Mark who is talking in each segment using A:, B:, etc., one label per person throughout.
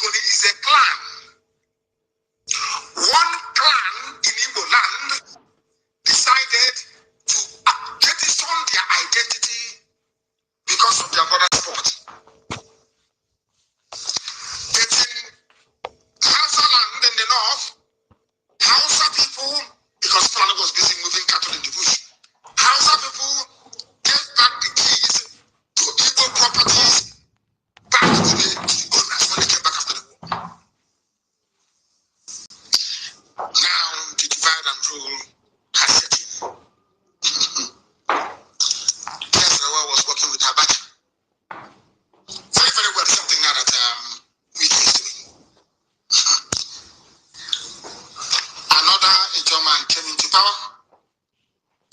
A: Igbo is a clan. One clan in Igbo land decided to jettison their identity because of their mother sport. Getting Hausa land in the north, Hausa people, because Fulani was busy moving cattle in the bush, Hausa people gave back the keys to Igbo properties back to the owners when they came back after the war. Now the divide and rule has set in. Biafra was working with Abacha. Very, very well, something now that we is doing. Another Ijaw man came into power.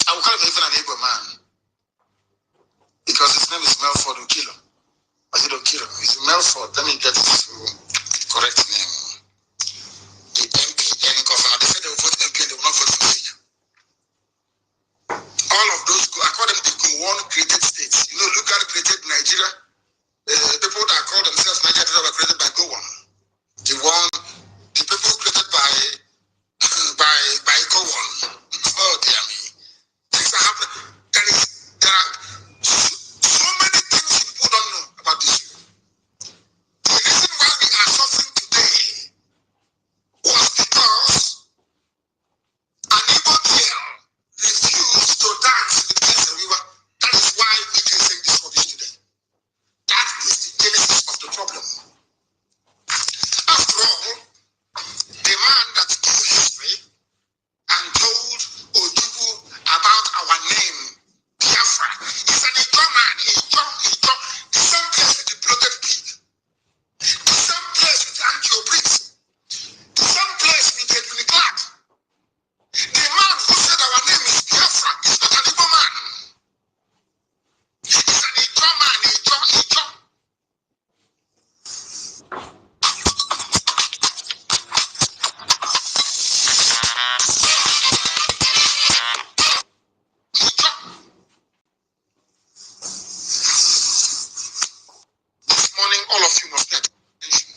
A: I will call him even an Igbo man, because his name is Melford Okilo. I said Okilo. It's Melford. Let me get his correct name. The MPN governor. They said they will vote MP and they will not vote for me. All of those, I call them the Gowon created states. You know, Lugar created Nigeria. People that call themselves Nigeria were created by Gowon. The people created by Gowon. Oh dear me. Things are happening. There are so many things people don't know about this. The reason why we are suffering today was because an Igbo girl refused to dance with Biafra. That is why we can sing this rubbish today. That is the genesis of the problem. After all, the man that knew history and told Ojukwu about our name, Biafra, is an Ijaw man, Ijaw, the same place with the bloated pig, the same place with Angio Brits, the same place with Edwin Clark. The man who said our name is Biafra is not an Igbo man. He's an Ijaw man, Ijaw. This morning, all of you must pay attention.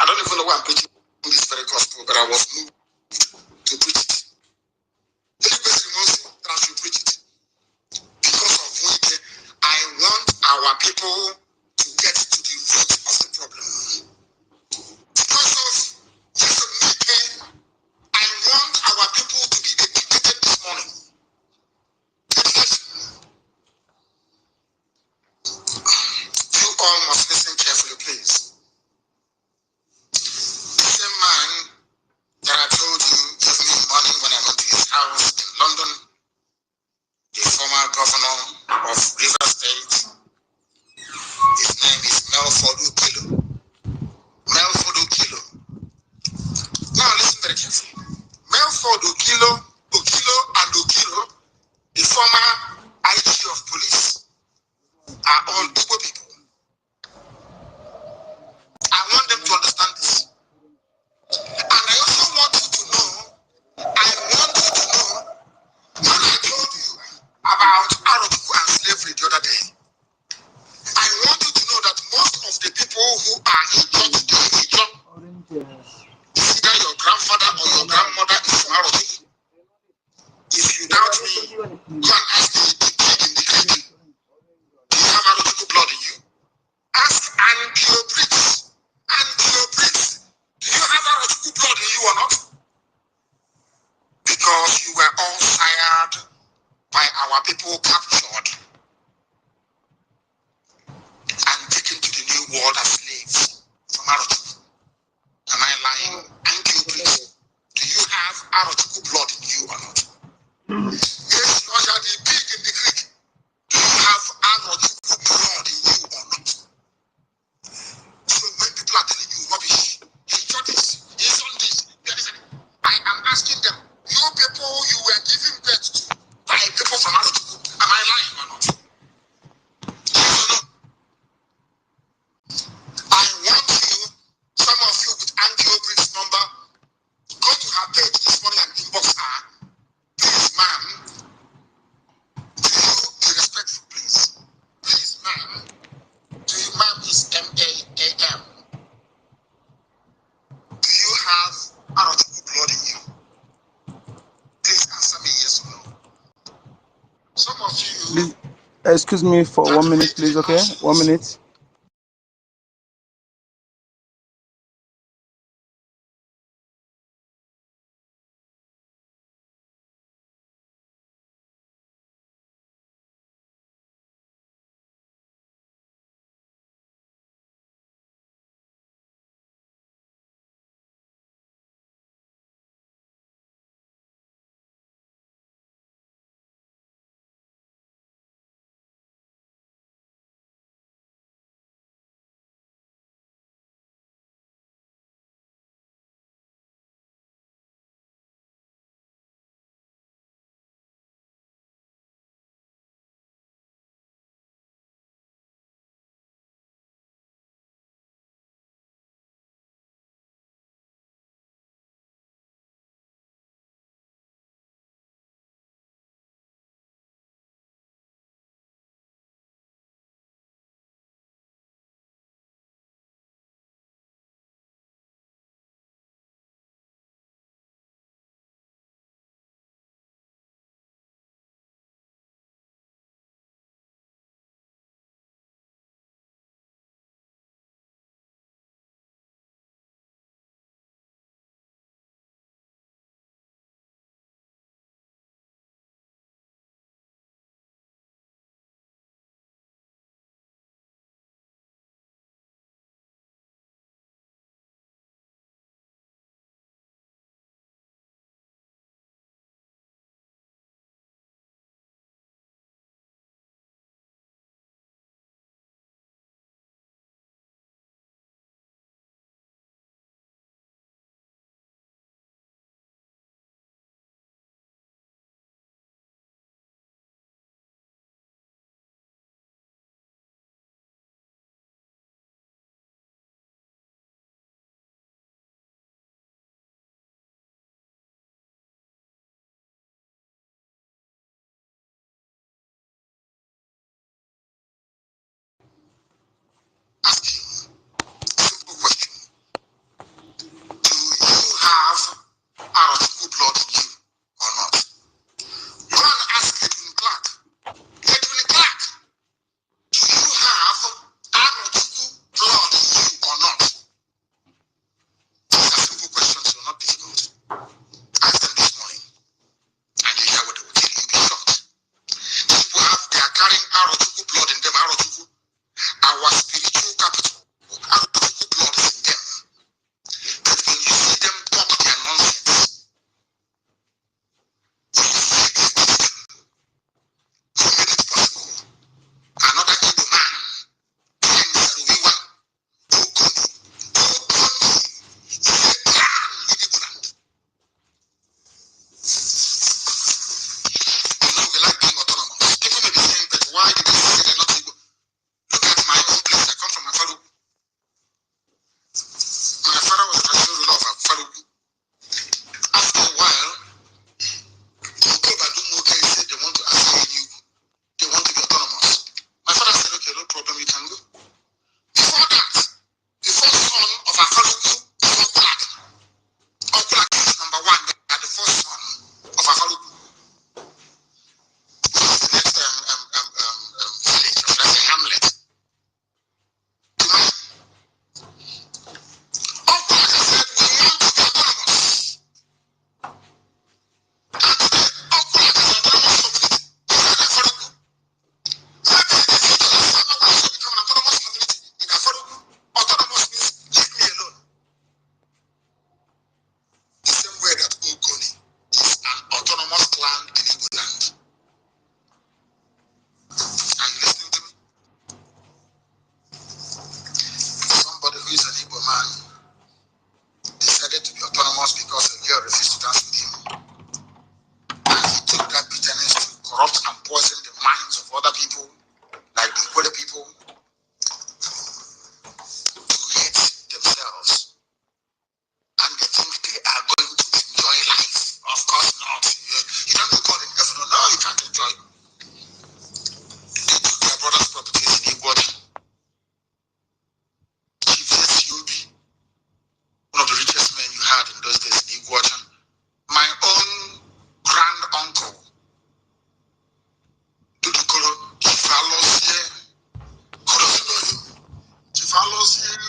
A: I don't even know why I'm preaching this very gospel, but I was moved to preach it. Anybody knows that I should preach it. Because of which I want our people to get to the root of the problem. Because of Yesterday, I want our people to be educated this morning. Education. You all must listen carefully, please. The same man that I told you gave me money when I went to his house in London, the former governor of Rivers State. His name is Melford Okilo. Melford Okilo. Now listen very carefully. Melford Okilo, and Okilo, the former IG of police, are all Igbo people. I want them to understand this. And I also want you to know, when I told you about Arabic and slavery the other day, I want you to know that most of the people who are Ijaw today, either your grandfather or your grandmother is from Arabic. If you doubt me, go and ask the pig in the creek. Do you have Arabic blood in you? Ask Angio Brits. Do you have Arabic blood in you or not? Because you were all fired by our people, captured and taken to the new world as slaves from Arabic. Am I lying? Angio Brits, do you have Arabic blood in you or not? Yes, Oja, the pig in the creek, do you have Arabic blood in you or not? So when people are telling you rubbish, he got this, he's on this, I am asking them, you people you were giving birth to by people from Arabic, am I lying or not? Yes or no? I want you
B: excuse me for 1 minute, please. Okay, 1 minute.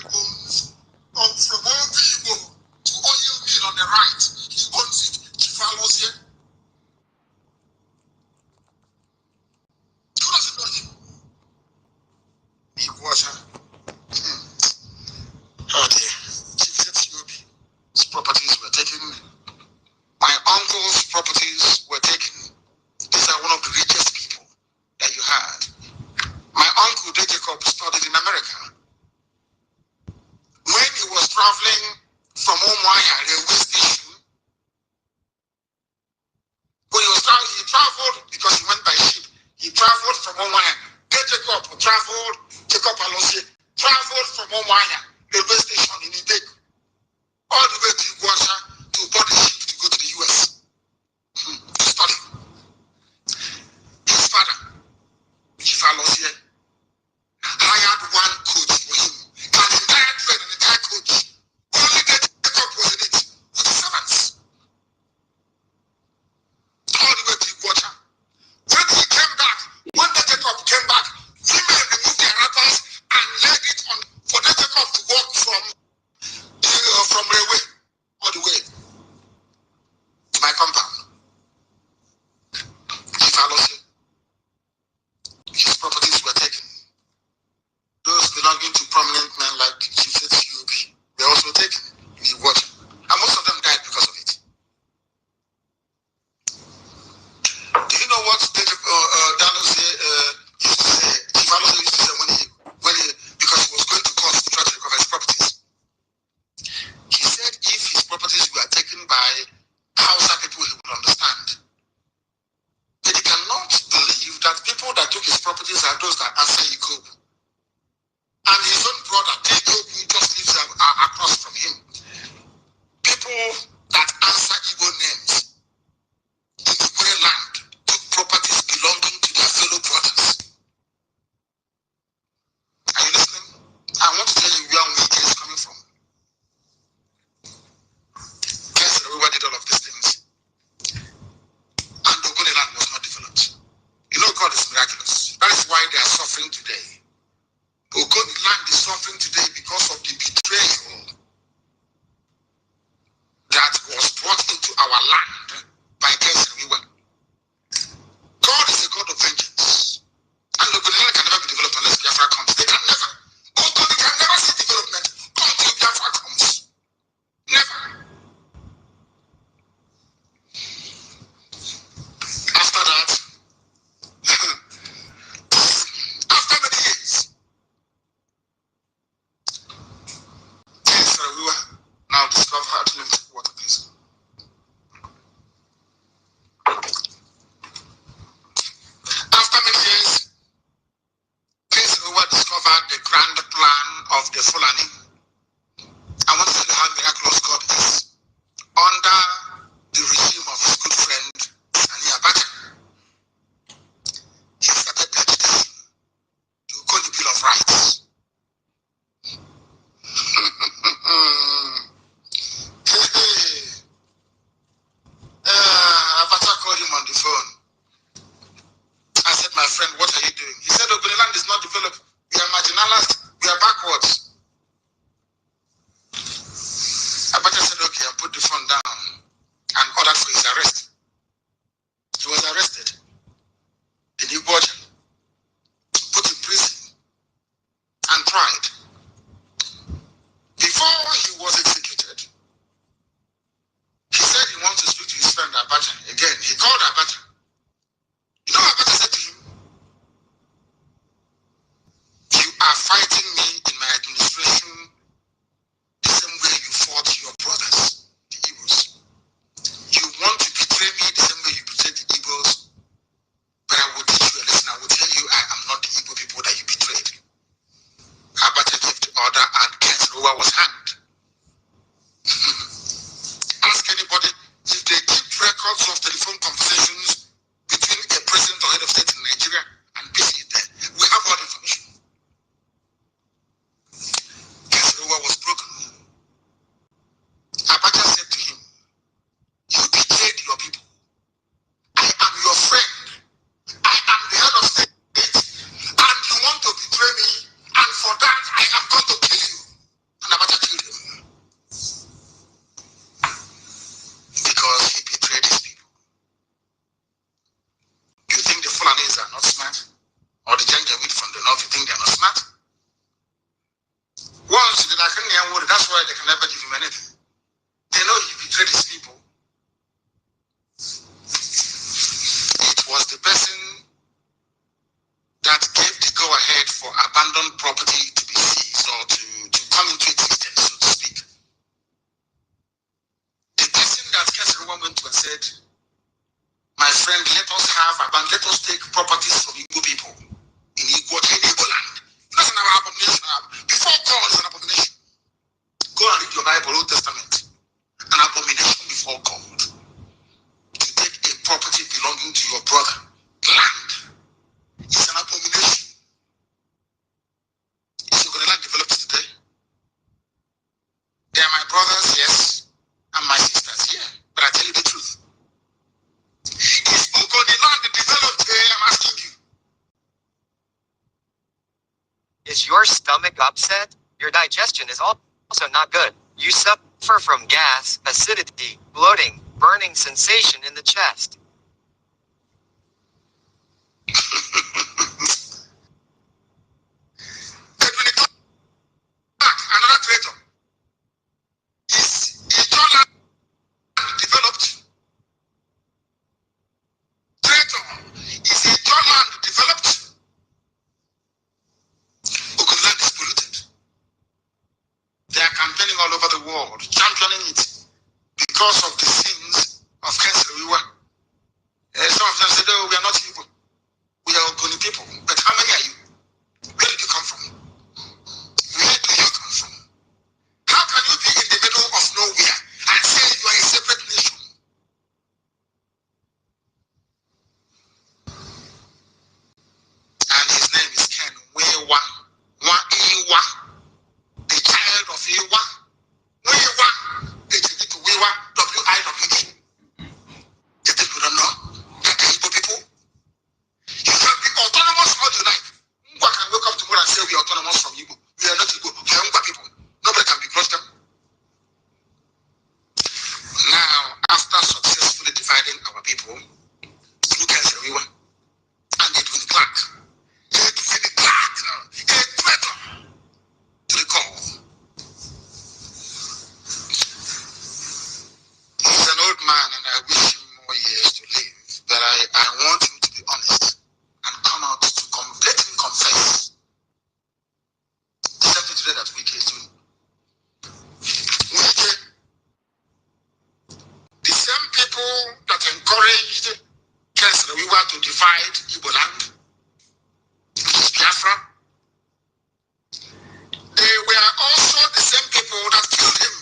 A: owns, from Obi to oil mill on the right, he owns it. Chief Alozie. Who doesn't know him? IKOM. Oh dear. Chief Zetiobi's properties were taken. My uncle's properties were taken. These are one of the richest people that you had. My uncle, Jacob, studied in America. When he was traveling from Umuahia railway station, when he traveled because he went by ship. He traveled from Umuahia. Jacob Alozie traveled from Umuahia railway station in Ibek all the way to IKOM to board the ship to go to the US to study. His father, Chief Alozie, hired one coach for him. An entire train, an entire coach. Only Jacob was in it with the servants. All the way to IKOM. When he came back, when the Jacob came back, women removed their wrappers and laid it on for the Jacob to walk from railway all the way to my compound. Chief Alozie, his properties were taken. Those belonging to prominent men like Chief Zetiobi were also taken in IKOM. And most of them died because of it. Do you know what Chief Alozie used to say because he was going to court to try to recover his properties? He said if his properties were taken by Hausa people, he would understand. But he cannot believe that people that took his properties are those that answer IKOM. And his own brother, IKOM, just lives across from him. People that answer Igbo names in Igbo land took properties belonging to their fellow brothers. Are you listening? I want to tell you where Wike is coming from. Guys, everybody did all of these things. And Ogoni land was not developed. You know God is miraculous. That is why they are suffering today. Ogoni land is suffering today because of the betrayal that was brought into our land by Kesewiwa. God is a God of vengeance. And Ogoni land can never be developed unless Biafra comes. They can never. Ogoni can never see development until Biafra comes. Never. After that, after many years, Kesewiwa now discovered how to limit water, please. After many years, Kesewiwa discovered the grand plan of the Fulani. I want to tell you how miraculous God is. Under the regime of his good friend, Sani Abacha, he started legislation to go the Bill of Rights. Abacha called him on the phone. I said, my friend, what are you doing? He said, Ogoni land is not developed. We are marginalized. We are backwards. Abacha said, okay, I put the phone down. That's why they can never give him anything. They know he betrayed his people. It was the person that gave the go-ahead for abandoned property to be seized or to come into existence, so to speak. The person that Kesselwa went to and said, my friend, let us take properties from Igbo people in Igbo land. That's an abomination. Before God is an abomination. Go and read your Bible, Old Testament. An abomination before God. To take a property belonging to your brother, land. It's an abomination. Is your land developed today? They are my brothers, yes, and my sisters, yeah. But I tell you the truth. Is Ogoni land developed today? I'm asking you.
C: Is your stomach upset? Your digestion is also not good. You suffer from gas, acidity, bloating, burning sensation in the chest.
A: Another traitor. Is your land developed? Traitor. Is your land developed? Ogoni land is polluted. They are campaigning all over the world, championing it because of the sins of Kesselwa. Some of them said, oh, we are not evil. We are Ogoni people. But how many are you? Where did you come from? Where do you come from? How can you be in the middle of nowhere and say you are a separate nation? And his name is Ken Wewa. Wa-Ewa. The child of Ewa. Wewa. They change it to Wewa. W-I-W-E. You think we don't know? That the Igbo people? You can be autonomous all your life. Ngwa can wake up tomorrow and say we are autonomous from Igbo. We are not Igbo. We are Ngwa people. Nobody can begrudge them. Now, after successfully dividing our people, look at Zeriwa and Edwin Clark. Edwin Clark, a traitor to the core. He's an old man and I wish him more years to live, but I want him to be honest and come out to let him confess the same thing today that Wike is doing. Wike, the same people that encouraged Kesselwa to divide Igbo land, which is Biafra, they were also the same people that killed him.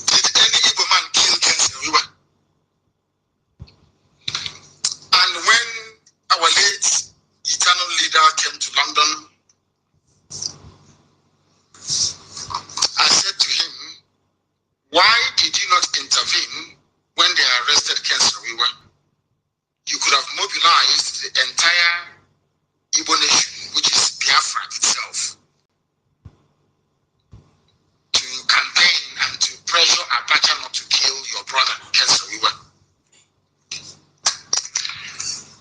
A: Did any Igbo man kill Kesselwa? And when our late eternal leader came to London, I said to him, why did you not intervene when they arrested Kesselwa? You could have mobilized the entire Igbo nation, which is Biafra itself, to campaign and to pressure Abacha not to kill your brother, Kesselwa.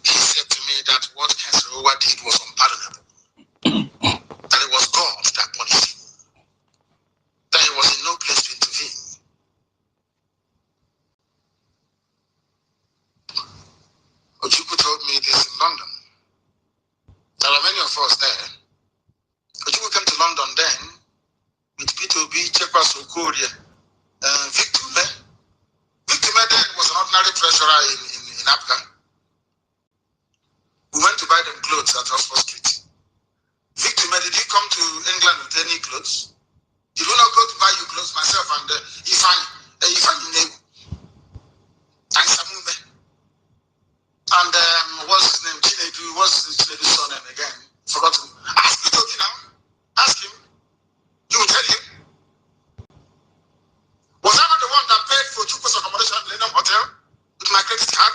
A: He said to me that what Kesselwa did was unpardonable. That it was God that punished him. That he was in no place to intervene. Ojukwu told me this in London. There are many of us there. Ojukwu came to London then with P2B, Chekwas Okorie, Victor May. Victor May then was an ordinary treasurer in Abga. We went to buy them clothes at Oxford Street. Victor May, did you come to England with any clothes? Did we not go to buy you clothes, myself and Ifani Negu and Samume? And what's his name? Chinedu, what's Chinedu's surname again? Forgotten. Ask me Toby now. Ask him. You will tell him. Was I not the one that paid for Chukwu's accommodation at Lenham Hotel with my credit card?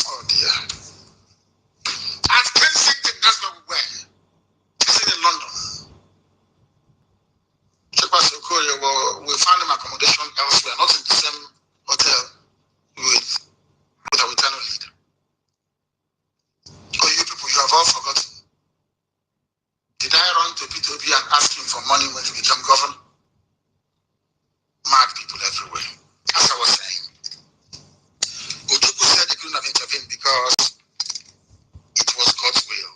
A: Oh dear. At Kensington, that's not where. Kensington in London. Chekwas Okorie, well, we found him accommodation elsewhere, not in the same hotel with our eternal leader. all forgotten. Did I run to P2B and ask him for money when he became governor? Mad people everywhere. As I was saying, Ojukwu said he couldn't have intervened because it was God's will.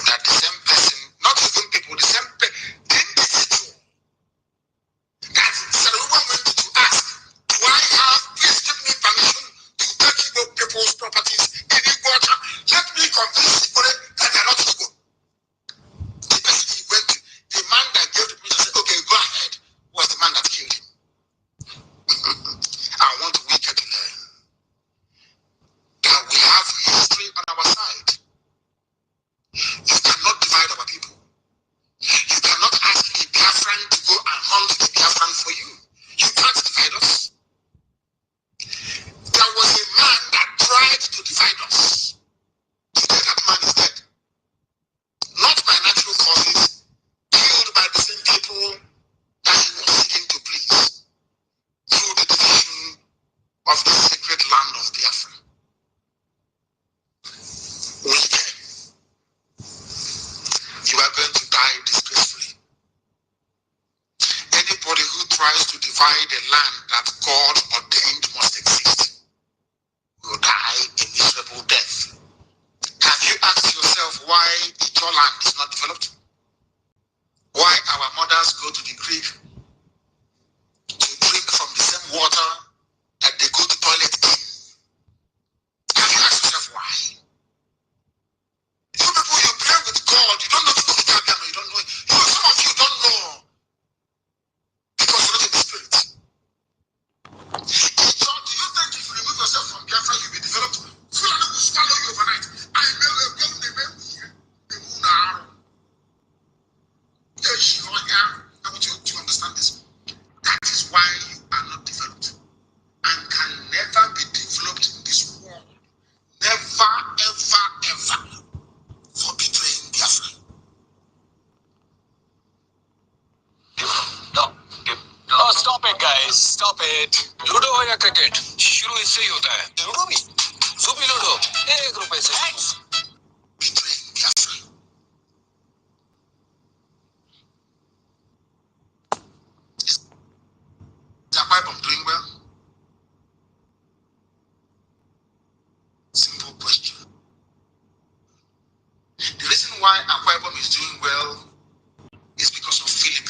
A: That the same person, not even people, the same the individual that Saruwan went to ask, do I have, please give me permission to take Igbo people's properties in Igboja? Let me convince Igbo that they're not Igbo. The person he went to, the man that gave the permission said, okay, go ahead, was the man that killed him. I want we to learn that we have history on our side. You cannot divide our people. You cannot ask a Biafran to go and hunt the Biafran for you. You can't divide us. There was a man that tried to divide us. Today that man is dead. Not by natural causes, killed by the same people that he was seeking to please through the division of the sacred land of Biafra. Wicked. You are going to die disgracefully. Anybody who tries to divide a land that God ordained must exist will die a miserable death. Have you asked yourself why your land is not developed? Why our mothers go to the creek to drink from the same water that they go to toilet in? Have you asked yourself why? You people, you pray with God, you don't know the vocabulary, you don't know it. Some of you don't know because you're not in the spirit. So do you think if you remove yourself from Biafra, you'll be developed? Fulani will swallow you overnight. I know a girl they went here, the moon are. I want you to understand this. That is why you are not developed and can never be developed in this world. Never, ever, ever for betraying Biafra.
C: No, stop it, guys. Stop it. Ludo हो या cricket, शुरू इससे ही होता है. Ludo भी, सुबह ludo, ₹1 से.
A: Betraying Biafra. Is the Bible doing well? Simple question. The reason why Akwa Ibom is doing well is because of Philip.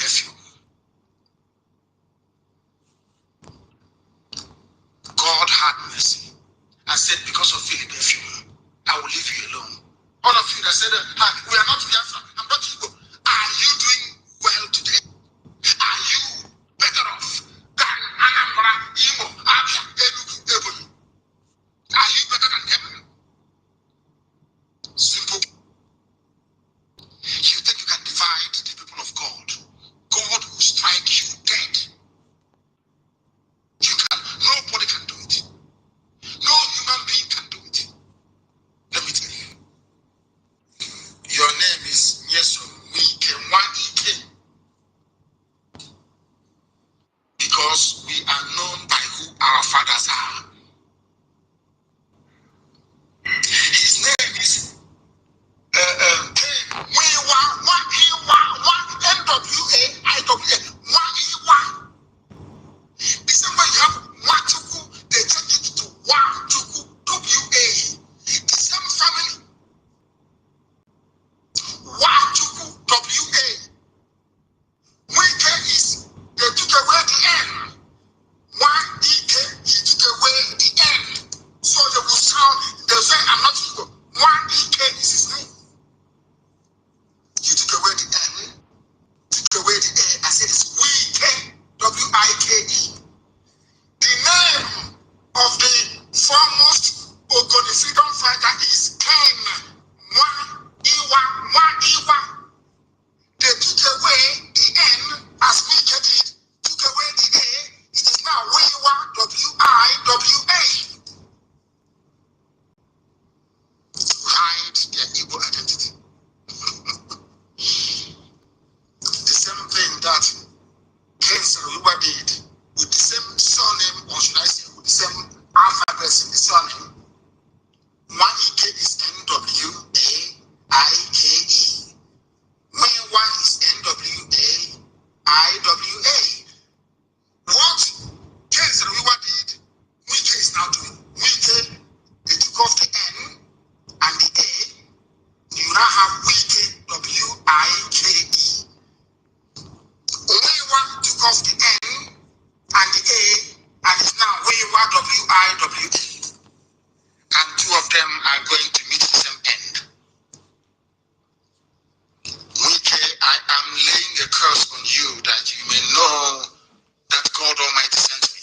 A: God had mercy and said, because of Philip, I will leave you alone. All of you that said, we are not Biafra, I'm not Igbo. Are you doing well today? Are you better off than Anambra, Imo, Abia, Enugu, Ebonyi? Are you better than them? Simple. You think you can divide the people of God? God will strike you dead. You can. Nobody can do it. No human being can do it. Let me tell you. Your name is Nyesom Wike Wanike. Because we are known by who our fathers are. His name is NWA. The same way you have Wachuku, they change it to Wachuku, WA. The same family, Wachuku, WA. Wike is, they took away the N. YEK, he took you now have WIKE, W-I-K-E. Wewa took off the N and the A, and it's now Wewa, W-I-W-E. And two of them are going to meet the same end. WIKE, I am laying a curse on you that you may know that God Almighty sent me.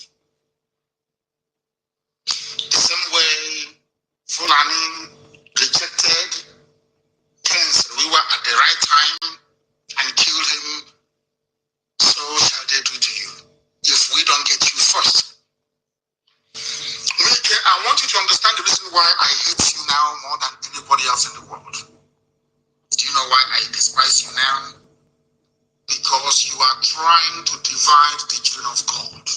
A: The same way Fulani rejected Prince Riwa at the right time and killed him, so shall they do to you if we don't get you first. Mike, I want you to understand the reason why I hate you now more than anybody else in the world. Do you know why I despise you now? Because you are trying to divide the children of God.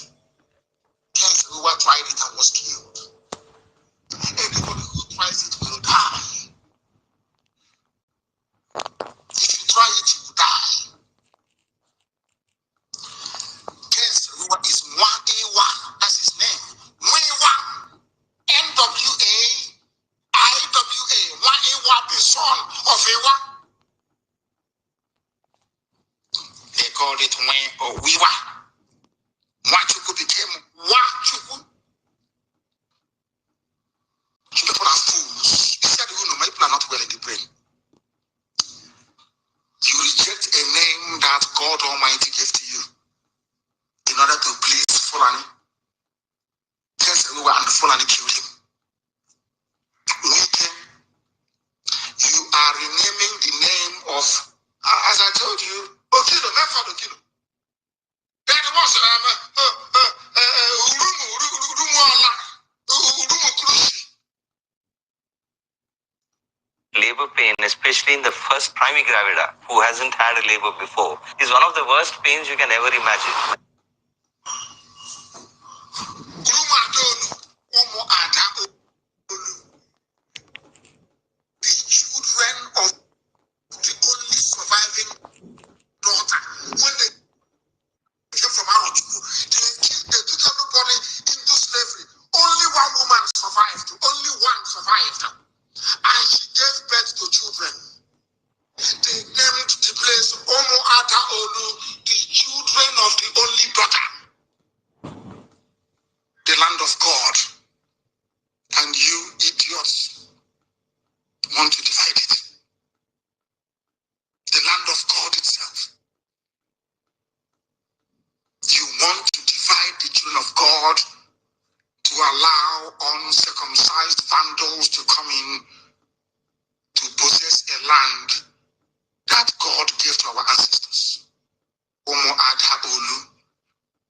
A: Prince Riwa tried it and was killed. Anybody who tries it will die. If you try it, you will die. Prince Riwa is Wa-E-Wa. That's his name. Wa, N-W-A-I-W-A. Wa-E-Wa, the son of Ewa. They called it Wen or Wiwa. Wachuku became Wachuku. You people are fools. You said, you know, my people are not well in the brain. You reject a name that God Almighty gave to you in order to please Fulani. Yes, and Fulani killed him. Wike, you are renaming the name of, as I told you, Okilo, Mefad Okilo. That was
C: Labor pain, especially in the first primigravida, who hasn't had a labor before, is one of the worst pains you can ever imagine.
A: The children of the only surviving daughter, when they came from Arochukwu, they took everybody into slavery. Only one woman survived. Only one survived. And she gave birth to children. They named the place Omo Ata Olu, the children of the only daughter. The land of God. And you idiots want to divide it. The land of God itself. You want to divide the children of God to allow uncircumcised vandals to come in to possess a land that God gave to our ancestors. Omo Ada Olu,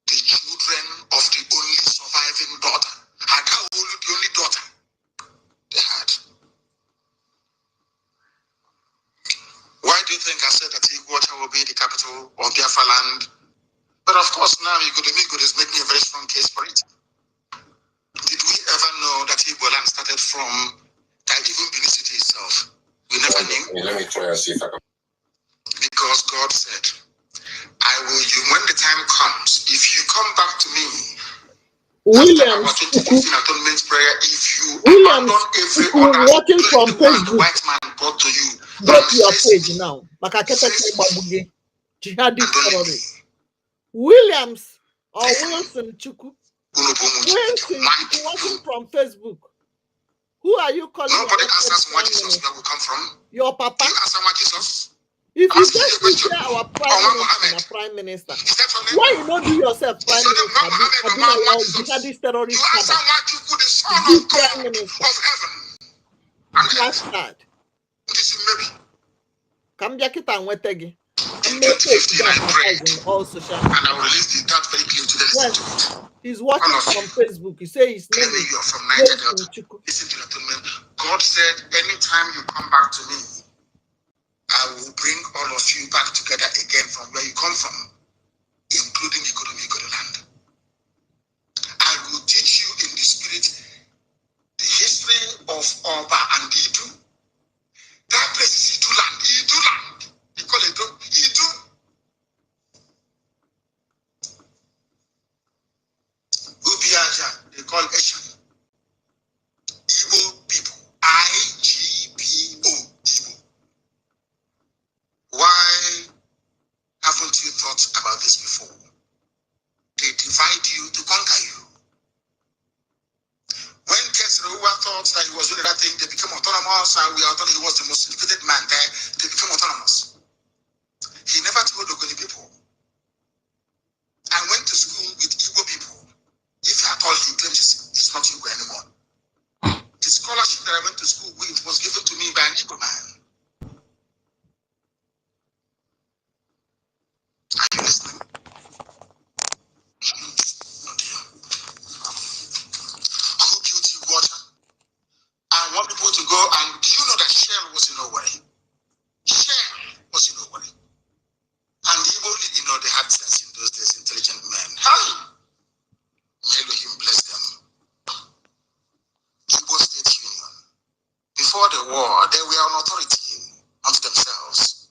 A: the children of the only surviving daughter. Ada Olu, the only daughter they had. Why do you think I said that OGOJA will be the capital of Biafra land? But of course now Igbo is making a very strong case for it. Did we ever know that Igbo land started from even Benin City itself? We never knew. Let me try and see if I can. Because God said, I will, you when the time comes, if you come back to me,
D: Williams,
A: after our 2015 atonement prayer, if you abandon every other,
D: watching from Facebook,
A: the white man brought to you,
D: go to your page now. Jihadist terrorist. Williams or Wilson Chuku. Wilson watching from Facebook. Who are you calling?
A: Nobody answers where Jesus will come from.
D: Your papa.
A: You answer where Jesus.
D: If you just say our prime minister, why you not do yourself prime minister? Jihadist terrorist.
A: You answer what you could, the son of God of heaven.
D: Bastard. Come back it and wait again.
A: In 2015, I prayed,
D: all social
A: and I will release the that very clear to the
D: yes. He's watching from Facebook. He says his name is
A: you're from Nigeria. Listen to the atonement. God said, anytime you come back to me, I will bring all of you back together again from where you come from, including Ikodomi land. I will teach you in the spirit the history of Oba and Idu. That place is Idu land. Idu land. They call it Idu. Ubiaja, they call Eshan. Igbo people. I-G-B-O. Igbo. felt that he was doing that thing, they became autonomous, and he was the most educated man there, they became autonomous. He never told Ogoni people. I went to school with Igbo people. If at all he claims it's not Igbo anymore. The scholarship that I went to school with was given to me by an Igbo man. Are you listening? Who built OGOJA? I want people to go and do you know that Shell was in Owerri? Shell was in Owerri. And the Igbo, they had sense in those days, intelligent men. How? May Elohim bless them. Igbo State Union. Before the war, they were an authority unto themselves.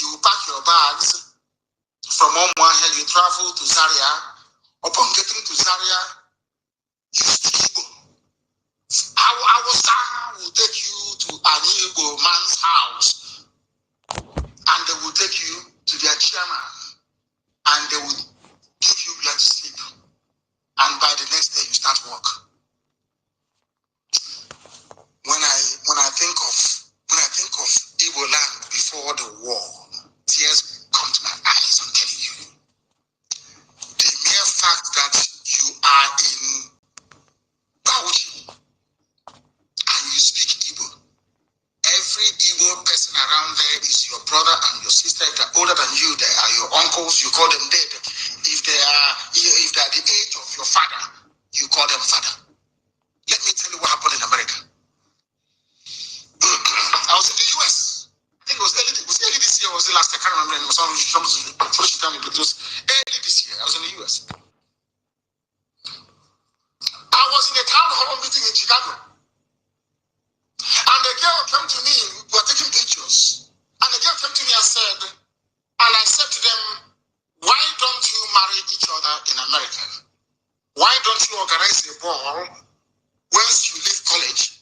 A: You pack your bags from Omuahia, you travel to Zaria. Upon getting to Zaria, you speak Igbo. Our will take you to an Igbo man's house, and they will take you to their chairman, and they will give you where to sleep. And by the next day, you start work. When I think of Igbo land before the war, tears come to my eyes. I'm telling you. The mere fact that you are in Bauchi and you speak Igbo, every Igbo person around there is your brother and your sister. If they're older than you, they are your uncles. You call them dead. If they are the age of your father, you call them father. Let me tell you what happened in America. I was in the US. I think it was early this year or was the last? I can't remember. It was on social media, but it was early this year. I was in the US. I was in a town hall meeting in Chicago. And the girl came to me, we were taking pictures. And the girl came to me and I said to them, why don't you marry each other in America? Why don't you organize a ball once you leave college?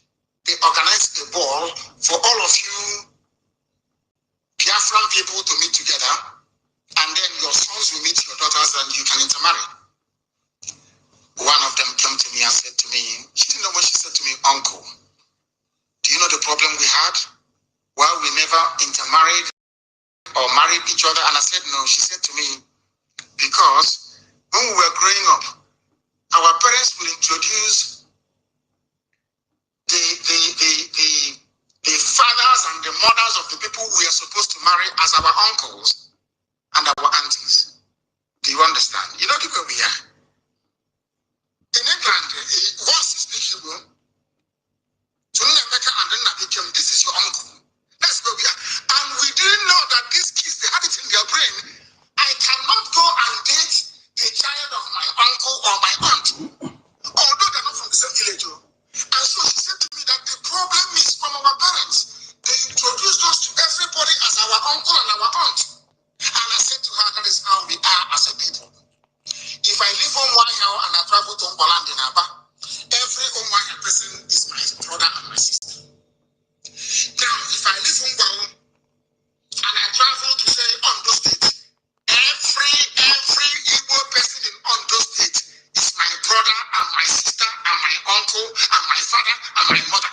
A: They organize a ball for all of you Biafran people to meet together, and then your sons will meet your daughters and you can intermarry. One of them came to me and said to me, she didn't know what she said to me, uncle, do you know the problem we had? Well, we never intermarried or married each other. And I said, no. She said to me, because when we were growing up, our parents would introduce the fathers and the mothers of the people we are supposed to marry as our uncles and our aunties. Do you understand? You know the way we are. In England, once you speak Hebrew, to America and then became, this is your uncle. That's where we are. And we didn't know that these kids, they had it in their brain. I cannot go and date the child of my uncle or my aunt, although they're not from the same village. And so she said to me that the problem is from our parents. They introduced us to everybody as our uncle and our aunt. And I said to her, that is how we are as a people. If I live on Wahio and I travel to Mboland in Aba, every Wahio person is my brother and my sister. Now, if I live on Mbao and I travel to say Ondo State, every Igbo person in Ondo State is my brother and my sister and my uncle and my father and my mother.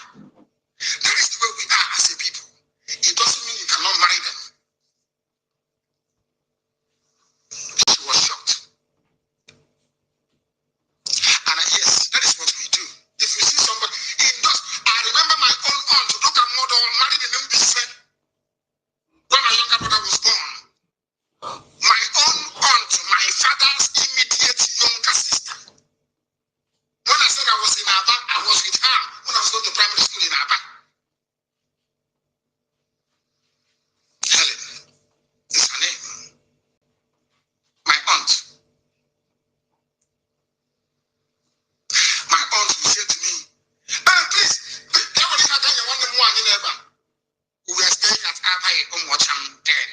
A: That is the way we are as a people. It doesn't mean you cannot marry them. She was shocked. And yes, that is what we do. If you see somebody, I remember my own aunt, Dr. Modo, married in Mbise when my younger brother was born. My own aunt, my father's immediate younger sister. When I said I was in Aba, I was with her when I was going to primary school in Aba. Helen is her name. My aunt. My aunt will say to me, please, we were staying at Aba in Omocham then.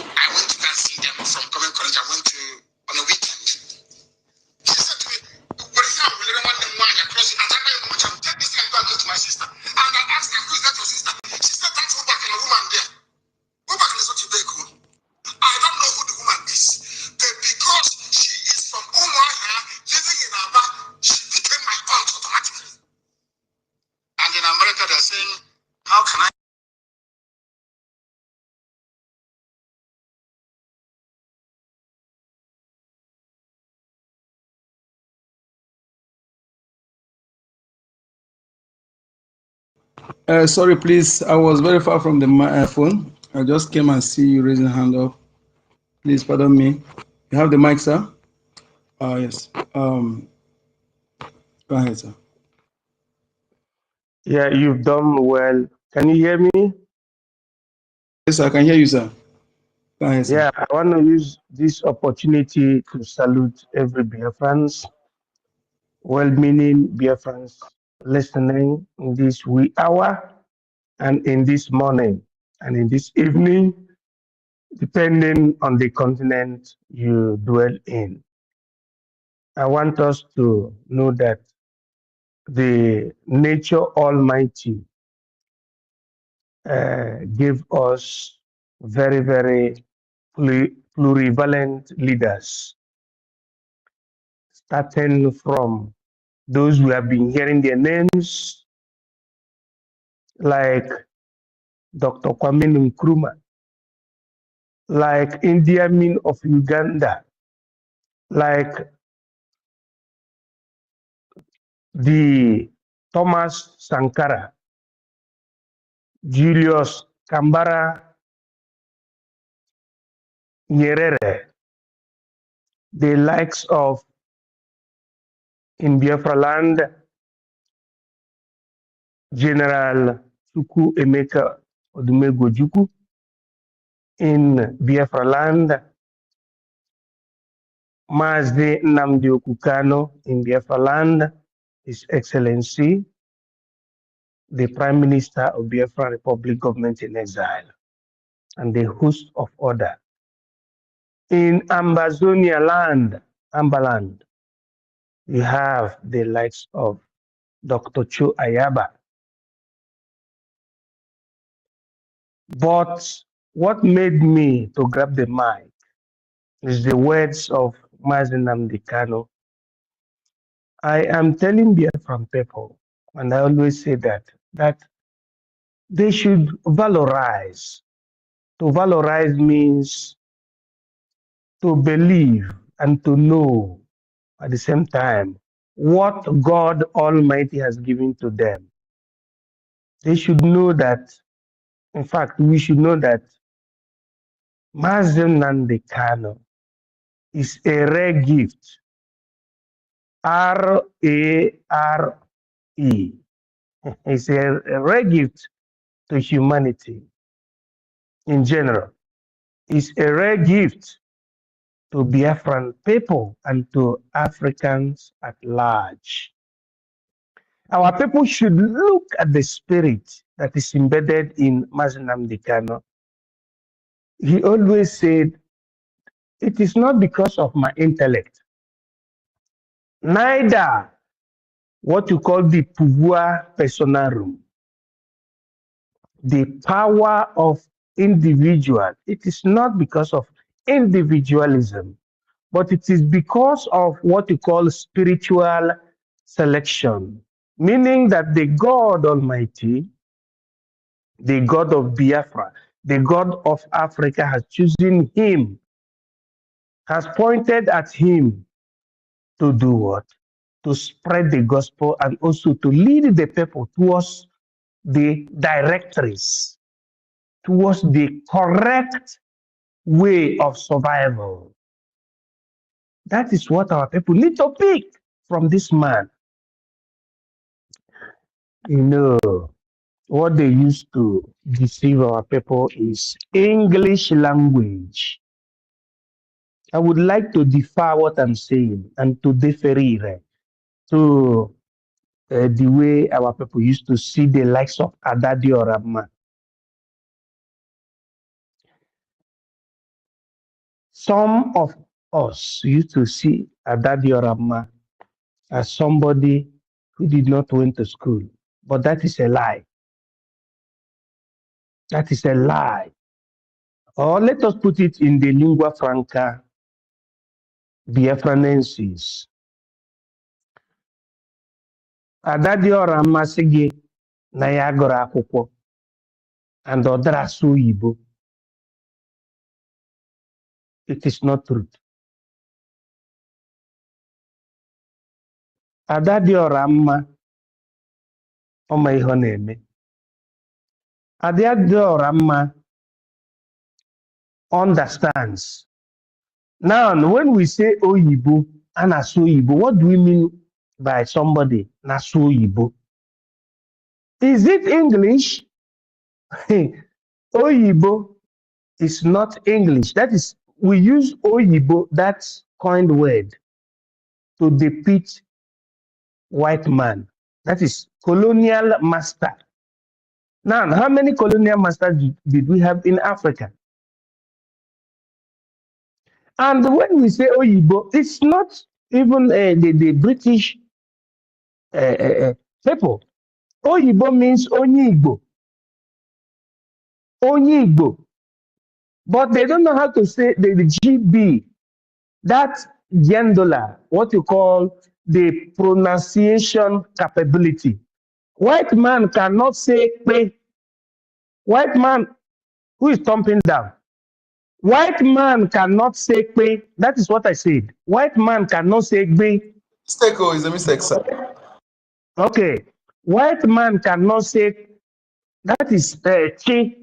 A: I went to go and see them from Common College. I went to on a weekend. She said to me, what is that? We didn't want them wine across it. Take this and go and go to my sister. And I asked her, who is that your sister? She said, that's Ubak and a woman there. Ubak is what you beg. I don't know who the woman is. But because she is from Umuahia, living in Aba, she became my aunt automatically.
B: Sorry, please. I was very far from the phone. I just came and see you raising hand up. Please pardon me. You have the mic, sir? Yes. Go ahead, sir.
E: Yeah, you've done well. Can you hear me?
B: Yes, I can hear you, sir. Go ahead, sir.
E: Yeah, I want to use this opportunity to salute every Biafrans, well-meaning Biafrans listening in this wee hour and in this morning and in this evening, depending on the continent you dwell in. I want us to know that the nature Almighty gave us very, very plurivalent leaders, starting from those we have been hearing their names, like Dr. Kwame Nkrumah, like Idi Amin of Uganda, like the Thomas Sankara, Julius Kambara Nyerere, the likes of in Biafra land, General Chukwu Emeka Odumegwu, in Biafra land, Mazi Nnamdi Okukano in Biafra land, His Excellency, the Prime Minister of Biafra Republic Government in Exile, and a host of others. In Ambazonia land, Ambaland, you have the likes of Dr. Cho Ayaba. But what made me to grab the mic is the words of Mazi Nnamdi Kanu. I am telling Biafran people, and I always say that they should valorize. To valorize means to believe and to know at the same time what God Almighty has given to them. They should know that, in fact, we should know that Mazi Nnamdi Kanu is a rare gift. R-A-R-E. It's a rare gift to humanity in general. It's a rare gift to Biafran people and to Africans at large. Our people should look at the spirit that is embedded in Mazi Nnamdi Kanu. He always said, it is not because of my intellect, neither what you call the pouvoir personarum, the power of individual. It is not because of individualism, but it is because of what you call spiritual selection, meaning that the God Almighty, the God of Biafra, the God of Africa has chosen him, has pointed at him to do what? To spread the gospel and also to lead the people towards the directories, towards the correct way of survival. That is what our people need to pick from this man. You know, what they used to deceive our people is English language. I would like to defer what I'm saying and to defer to the way our people used to see the likes of Adadi or Ramma. Some of us used to see Adadi or Ramma as somebody who did not went to school, but that is a lie. That is a lie. Or let us put it in the lingua franca Biafranensis. Adadi or Ramma sị gị na ya gụrụ akwụkwọ and ọ dara asụ Igbo. It is not true. Ada dị ọra mma, ọ ma ihe ọ na-eme. Adiadorama understands. Now, when we say Oyibo and Asoyibo, what do we mean by somebody Nasoyibo? Is it English? Oyibo is not English. That is, we use Oyibo, that coined word, to depict white man. That is colonial master. Now, how many colonial masters did we have in Africa? And when we say Oyibo, it's not even the British people. Oyibo means Onyibo. Onyibo. But they don't know how to say the GB, that gendola, what you call the pronunciation capability. White man cannot say pe. White man who is thumping down. White man cannot say pe. That is what I said. White man cannot say be.
B: Mistake is a mistake, sir.
E: Okay. White man cannot say, that is chi.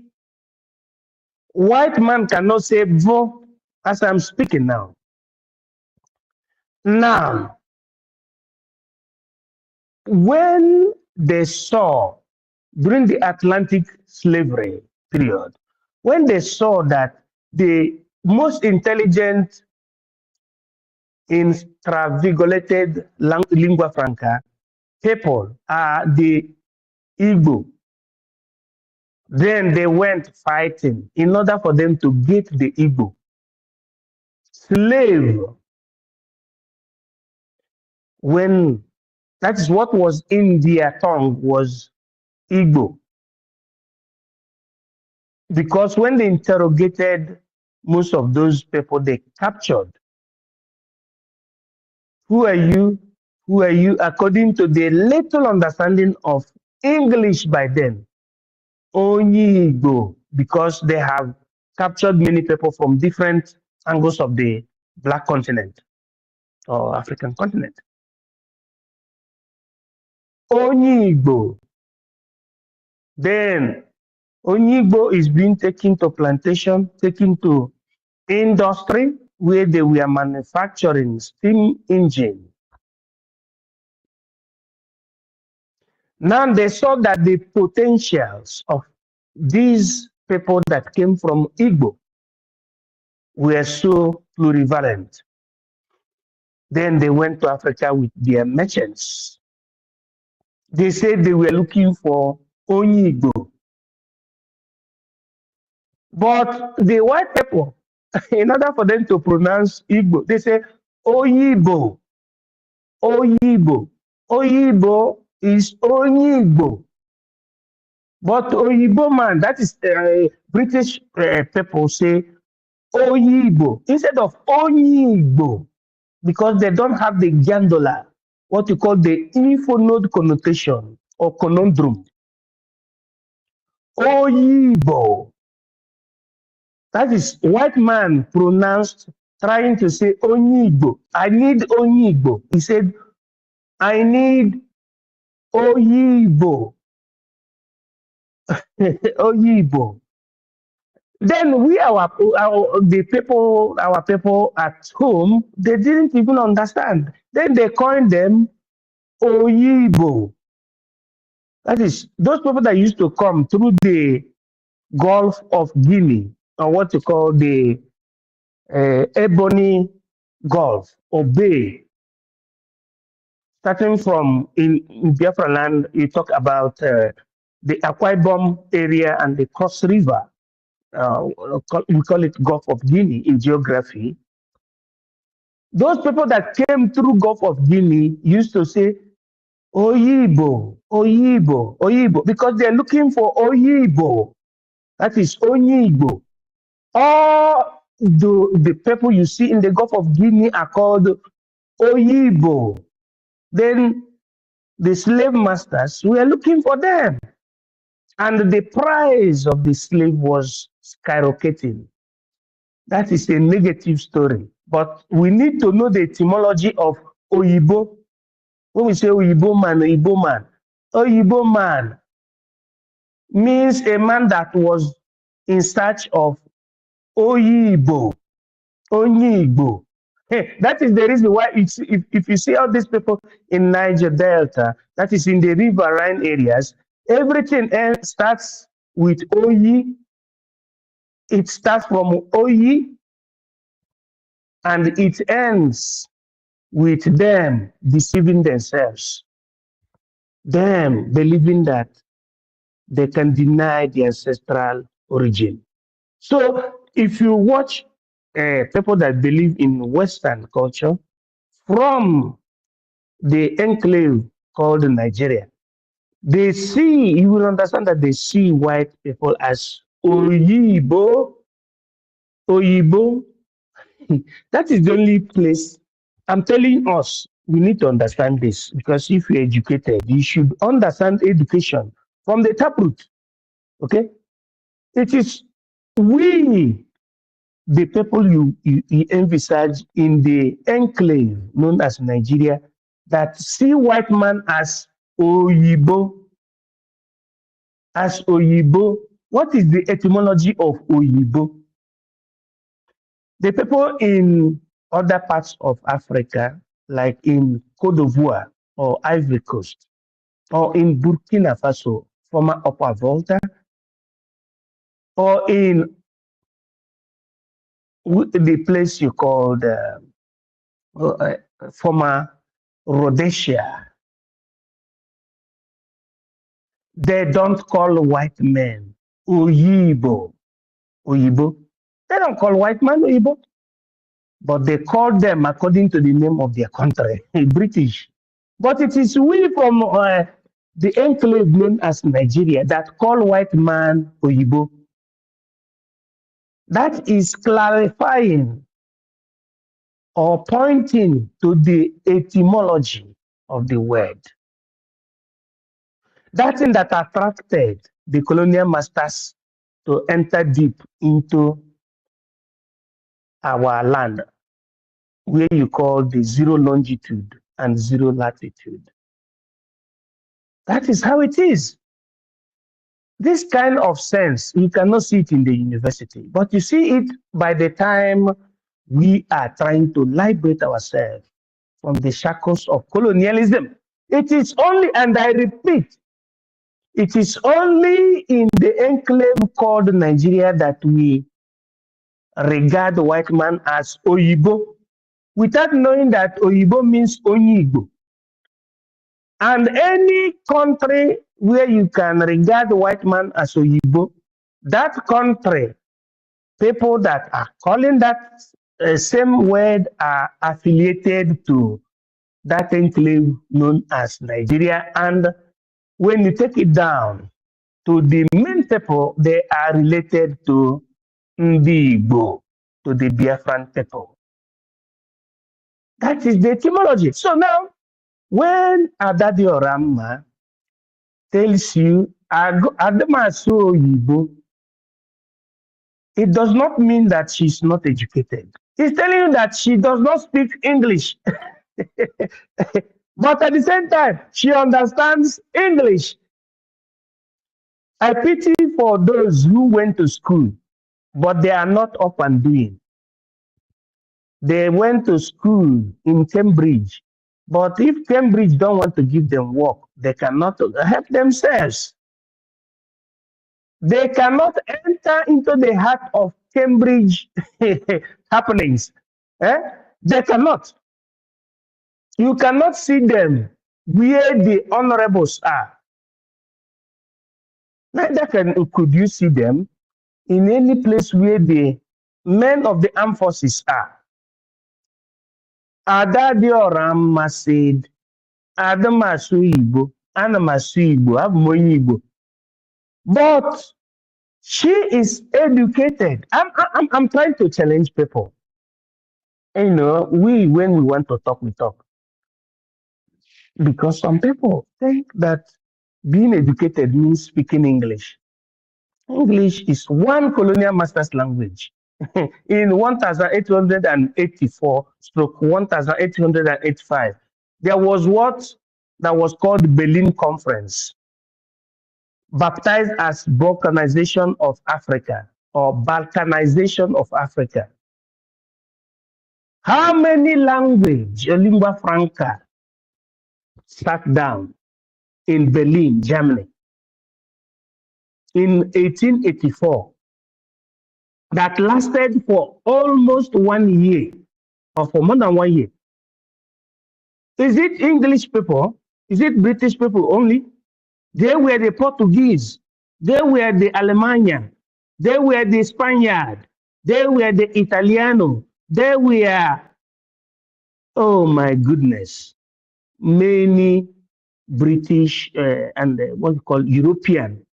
E: White man cannot say vo, as I'm speaking now. Now, when they saw during the Atlantic slavery period, when they saw that the most intelligent, intravigulated lingua franca people are the Igbo, then they went fighting in order for them to get the Igbo. Slave, when that is what was in their tongue, was Igbo. Because when they interrogated most of those people they captured, who are you? Who are you? According to the little understanding of English by then, only Igbo, because they have captured many people from different angles of the Black continent or African continent. Only Igbo. Then Onyibo is being taken to plantation, taken to industry where they were manufacturing steam engine. Now they saw that the potentials of these people that came from Igbo were so plurivalent. Then they went to Africa with their merchants. They said they were looking for Onyibo. But the white people, in order for them to pronounce Igbo, they say Oyibo. Oyibo. Oyibo is Onyibo. But Oyibo man, that is British people say Oyibo instead of Onyibo, because they don't have the gandola, what you call the infonode connotation or conundrum. Oyibo. That is white man pronounced, trying to say Onyibo. I need Onyibo. He said, I need Oyibo. Oyibo. Then we, the people, our people at home, they didn't even understand. Then they coined them Oyibo. That is, those people that used to come through the Gulf of Guinea, or what you call the Ebony Gulf or Bay. Starting from in Biafra land, you talk about the Akwa-Ibom area and the Cross River. We call it Gulf of Guinea in geography. Those people that came through Gulf of Guinea used to say, Oyibo, Oyibo, Oyibo, because they're looking for Oyibo. That is Onyibo. All the people you see in the Gulf of Guinea are called Oyibo. Then the slave masters were looking for them. And the price of the slave was skyrocketing. That is a negative story. But we need to know the etymology of Oyibo. When we say Oyibo man, Oyibo man means a man that was in search of Oyibo. Onyibo. Hey, that is the reason why it's, if you see all these people in Niger Delta, that is in the riverine areas, everything else starts with Oyi. It starts from Oyi and it ends with them deceiving themselves, them believing that they can deny the ancestral origin. So if you watch people that believe in Western culture from the enclave called Nigeria, they see, you will understand that they see white people as Oyibo. Oyibo. That is the only place. I'm telling us, we need to understand this, because if you're educated, you should understand education from the taproot. Okay? It is we, the people you envisage in the enclave known as Nigeria, that see white man as Oyibo. As Oyibo. What is the etymology of Oyibo? The people in other parts of Africa, like in Cote d'Ivoire or Ivory Coast, or in Burkina Faso, former Upper Volta, or in the place you called former Rhodesia, they don't call white men Oyibo. Oyibo. They don't call white man Oyibo, but they call them according to the name of their country, British. But it is we from the enclave known as Nigeria that call white man Oyibo. That is clarifying or pointing to the etymology of the word. That thing that attracted the colonial masters to enter deep into our land, where you call the zero longitude and zero latitude. That is how it is. This kind of sense, you cannot see it in the university, but you see it by the time we are trying to liberate ourselves from the shackles of colonialism. It is only, and I repeat, it is only in the enclave called Nigeria that we regard the white man as Oyibo, without knowing that Oyibo means Onyibo. And any country where you can regard the white man as Oyibo, that country, people that are calling that same word are affiliated to that enclave known as Nigeria. And when you take it down to the main people, they are related to Igbo, to the Biafran people. That is the etymology. So now, when Adadi Orama tells you Adamasu Oyibo, it does not mean that she's not educated. It's telling you that she does not speak English. But at the same time, she understands English. I pity for those who went to school, but they are not up and doing. They went to school in Cambridge, but if Cambridge don't want to give them work, they cannot help themselves. They cannot enter into the heart of Cambridge happenings. They cannot. You cannot see them where the honorables are. Neither could you see them in any place where the men of the armed forces are. Adadiorama said, Adamasu Igbo, Anamasu Igbo, Abmoyi. But she is educated. I'm trying to challenge people. You know, when we want to talk, we talk. Because some people think that being educated means speaking English. English is one colonial master's language. In 1884 stroke 1885, there was what that was called the Berlin Conference. baptized as Balkanization of Africa or Balkanization of Africa. How many language, lingua franca, sat down in Berlin, Germany in 1884 that lasted for almost 1 year or for more than 1 year? Is it English people? Is it British people only? They were the Portuguese. They were the Alemania. They were the Spaniard. They were the Italiano. They were, oh my goodness, many British and what we call European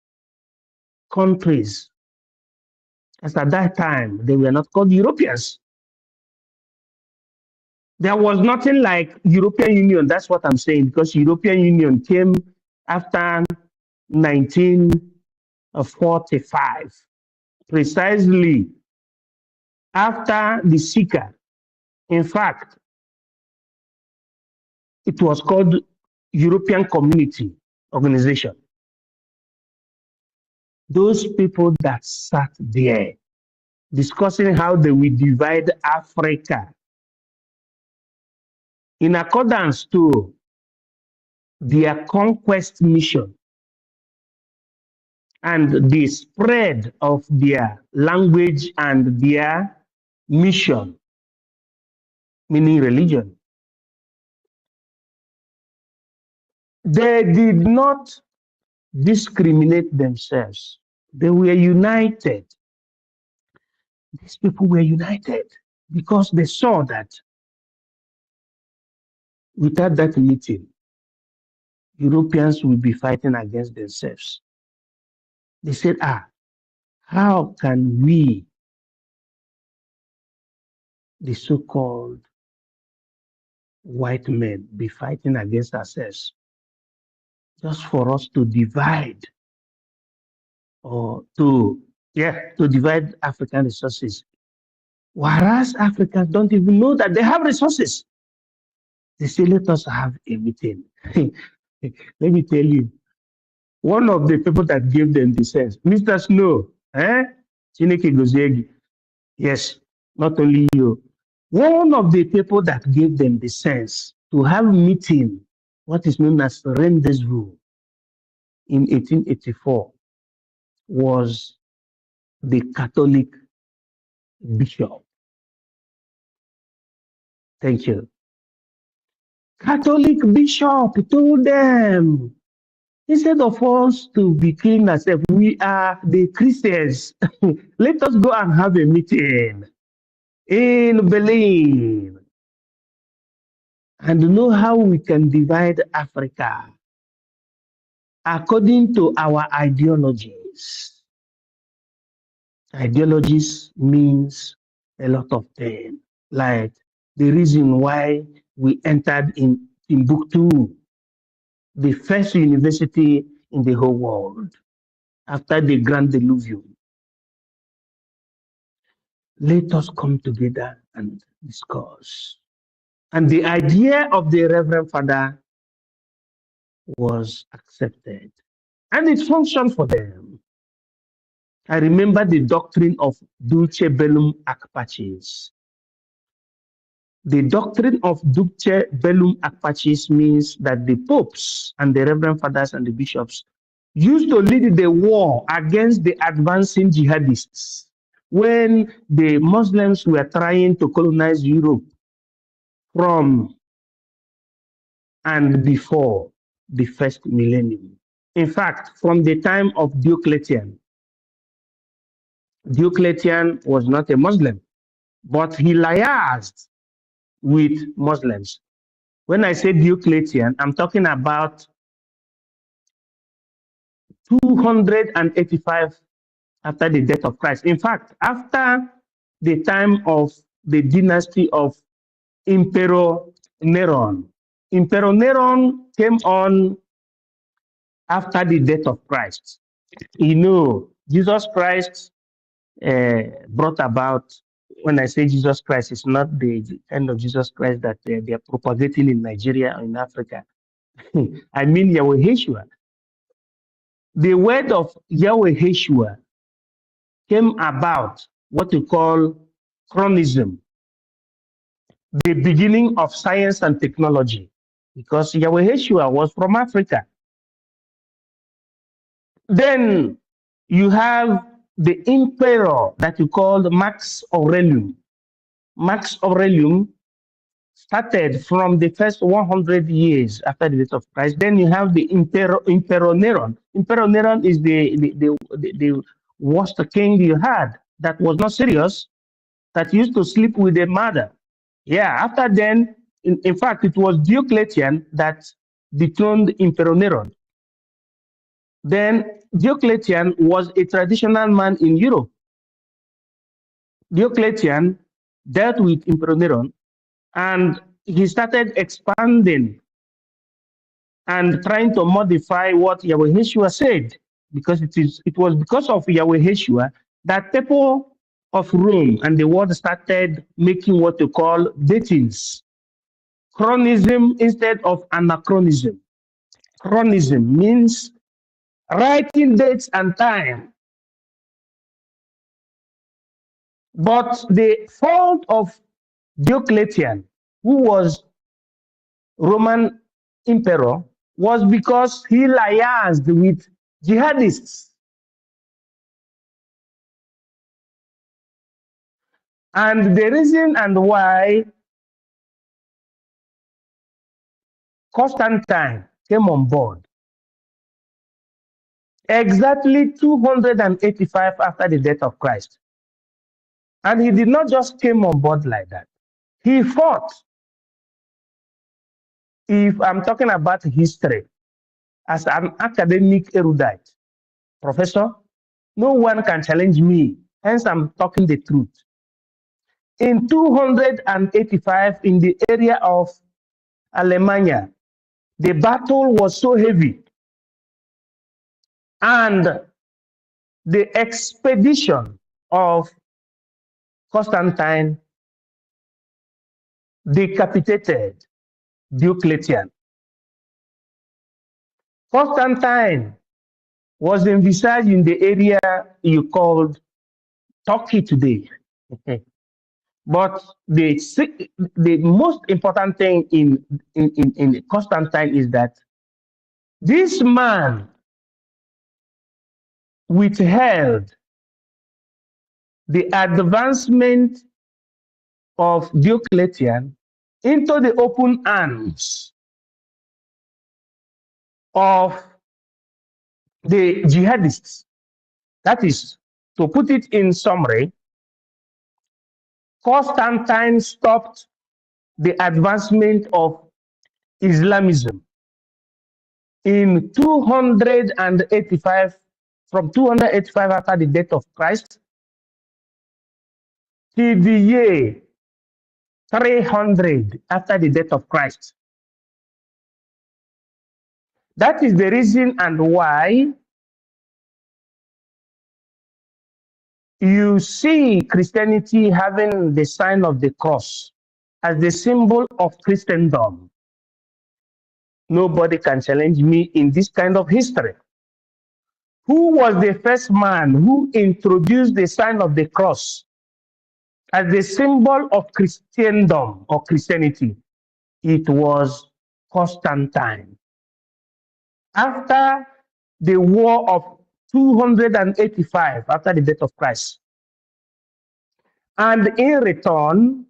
E: countries. As at that time, they were not called Europeans. There was nothing like European Union. That's what I'm saying, because European Union came after 1945, precisely after the Sika. In fact, it was called European Community Organization. Those people that sat there discussing how they will divide Africa in accordance to their conquest mission and the spread of their language and their mission, meaning religion. They did not discriminate themselves. They were united. These people were united because they saw that without that meeting, Europeans will be fighting against themselves. They said, how can we, the so-called white men, be fighting against ourselves just for us to divide or to divide African resources, whereas Africans don't even know that they have resources. They say, let us have a meeting. Let me tell you, one of the people that gave them the sense, Mr. Snow, Chineke Gozegi, yes, not only you, one of the people that gave them the sense to have meeting, what is known as rendezvous in 1884, was the Catholic bishop. Thank you. Catholic bishop told them, instead of us to be killing ourselves, we are the Christians. Let us go and have a meeting in Berlin and know how we can divide Africa according to our ideologies. Ideologies means a lot of things, like the reason why we entered in Timbuktu, the first university in the whole world after the Grand Deluvium. Let us come together and discuss. And the idea of the Reverend Father was accepted, and it functioned for them. I remember the doctrine of Dulce Bellum ac Pacis. The doctrine of Dulce Bellum ac Pacis means that the popes and the Reverend Fathers and the bishops used to lead the war against the advancing jihadists when the Muslims were trying to colonize Europe from and before the first millennium. In fact, from the time of Diocletian, Diocletian was not a Muslim, but he liaised with Muslims. When I say Diocletian, I'm talking about 285 after the death of Christ. In fact, after the time of the dynasty of Emperor Neron. Emperor Neron came on after the death of Christ. You know, Jesus Christ brought about, when I say Jesus Christ, it's not the kind of Jesus Christ that they are propagating in Nigeria or in Africa. I mean Yahweh Yeshua. the word of Yahweh Yeshua came about what we call chronism, the beginning of science and technology, because Yahweh Yeshua was from Africa. Then you have the emperor that you called Max Aurelium. Max Aurelium started from the first 100 years after the death of Christ. Then you have the Emperor Neron. Emperor Neron is the worst king you had that was not serious, that used to sleep with a mother. Yeah, after then, in fact, it was Diocletian that dethroned Emperor Neron. Then Diocletian was a traditional man in Europe. Diocletian dealt with Emperor Neron, and he started expanding and trying to modify what Yahweh Yeshua said, because it was because of Yahweh Yeshua that people of Rome and the world started making what they call datings. Chronism instead of anachronism. Chronism means writing dates and time. But the fault of Diocletian, who was Roman emperor, was because he liaised with jihadists. And the reason and why Constantine came on board exactly 285 after the death of Christ. And he did not just came on board like that. He fought. If I'm talking about history, as an academic erudite, professor, no one can challenge me. Hence, I'm talking the truth. In 285, in the area of Alemania, the battle was so heavy. And the expedition of Constantine decapitated Diocletian. Constantine was envisaged in the area you called Turkey today. But the most important thing in Constantine is that this man withheld the advancement of Diocletian into the open arms of the jihadists. That is, to put it in summary, Constantine stopped the advancement of Islamism in 285, from 285 after the death of Christ till the year 300 after the death of Christ. That is the reason and why you see Christianity having the sign of the cross as the symbol of Christendom. Nobody can challenge me in this kind of history. Who was the first man who introduced the sign of the cross as the symbol of Christendom or Christianity? It was Constantine. After the war of 285, after the death of Christ. And in return,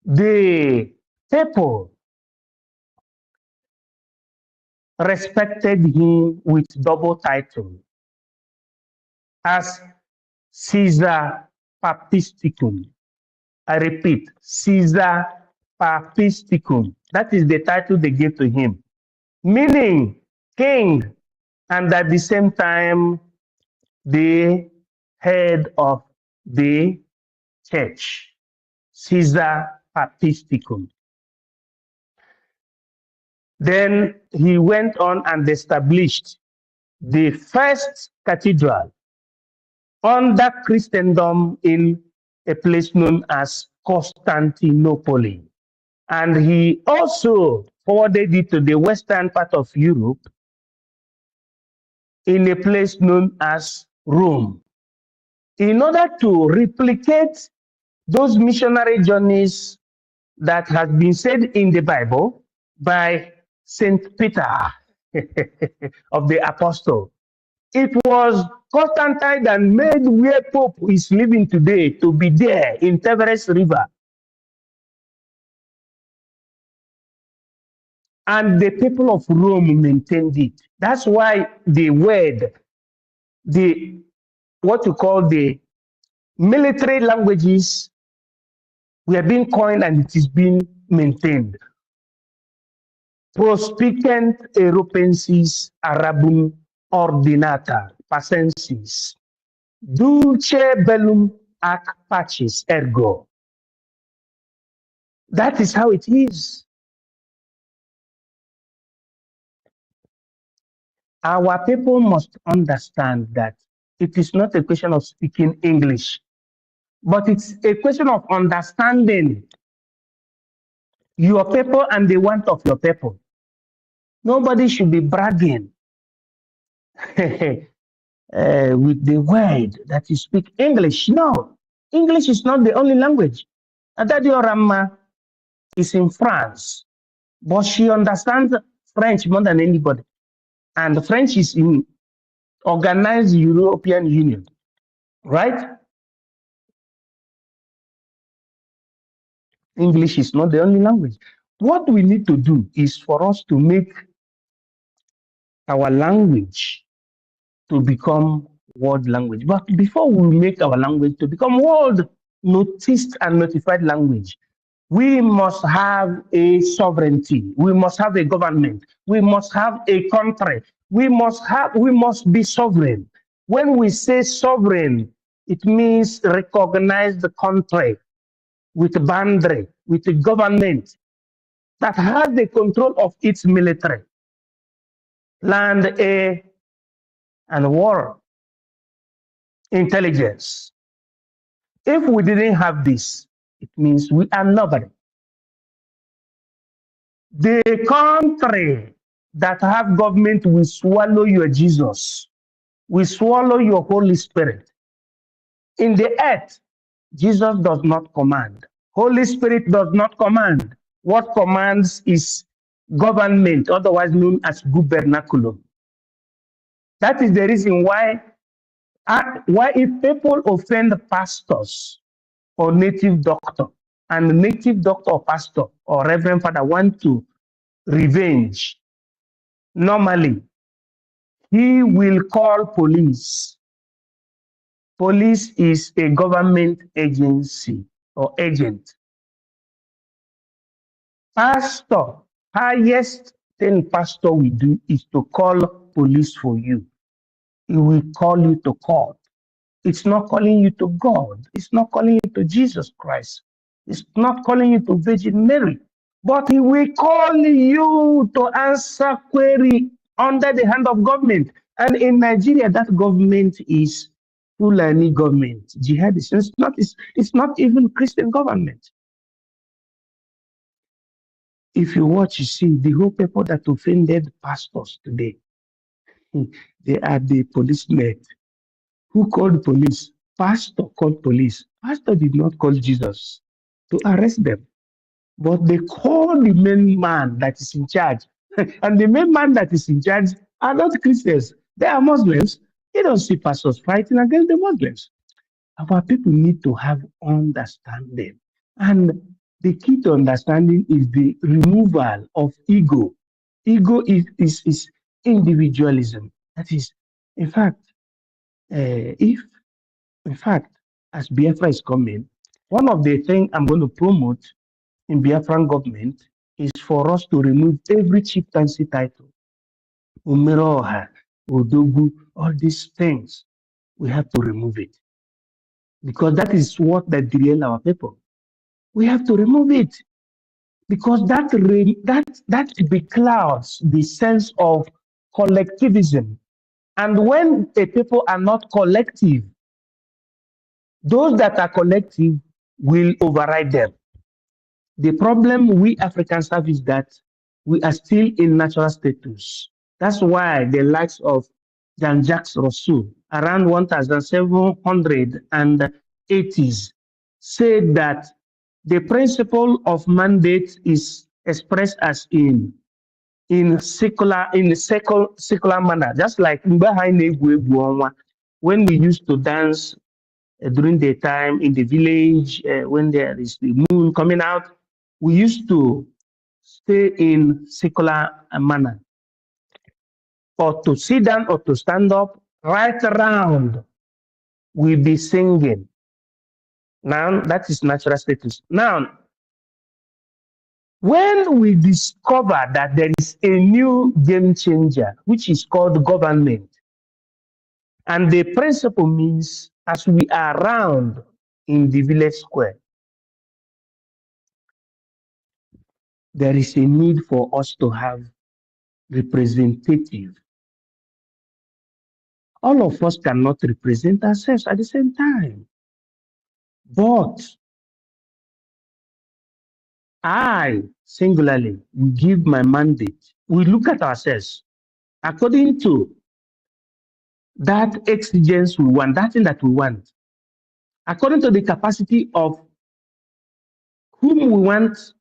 E: the people respected him with double title as Caesar Papisticum. I repeat, Caesar Papisticum. That is the title they gave to him, meaning king, and at the same time, the head of the church, Caesar Papisticum. Then he went on and established the first cathedral under Christendom in a place known as Constantinople. And he also forwarded it to the western part of Europe in a place known as Rome. In order to replicate those missionary journeys that has been said in the Bible by Saint Peter of the Apostle, it was Constantine that made where Pope is living today to be there in Tevere River. And the people of Rome maintained it. That's why the word, what you call the military languages were being coined and it is being maintained. Prospicent Europensis Arabum Ordinata Pacensis Dulce Bellum ac Pacis Ergo. That is how it is. Our people must understand that it is not a question of speaking English, but it's a question of understanding your people and the want of your people. Nobody should be bragging with the word that you speak English. No, English is not the only language. Adadio Rama is in France, but she understands French more than anybody. And French is in organized European Union, right? English is not the only language. What we need to do is for us to make our language to become world language. But before we make our language to become world noticed and notified language, we must have a sovereignty. We must have a government. We must have a country. We must be sovereign. When we say sovereign, it means recognize the country with a boundary, with a government that has the control of its military, land, air, and water, intelligence. If we didn't have this, it means we are nobody. The country that have government will swallow your Jesus, will swallow your Holy Spirit. In the earth, Jesus does not command. Holy Spirit does not command. What commands is government, otherwise known as gubernaculum. That is the reason why if people offend pastors or native doctor, and the native doctor or pastor or reverend father want to revenge, normally he will call police. Police is a government agency or agent. Pastor, highest thing pastor will do is to call police for you. He will call you to court. It's not calling you to God. It's not calling you to Jesus Christ. It's not calling you to Virgin Mary. But he will call you to answer query under the hand of government. And in Nigeria, that government is Fulani government, jihadist. It's not even Christian government. If you watch, you see the whole people that offended pastors today, they are the policemen. Who called police? Pastor called police. Pastor did not call Jesus to arrest them, but they called the main man that is in charge. And the main man that is in charge are not Christians. They are Muslims. You don't see pastors fighting against the Muslims. Our people need to have understanding. And the key to understanding is the removal of ego. Ego is individualism. That is, in fact, as Biafra is coming, one of the things I'm going to promote in Biafran government is for us to remove every chieftaincy title. Umeroha, Odogu, all these things, we have to remove it. Because that is what that derail our people. We have to remove it. Because that beclouds the sense of collectivism. And when a people are not collective, those that are collective will override them. The problem we Africans have is that we are still in natural status. That's why the likes of Jean-Jacques Rousseau, around 1780s, said that the principle of mandate is expressed as in secular manner, just like when we used to dance during the time in the village, when there is the moon coming out, we used to stay in secular manner. Or to sit down or to stand up, right around, we'll be singing. Now, that is natural status. Now, when we discover that there is a new game changer, which is called government, and the principle means as we are around in the village square, there is a need for us to have representative. All of us cannot represent ourselves at the same time. But I, singularly, will give my mandate. We look at ourselves according to that exigence we want, that thing that we want, according to the capacity of whom we want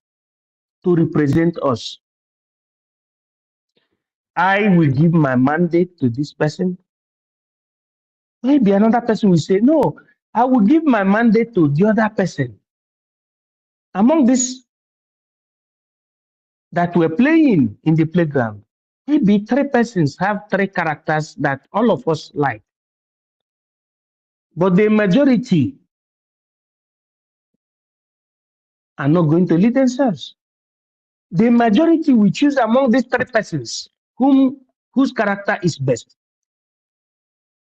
E: to represent us. I will give my mandate to this person. Maybe another person will say, no, I will give my mandate to the other person. Among this that were playing in the playground, maybe 3 persons have 3 characters that all of us like. But the majority are not going to lead themselves. The majority will choose among these 3 persons whose character is best.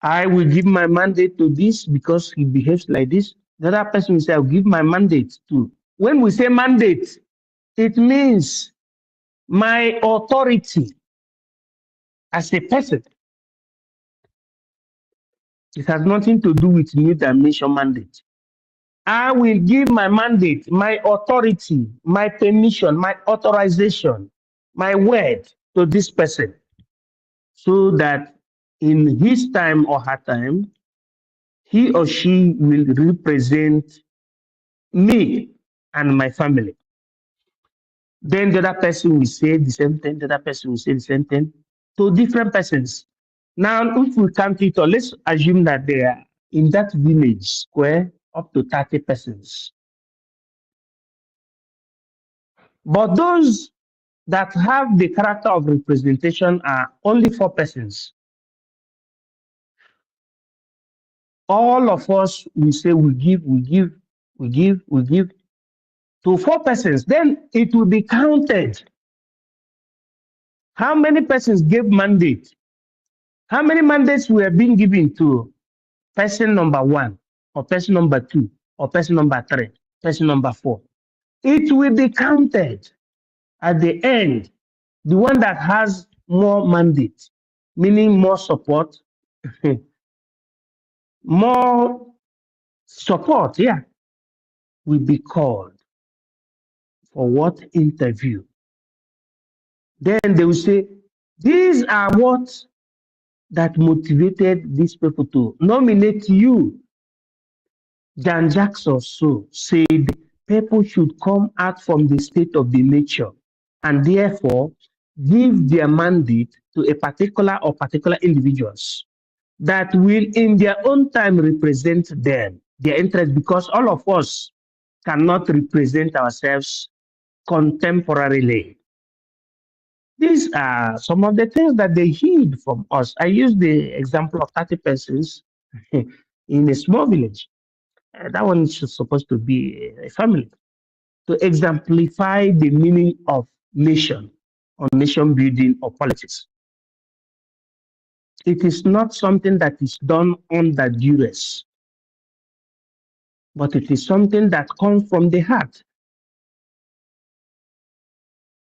E: I will give my mandate to this because he behaves like this. The other person will say, I'll give my mandate to. When we say mandate, it means my authority as a person. It has nothing to do with new dimension mandate. I will give my mandate, my authority, my permission, my authorization, my word to this person, so that in his time or her time, he or she will represent me and my family. Then the other person will say the same thing, the other person will say the same thing to different persons. Now, if we count it, or let's assume that there are in that village square up to 30 persons. But those that have the character of representation are only 4 persons. All of us will say we give to 4 persons. Then it will be counted. How many persons gave mandate? How many mandates were being given to person number 1, or person number 2, or person number 3, person number 4? It will be counted at the end. The one that has more mandate, meaning more support, more support, yeah, will be called for what interview. Then they will say, these are what that motivated these people to nominate you. Jean-Jacques Rousseau said people should come out from the state of the nature and therefore give their mandate to a particular or particular individuals that will in their own time represent them, their interest, because all of us cannot represent ourselves contemporarily. These are some of the things that they hid from us. I use the example of 30 persons in a small village. That one is supposed to be a family, to exemplify the meaning of nation or nation building or politics. It is not something that is done under duress, but it is something that comes from the heart.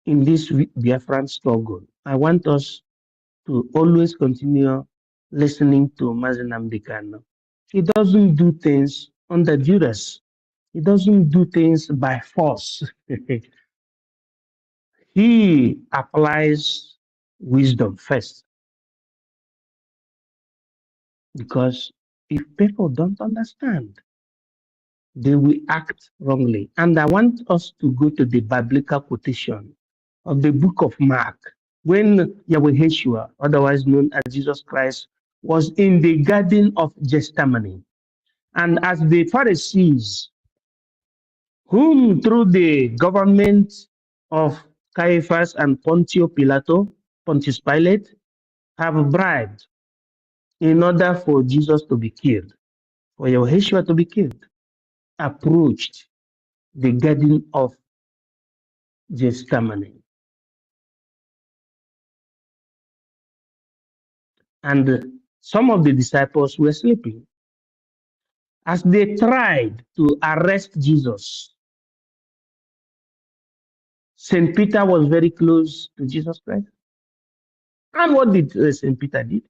E: In this Biafran struggle, I want us to always continue listening to Mazi Nnamdi Kanu. He doesn't do things under duress. He doesn't do things by force. He applies wisdom first. Because if people don't understand, they will act wrongly. And I want us to go to the biblical quotation of the book of Mark, when Yahweh Yeshua, otherwise known as Jesus Christ, was in the Garden of Gethsemane. And as the Pharisees, whom through the government of Caiaphas and Pontius Pilate, have bribed in order for Jesus to be killed, for Yahweh Yeshua to be killed, approached the Garden of Gethsemane. And some of the disciples were sleeping. As they tried to arrest Jesus, St. Peter was very close to Jesus Christ. And what did St. Peter do?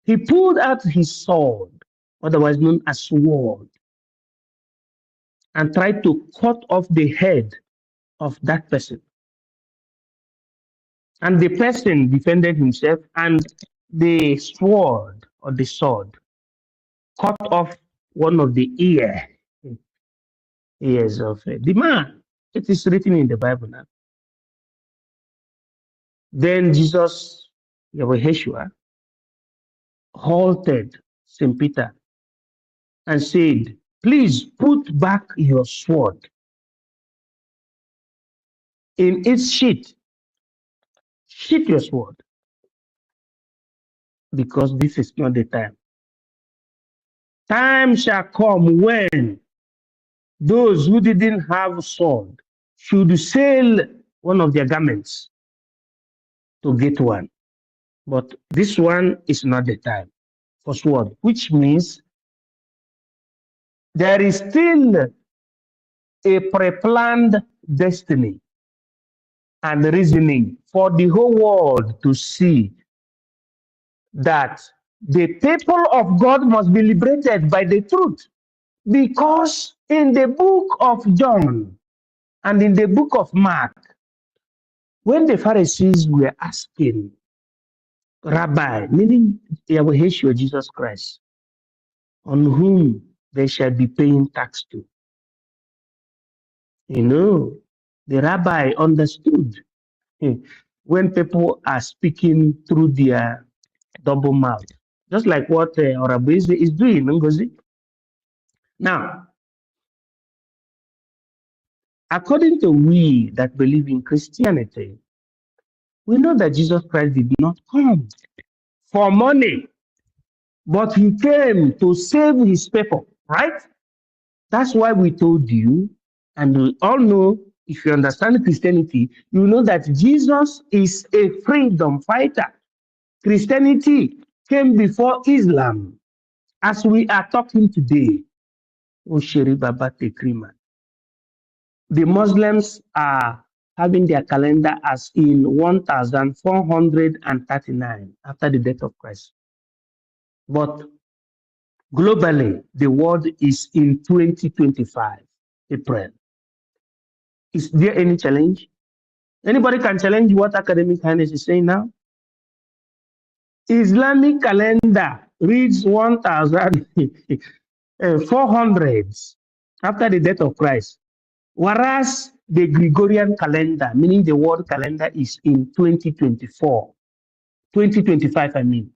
E: He pulled out his sword, otherwise known as sword, and tried to cut off the head of that person. And the person defended himself, and the sword or the sword cut off one of the ears of the man. It is written in the Bible now. Then Jesus, Yahweh Yeshua, halted St. Peter and said, please put back your sword in its sheath. Sheath your sword, because this is not the time. Time shall come when those who didn't have sword should sell one of their garments to get one. But this one is not the time for sword, which means there is still a pre-planned destiny and reasoning for the whole world to see that the people of God must be liberated by the truth. Because in the book of John and in the book of Mark, when the Pharisees were asking Rabbi, meaning Yahweh Yeshua, Jesus Christ, on whom they shall be paying tax to, the rabbi understood when people are speaking through their double mouth, just like what Orabize is doing, NGOZI. Now, according to we that believe in Christianity, we know that Jesus Christ did not come for money, but he came to save his people, right? That's why we told you, and we all know, if you understand Christianity, you know that Jesus is a freedom fighter. Christianity came before Islam. As we are talking today, Oshiri Baba Tekrima, the Muslims are having their calendar as in 1439 after the death of Christ. But globally, the world is in 2025, April. Is there any challenge? Anybody can challenge what Academic Highness is saying now? Islamic calendar reads 1400 after the death of Christ, whereas the Gregorian calendar, meaning the world calendar, is in 2024, 2025, I mean.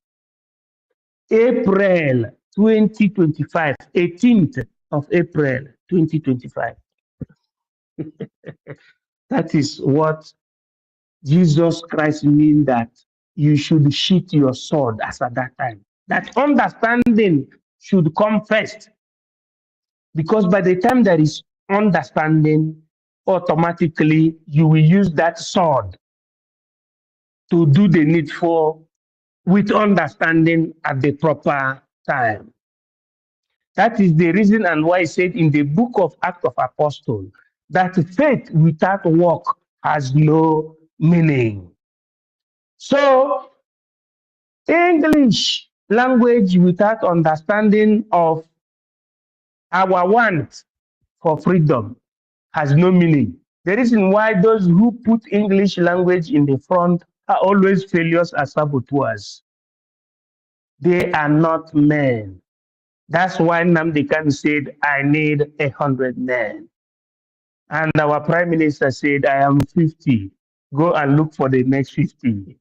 E: April 2025, 18th of April 2025. That is what Jesus Christ means, that you should sheath your sword as at that time. That understanding should come first. Because by the time there is understanding, automatically you will use that sword to do the needful with understanding at the proper time. That is the reason and why I said in the book of Acts of Apostles that faith without work has no meaning. So, English language without understanding of our want for freedom has no meaning. The reason why those who put English language in the front are always failures as saboteurs. They are not men. That's why Nnamdi Kanu said, I need 100 men. And our prime minister said, I am 50. Go and look for the next 50.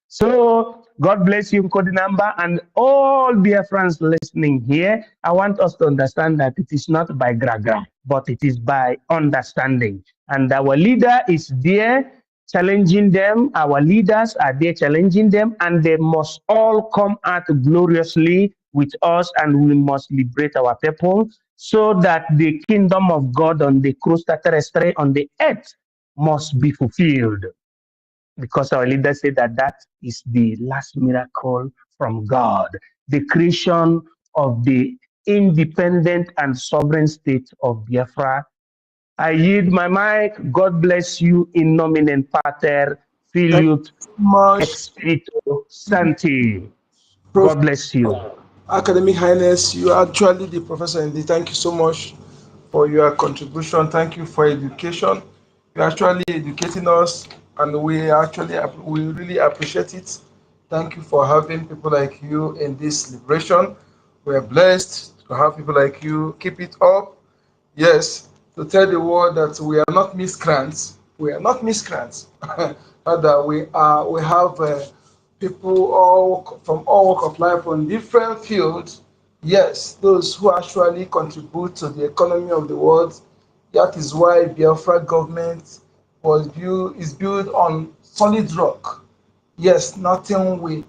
E: So God bless you, Kodinamba, and all Biafrans listening here. I want us to understand that it is not by gragra, but it is by understanding. And our leader is there challenging them. Our leaders are there challenging them, and they must all come out gloriously with us, and we must liberate our people so that the kingdom of God on the Crosta Terrestre on the earth must be fulfilled. Because our leader said that that is the last miracle from God, the creation of the independent and sovereign state of Biafra. I yield my mic. God bless you in nomine Pater,
B: Thank you
E: Filius,
B: so much,
E: et Spiritus Sancti.
B: Prof.
E: God bless you.
B: Academic Highness. You are actually the professor indeed. Thank you so much for your contribution. Thank you for education. You're actually educating us, and we really appreciate it. Thank you for having people like you in this liberation. We are blessed to have people like you. Keep it up. Yes, to tell the world that we are not miscreants. We are not miscreants. That we have people all from all walk of life on different fields. Yes, those who actually contribute to the economy of the world. That is why Biafra government is built on solid rock. Yes, nothing will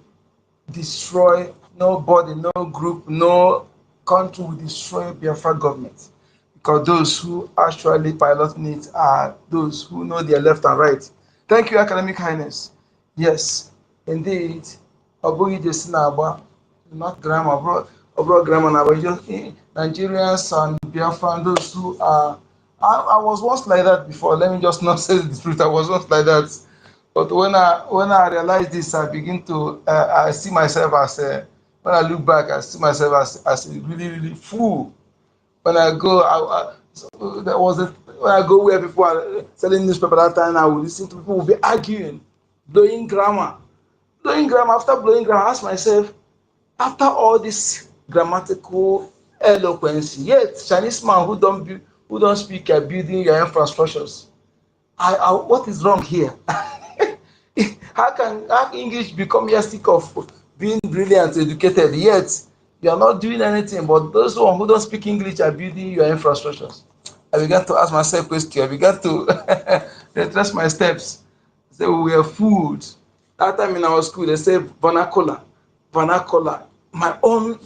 B: destroy, nobody, no group, no country will destroy Biafra government, because those who actually piloting it are those who know their left and right. Thank you, Academic Highness. Yes, indeed. Obugi Jesinaba, not grammar, abroad grammar now, but just Nigerians and Biafran, those who are. I was once like that before. Let me just not say the truth. I was once like that. But when I realize this, I begin to I see myself as a, when I look back, I see myself as a really really fool. When I go, there was a, when I go where people are selling newspaper that time, I will listen to people will be arguing, blowing grammar, blowing grammar after blowing grammar. I ask myself, after all this grammatical eloquence, yet Chinese man who don't speak building your infrastructures. What is wrong here? How can English become yardstick of being brilliant, educated, yet you are not doing anything, but those who don't speak English are building your infrastructures? I began to ask myself questions. I began to retrace my steps. Say we were fooled. That time in our school, they say vernacular, vernacular. My own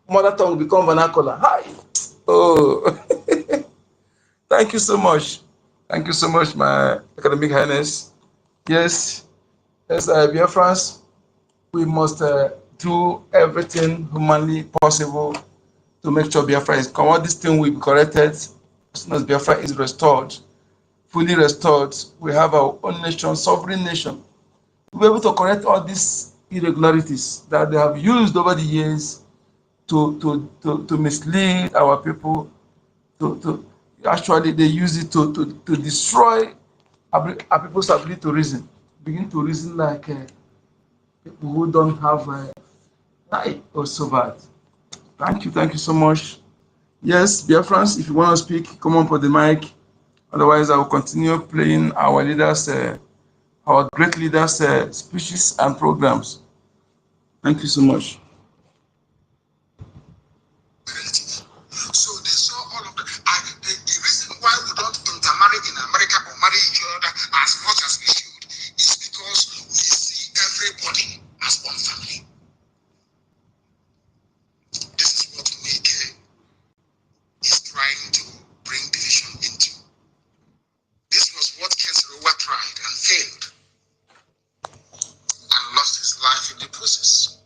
B: mother tongue become vernacular. Hi. Oh, thank you so much. Thank you so much, my academic highness. Yes, as Biafrans, we must do everything humanly possible to make sure Biafra is come. All this thing will be corrected as soon as Biafra is restored, fully restored. We have our own nation, sovereign nation. We'll be able to correct all these irregularities that they have used over the years to mislead our people. To actually they use it to destroy our people's ability to reason. Begin to reason like people who don't have or so bad. Thank you so much. Yes, Biafrans, if you want to speak, come on for the mic. Otherwise, I will continue playing our leaders, our great leaders' speeches and programs. Thank you so much.
A: So they saw all of that. The reason why we don't intermarry in America or marry each other as much as we should is because we see everybody as one family. This is what Wike is trying to bring division into. This was what Kesrewa tried and failed and lost his life in the process.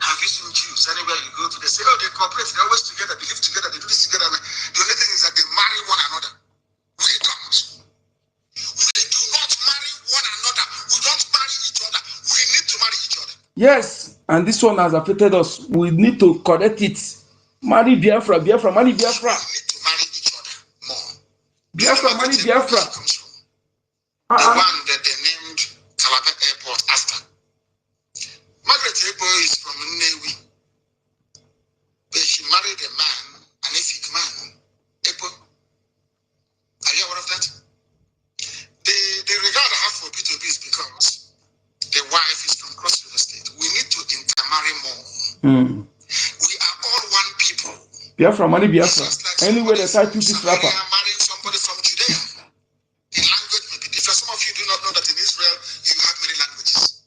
A: Have you seen Jews? Anywhere you go to, they say, oh, they cooperate, they're always together, they live together, they do this together. The only thing is that they marry one another. We don't. We do not marry one another. We don't marry each other. We need to marry each other.
B: Yes, and this one has affected us. We need to correct it. Marry Biafra, Biafra, marry Biafra.
A: We need to marry each other more.
B: Biafra, marry Biafra.
A: The one that they named Calabar Airport after. Margaret Ebo is from Nnewi. But she married a man, an EFIK man. Ebo. Are you aware of that? The regard I have for B2B is because the wife is from Cross River State. We need to intermarry more. We are all one people.
B: Biafra, money Biafra.
A: Like
B: anyway, the title is rapper.
A: Marrying somebody from Judea. The language may be different. Some of you do not know that in Israel you have many languages.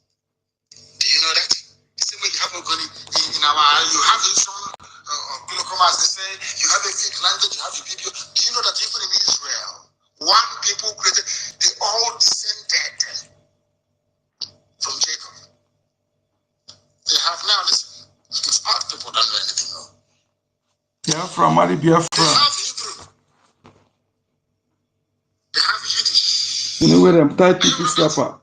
A: Do you know that? The same way you have Ogoni in our, you have some as they say, you have a fake language, you have IBIBIO. Do you know that even in Israel, one people created, they all descended from Jacob. They have now, listen, smart people don't know anything. No?
B: Biafra, Mali Biafra.
A: They have Hebrew. They have Yiddish.
B: Anyway, the title is rapper.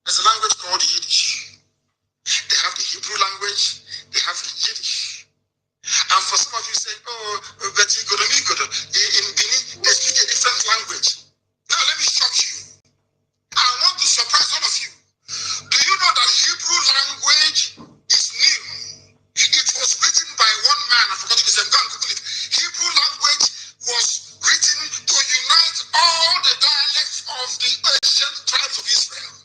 A: There's a language called Yiddish. They have the Hebrew language, they have the Yiddish. And for some of you say, oh, but in Benin, they speak a different language. Now let me shock you. I want to surprise all of you. Do you know that Hebrew language is new? It was written by one man, I forgot his name, go and Google it. Hebrew language was written to unite all the dialects of the ancient tribes of Israel.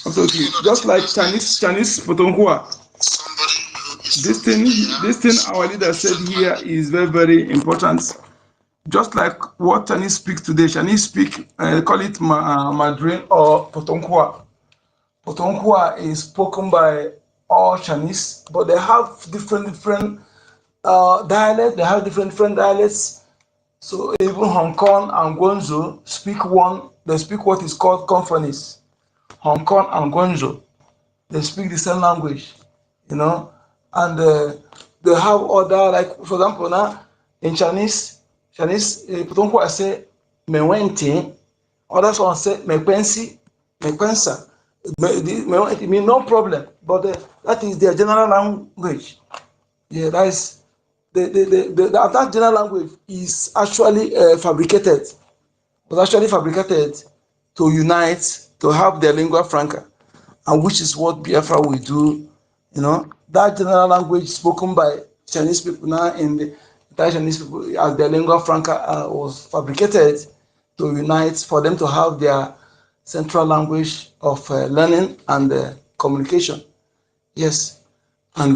B: Absolutely. Just like Chinese Potonghua. This thing our leader said here is very, very important. Just like what Chinese speak today, Chinese speak, call it Mandarin or Potonghua. Potonghua is spoken by all Chinese, but they have different dialects. They have different dialects. So even Hong Kong and Guangzhou speak one. They speak what is called Confucius. Hong Kong and Guangzhou, they speak the same language, you know, and they have other, like for example now in Chinese Potonghua say mewenti, others one say mekwensi, mekwensa. It mean no problem, but that is their general language. Yeah, that is that general language is actually fabricated. Was actually fabricated to unite, to have their lingua franca, and which is what Biafra will do. You know, that general language spoken by Chinese people now in the Chinese people as their lingua franca was fabricated to unite, for them to have their central language of learning and communication. Yes, and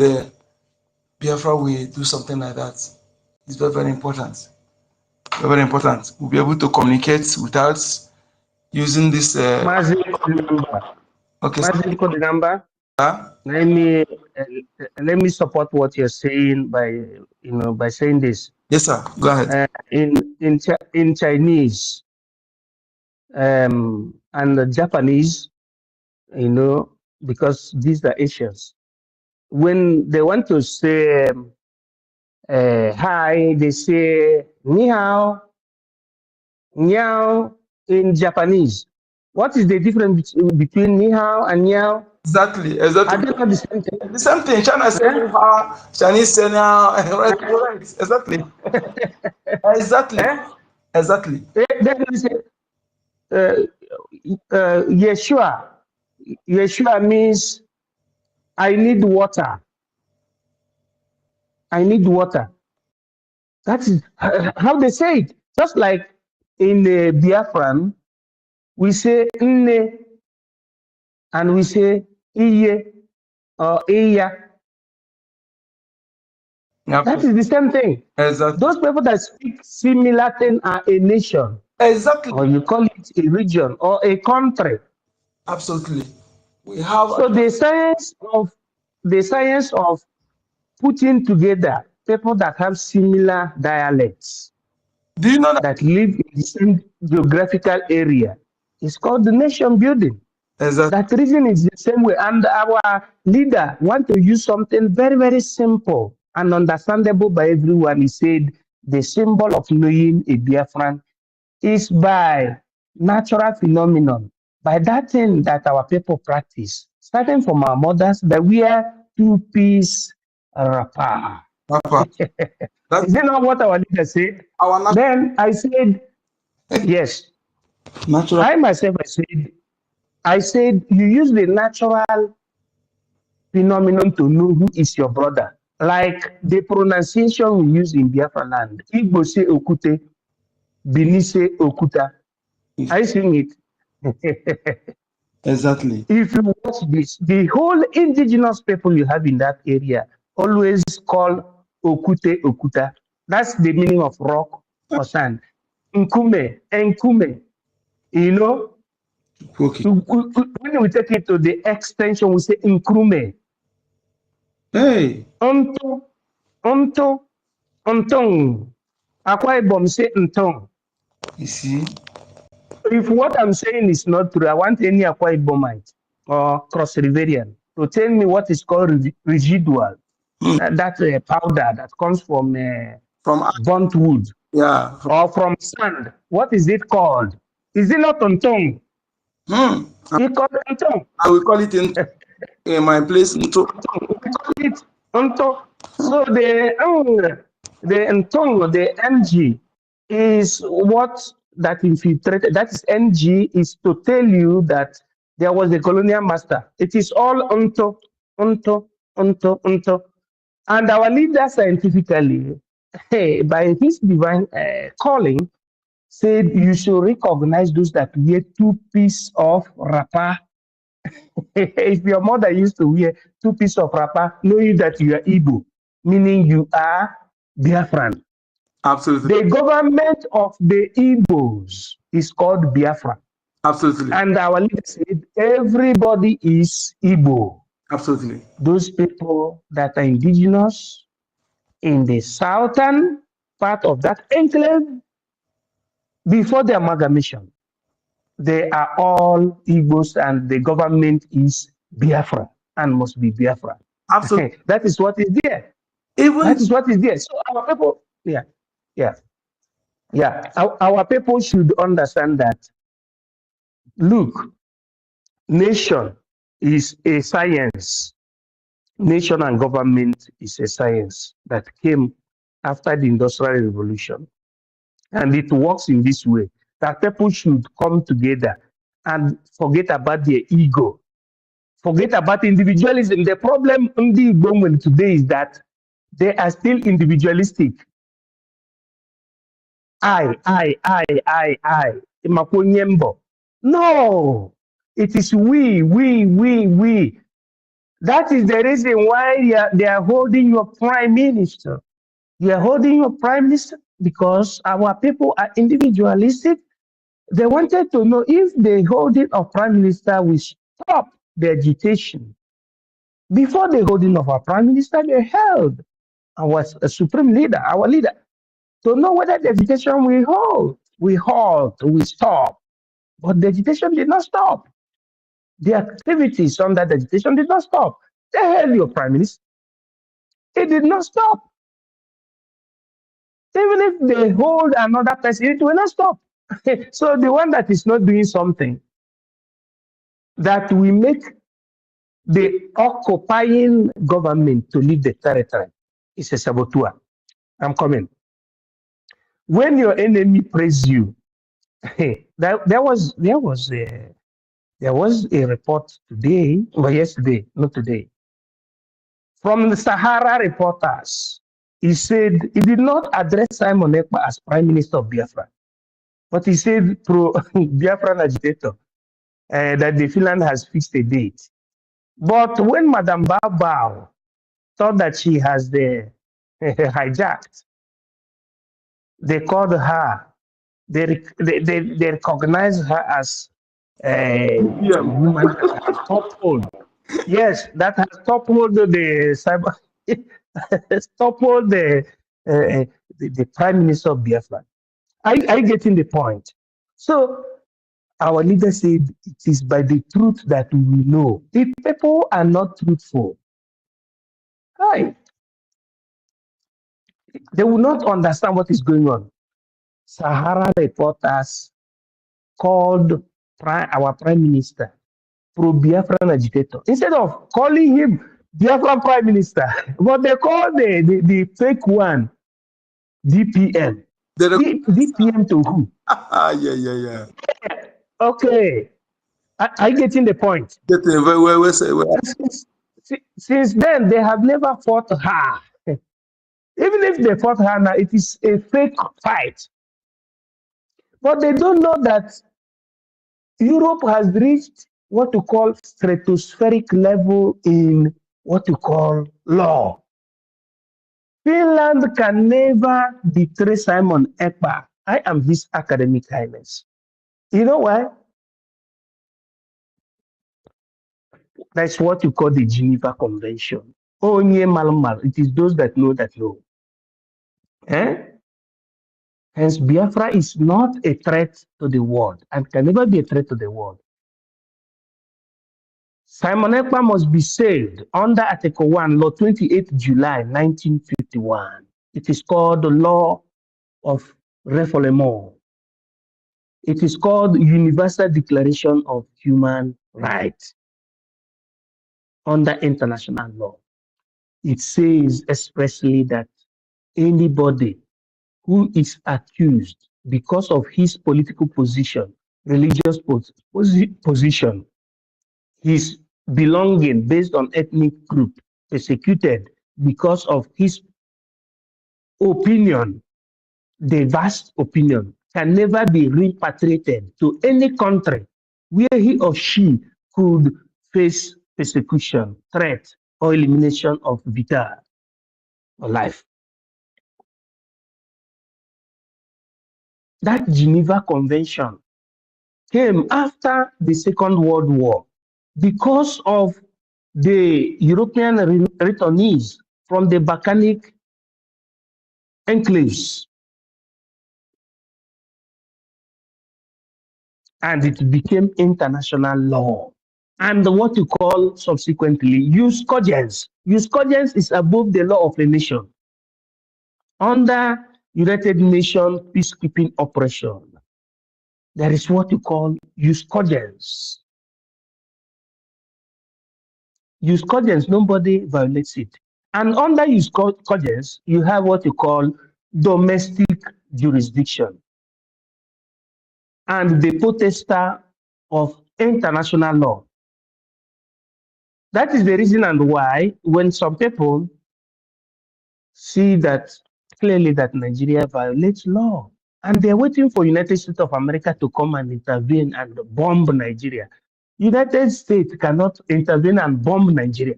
B: Biafra will do something like that. It's very, very important. Very, very important. We'll be able to communicate without using this. Okay.
E: The number. Let me support what you're saying by saying this.
B: Yes, sir. Go ahead.
E: In Chinese and the Japanese, because these are Asians, when they want to say hi, they say ni hao, niao in Japanese. What is the difference between ni hao and niao?
B: Exactly.
E: Are they not the same thing?
B: The same thing. China say ni hao, Chinese say niao. Right. Exactly. Exactly. Exactly.
E: Then we say Yeshua. Yeshua means I need water. I need water. That is how they say it. Just like in the Biafran, we say nne and we say iye or iya. Yep. That is the same thing.
B: Exactly.
E: Those people that speak similar thing are a nation.
B: Exactly.
E: Or you call it a region or a country.
B: Absolutely. We have.
E: So the science of putting together people that have similar dialects.
B: Do you know
E: that live in the same geographical area is called the nation building.
B: Exactly.
E: That reason is the same way. And our leader want to use something very, very simple and understandable by everyone. He said the symbol of knowing a Biafran is by natural phenomenon, by that thing that our people practice, starting from our mothers, that we are two-piece wrapper. Is that not what our leader said? Then I said, yes.
B: Natural.
E: I myself, I said, I said you use the natural phenomenon to know who is your brother. Like the pronunciation we use in Biafra land. Igbo say Okute, Bini say Okuta. Are you seeing it?
B: Exactly.
E: If you watch this, the whole indigenous people you have in that area always call Okute Okuta. That's the meaning of rock or sand. Nkume, Enkume. You know,
B: Okay.
E: when we take it to the extension, we say Nkrume.
B: Hey.
E: Onto, Ontong. Akwa Ibom say Ntong.
B: You see?
E: If what I'm saying is not true, I want any Akwa Ibomite or Cross Riverian to tell me what is called residual. That powder that comes from burnt wood or from sand. What is it called? Is it not Ontong? He called it Ontong.
B: I will call it in my place.
E: We call it Ontong. So the Ntong, the NG, is what that infiltrated. That is NG is to tell you that there was a colonial master. It is all Onto. And our leader scientifically, by his divine calling, said you should recognize those that wear 2 pieces of wrapper. If your mother used to wear 2 pieces of wrapper, knowing that you are Igbo, meaning you are Biafran.
B: Absolutely.
E: The government of the Igbos is called Biafra.
B: Absolutely.
E: And our leader said everybody is Igbo.
B: Absolutely.
E: Those people that are indigenous in the southern part of that enclave, before the amalgamation, they are all Igbos and the government is Biafra and must be Biafra.
B: Absolutely.
E: That is what is there.
B: Even
E: that is what is there. So our people, our people should understand that, look, nation is a science. Nation and government is a science that came after the Industrial Revolution. And it works in this way, that people should come together and forget about their ego, forget about individualism. The problem in the Igbo today is that they are still individualistic. I. No, it is we. That is the reason why they are holding your prime minister. You are holding your prime minister because our people are individualistic. They wanted to know if the holding of prime minister will stop the agitation. Before the holding of our prime minister, they held our supreme leader, our leader, to know whether the agitation will halt, will stop. But the agitation did not stop. The activities on that agitation did not stop. They held your prime minister. It did not stop. Even if they hold another person, it will not stop. So the one that is not doing something that will make the occupying government to leave the territory is a saboteur. I'm coming. When your enemy praise you, there was a report today, or yesterday, not today, from the Sahara reporters. He said he did not address Simon Ekpa as Prime Minister of Biafra, but he said pro Biafran agitator that the Finland has fixed a date. But when Madame Babao thought that she has the hijacked, they called her. They recognize her as a woman that has toppled. Yes, that has toppled the cyber, toppled the Prime Minister of Biafra. Are you getting the point? So our leader said it is by the truth that we will know. If people are not truthful, they will not understand what is going on. Sahara reporters called our Prime Minister pro-Biafran agitator. Instead of calling him Biafran Prime Minister, but they call the fake one DPM. DPM to who?
B: Yeah.
E: Okay. Are you getting the point?
B: Getting very well.
E: Since then, they have never fought her. Even if they fought her now, it is a fake fight. But they don't know that Europe has reached what you call stratospheric level in what you call law. Finland can never betray Simon Ekpa. I am his academic highness. You know why? That's what you call the Geneva Convention. Onye malmal. It is those that know that know. Hence, Biafra is not a threat to the world and can never be a threat to the world. Simon Ekpa must be saved under Article 1, Law 28 July 1951. It is called the Law of Refoulement. It is called Universal Declaration of Human Rights under international law. It says expressly that anybody who is accused because of his political position, religious position, his belonging based on ethnic group, persecuted because of his opinion, the vast opinion, can never be repatriated to any country where he or she could face persecution, threat, or elimination of vita or life. That Geneva Convention came after the Second World War because of the European returnees from the Balkanic enclaves. And it became international law. And what you call subsequently jus cogens. Jus cogens is above the law of a nation. Under United Nations peacekeeping operation, there is what you call jus cogens. Jus cogens, nobody violates it. And under jus cogens, you have what you call domestic jurisdiction and the potestas of international law. That is the reason and why when some people see that clearly that Nigeria violates law and they're waiting for United States of America to come and intervene and bomb Nigeria. United States cannot intervene and bomb Nigeria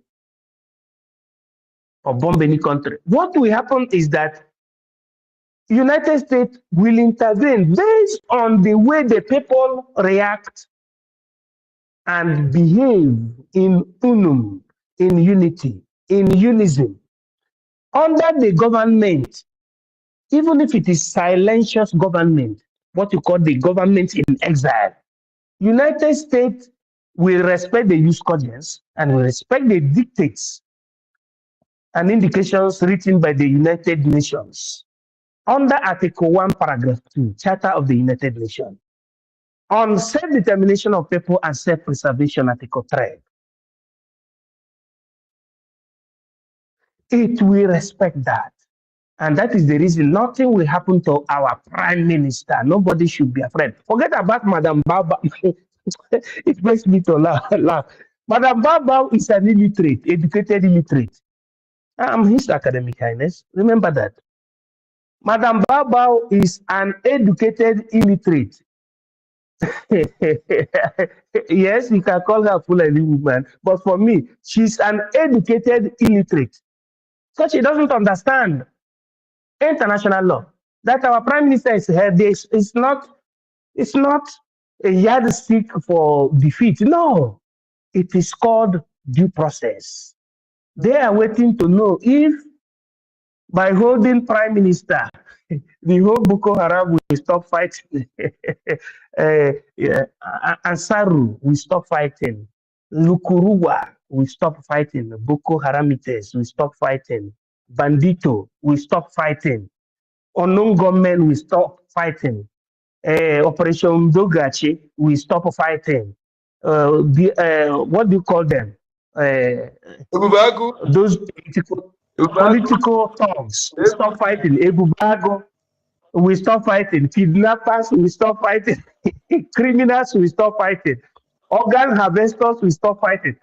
E: or bomb any country. What will happen is that United States will intervene based on the way the people react and behave in unum, in unity, in unison, under the government, even if it is silentious government, what you call the government in exile. United States will respect the jus cogens and will respect the dictates and indications written by the United Nations under Article 1, Paragraph 2, Charter of the United Nations, on self-determination of people and self-preservation, Article 3. It will respect that. And that is the reason nothing will happen to our prime minister. Nobody should be afraid. Forget about Madam Baba. It makes me to laugh. Madam Baba is an illiterate, educated illiterate. I'm his academic highness. Remember that. Madam Baba is an educated illiterate. Yes, you can call her Fulani woman, but for me, she's an educated illiterate. So she doesn't understand international law. That our prime minister is head, it's not a yardstick for defeat. No, it is called due process. They are waiting to know if by holding prime minister, the whole Boko Haram will stop fighting. Ansaru will stop fighting. Lukuruwa will stop fighting. Boko Haramites will stop fighting. Bandito will stop fighting. Unknown government will stop fighting. Operation Dogachi will stop fighting. What do you call them? Those political thugs will stop fighting. Ebubago will stop fighting. Kidnappers will stop fighting. Criminals will stop fighting. Organ harvesters will stop fighting.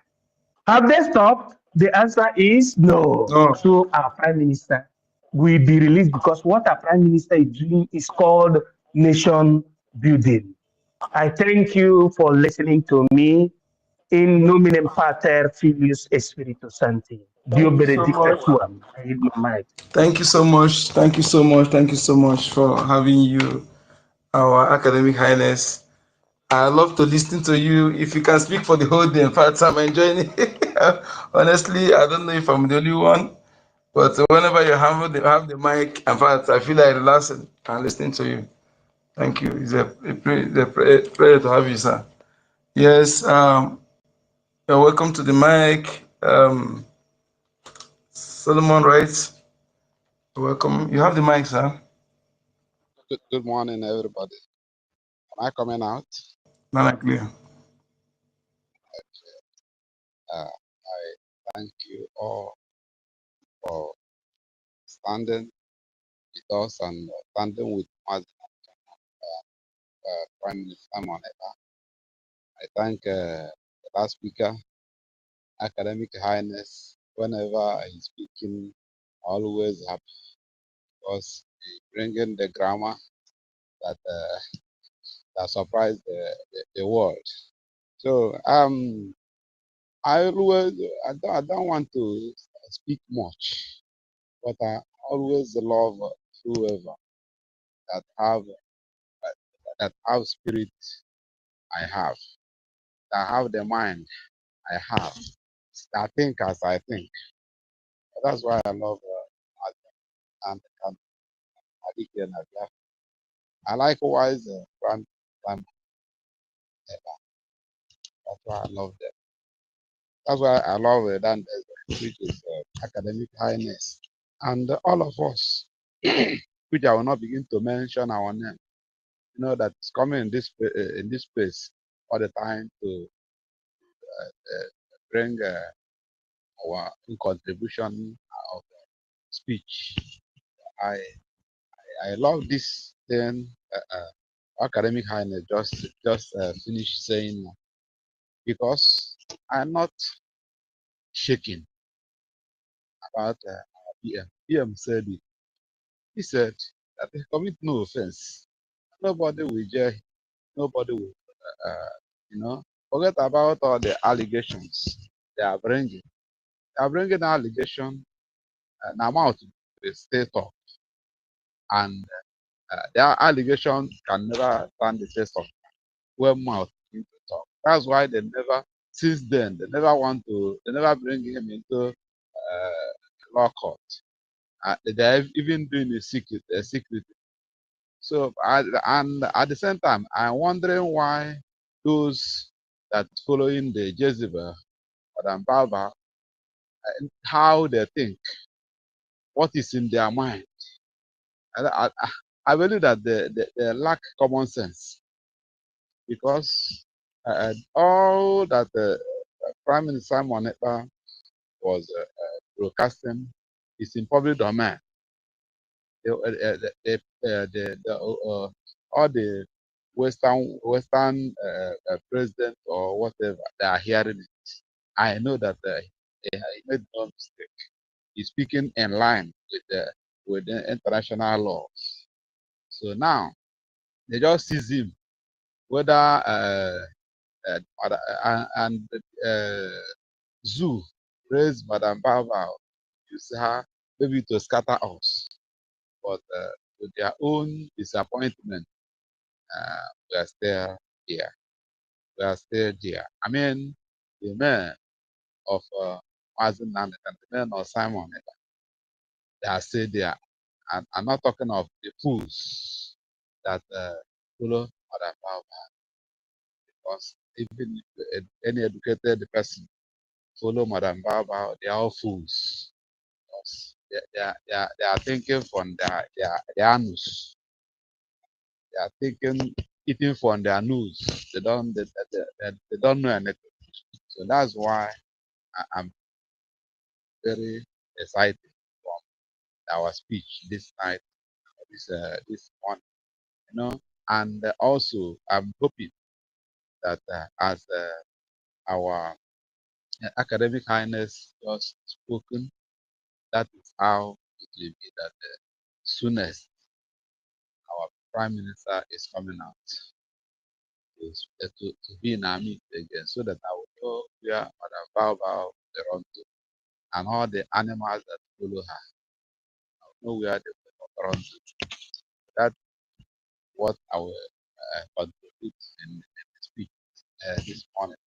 E: Have they stopped? The answer is no.
B: No.
E: So our prime minister will be released because what our prime minister is doing is called nation building. I thank you for listening to me. In nominem pater filius et spiritus sancti. Dio
B: Thank you so
E: benedicta
B: much.
E: tuam. I hit my mic.
B: Thank you so much. Thank you so much. Thank you so much for having you, our academic highness. I love to listen to you. If you can speak for the whole day, in fact, I'm enjoying it. Honestly, I don't know if I'm the only one, but whenever you have the mic, in fact, I feel like relaxing and listening to you. Thank you. It's a pleasure to have you, sir. Yes, you're welcome to the mic. Solomon, right? Welcome. You have the mic, sir.
F: Good morning, everybody. Am I coming out?
B: Not clear.
F: I thank you all for standing with us and standing with Prime Minister Moneta. I thank the last speaker, Academic Highness. Whenever he's speaking, always happy because he bringing the grammar that that surprised the world. So I don't want to speak much, but I always love whoever that have spirit I have, that have the mind I have, that think as I think. That's why I love and Adike and Biafra. I likewise Grandma. That's why I love them. That's why I love Dan, which is academic highness, and all of us, which I will not begin to mention our name. You know that's coming in this place all the time to bring our contribution of speech. I I love this thing. Academic highness just finished saying because I'm not shaking about PM. PM said it. He said that they commit no offense. Nobody will jail. Nobody will, you know, forget about all the allegations they are bringing. They are bringing an allegation, an amount to the state of, and their allegation can never stand the test of when mouth begin to talk. That's why they never, since then, they never bring him into law court. They're even doing a secret. So, and at the same time, I'm wondering why those that following the Jezebel, Madam Baba, how they think, what is in their mind. I believe that they lack common sense because all that Prime Minister Moneta was broadcasting is in public domain. All the Western president or whatever they are hearing it. I know that he made no mistake. He's speaking in line with the international laws. So now they just seize him whether and Zoo raised Madam Baba, use her maybe to scatter us, but with their own disappointment, we are still here. We are still there. I mean, the men of Mazen and the men of Simon, they are still there. And I'm not talking of the fools that follow Madam Baba, because even if any educated person follow Madam Baba, they are all fools. Because they are thinking from their anus. They are thinking eating from their nose. They don't know anything. So that's why I'm very excited from our speech this night, this morning. You know, and also I'm hoping that as our academic highness just spoken, that is how it will be that soonest our prime minister is coming out to be in our midst again, so that I will know where Madam Bao run to and all the animals that follow her. I will know where they will run to. That's what I will contribute in the speech this morning.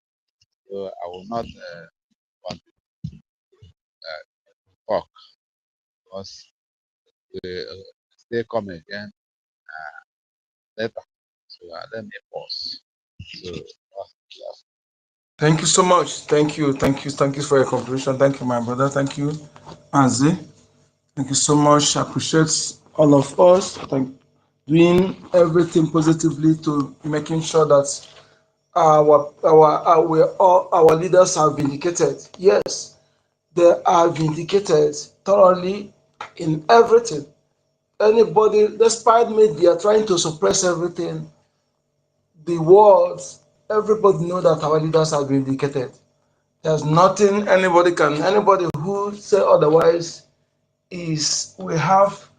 F: So I will not want to talk because we stay come again later. So let me pause. So yeah.
B: Thank you so much. Thank you. Thank you for your contribution. Thank you, my brother. Thank you, Anzi. Thank you so much. I appreciate all of us. Doing everything positively to making sure that our leaders are vindicated. Yes, they are vindicated thoroughly in everything. Anybody, despite media trying to suppress everything, the words, everybody know that our leaders are vindicated. There's nothing anybody who say otherwise is we have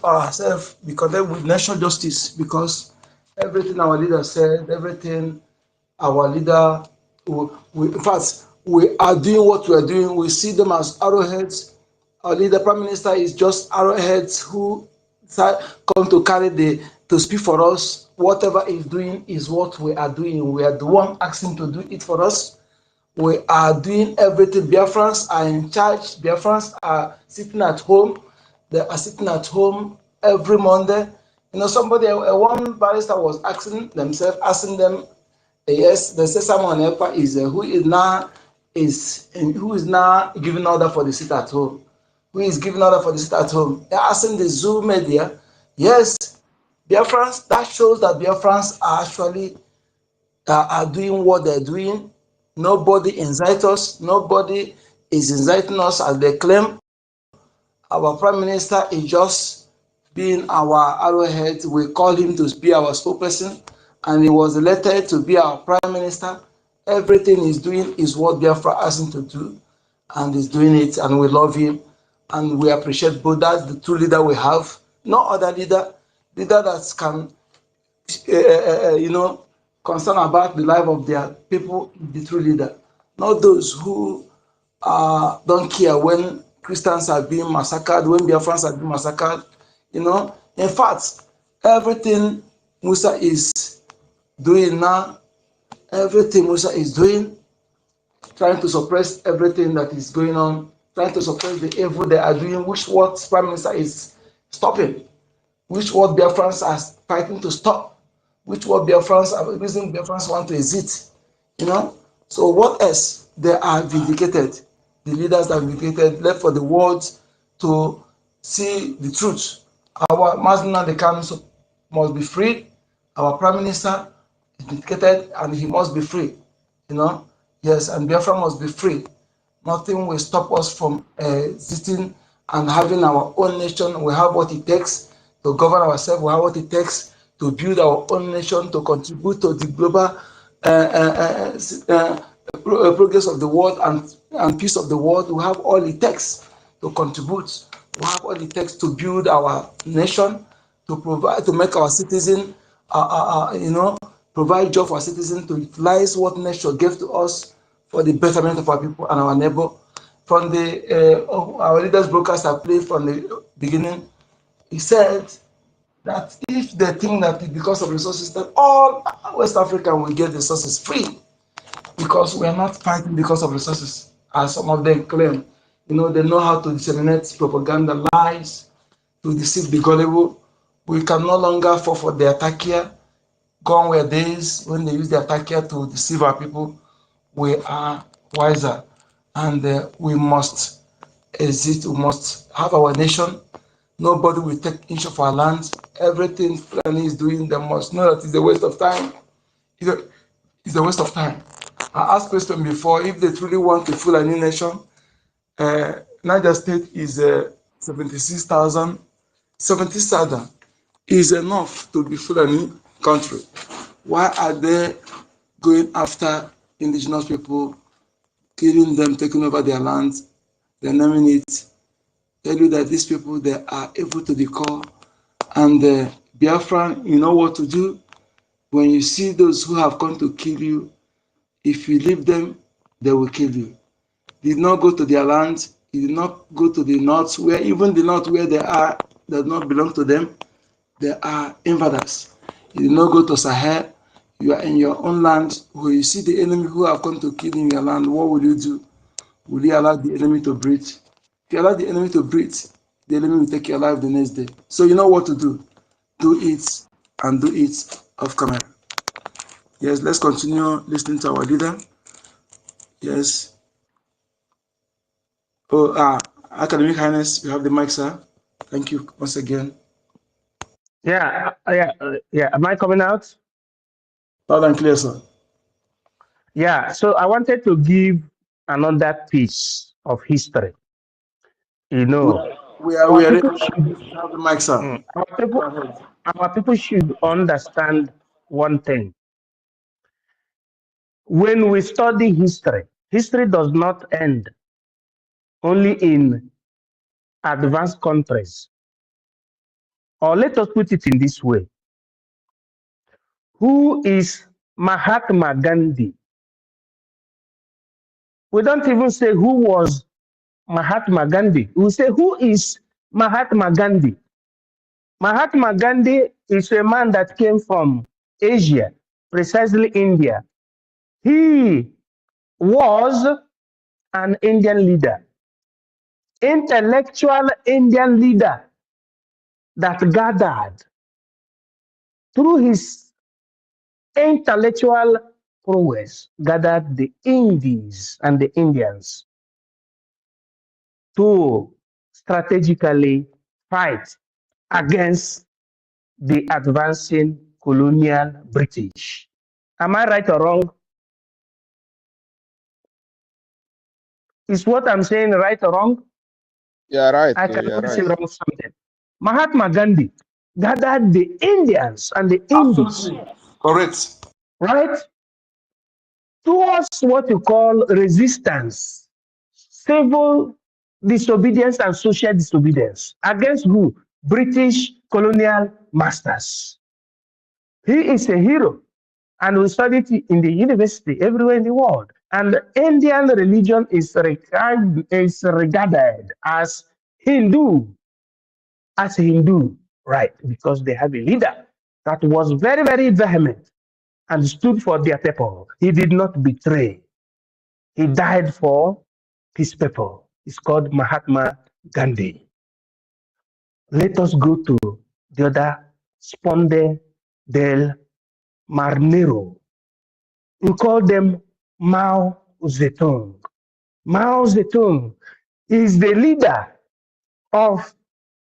B: ourselves because with national justice because everything our leader said, everything our leader, in fact, we are doing what we are doing. We see them as arrowheads. Our leader, Prime Minister, is just arrowheads who come to to speak for us. Whatever he's doing is what we are doing. We are the one asking to do it for us. We are doing everything. Biafrans are in charge. Biafrans are sitting at home. They are sitting at home every Monday. One barrister was asking them, yes, they say someone is who is now giving order for the sit at home. Who is giving order for the sit at home? They're asking the Zoom media. Yes, Biafrans. That shows that Biafrans are actually are doing what they're doing. Nobody incites us. Nobody is inciting us as they claim. Our prime minister is just being our arrowhead. We call him to be our spokesperson, and he was elected to be our prime minister. Everything he's doing is what Biafra asked him to do, and he's doing it, and we love him, and we appreciate both. That's the true leader we have. No other leader that can, concern about the life of their people, the true leader. Not those who don't care when Christians are being massacred, when Biafrans are being massacred. In fact, everything Musa is doing now, everything Musa is doing, trying to suppress everything that is going on, trying to suppress the evil they are doing, which what Prime Minister is stopping, which what Biafrans are fighting to stop, which what Biafrans are reason Biafrans want to exit. So what else? They are vindicated. The leaders are vindicated, left for the world to see the truth. Our Mazna the council must be free. Our prime minister is vindicated and he must be free. Yes, and Biafra must be free. Nothing will stop us from sitting and having our own nation. We have what it takes to govern ourselves. We have what it takes to build our own nation, to contribute to the global progress of the world and peace of the world. We have all it takes to contribute. We have all it takes to build our nation, to make our citizens, provide job for our citizens, to utilize what nature gave to us for the betterment of our people and our neighbor. From our leaders broadcast I played from the beginning, he said that if they think that because of resources, that all West Africa will get resources free, because we are not fighting because of resources, as some of them claim. They know how to disseminate propaganda, lies, to deceive the gullible. We can no longer fall for the attacker. Gone were days when they used the attacker to deceive our people. We are wiser, and we must exist. We must have our nation. Nobody will take inch of our land. Everything Fulani is doing, they must know that it's a waste of time. It's a waste of time. I asked question before, if they truly want a Fulani nation, Niger State is 76,000. 70,000 is enough to be Fulani country. Why are they going after indigenous people, killing them, taking over their land, renaming it. Tell you that these people, they are evil to the core. And Biafran, you know what to do. When you see those who have come to kill you, if you leave them, they will kill you. Did not go to their land. You did not go to the north, where even the north where they are does not belong to them. They are invaders. You did not go to Sahel. You are in your own land. When you see the enemy who have come to kill in your land, what will you do? Will you allow the enemy to breathe? If you allow the enemy to breathe, the enemy will take your life the next day. So you know what to do. Do it and do it off camera. Yes, let's continue listening to our leader. Yes. Oh, Academic Highness, you have the mic, sir. Thank you once again.
E: Yeah, yeah. Am I coming out?
B: Loud and clear, sir.
E: Yeah. So I wanted to give another piece of history. You know,
B: We are
E: our
B: ready.
E: people should
B: You have the mic, sir.
E: our people should understand one thing. When we study history, history does not end only in advanced countries. Or let us put it in this way. Who is Mahatma Gandhi? We don't even say who was Mahatma Gandhi. We say who is Mahatma Gandhi? Mahatma Gandhi is a man that came from Asia, precisely India. He was an Indian leader, intellectual Indian leader that gathered through his intellectual prowess, gathered the Indies and the Indians to strategically fight against the advancing colonial British. Am I right or wrong? Is what I'm saying right or wrong?
F: Yeah, right.
E: I
F: You're
E: cannot say
F: right.
E: wrong something. Mahatma Gandhi gathered the Indians and the Indies,
B: Correct.
E: right, towards what you call resistance, civil disobedience and social disobedience against who? British colonial masters. He is a hero, and we study it in the university everywhere in the world. And Indian religion is regarded as Hindu, right? Because they have a leader that was very, very vehement and stood for their people. He did not betray. He died for his people. It's called Mahatma Gandhi. Let us go to the other Sponde del Marnero. We call them Mao Zedong. Mao Zedong is the leader of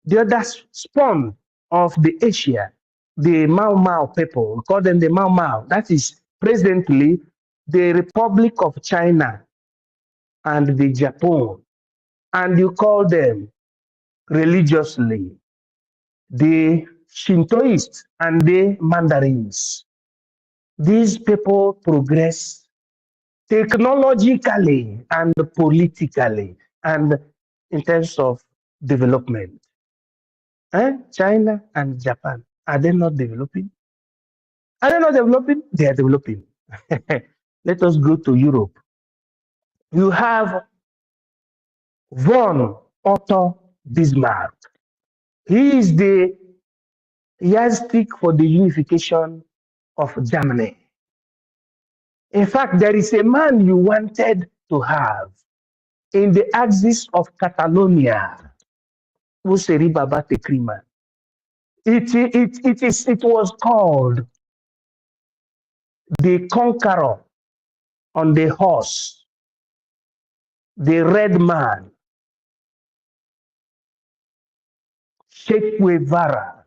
E: the other spawn of the Asia, the Mau Mau people. We call them the Mau Mau. That is presently the Republic of China and the Japan. And you call them religiously the Shintoists and the Mandarins. These people progress technologically and politically and in terms of development. China and Japan, are they not developing? Are they not developing? They are developing. Let us go to Europe. You have von Otto Bismarck. He is the yardstick for the unification of Germany. In fact, there is a man you wanted to have in the axis of Catalonia, Useri Baba Tekrima. It was called the conqueror on the horse, the red man, Che Guevara.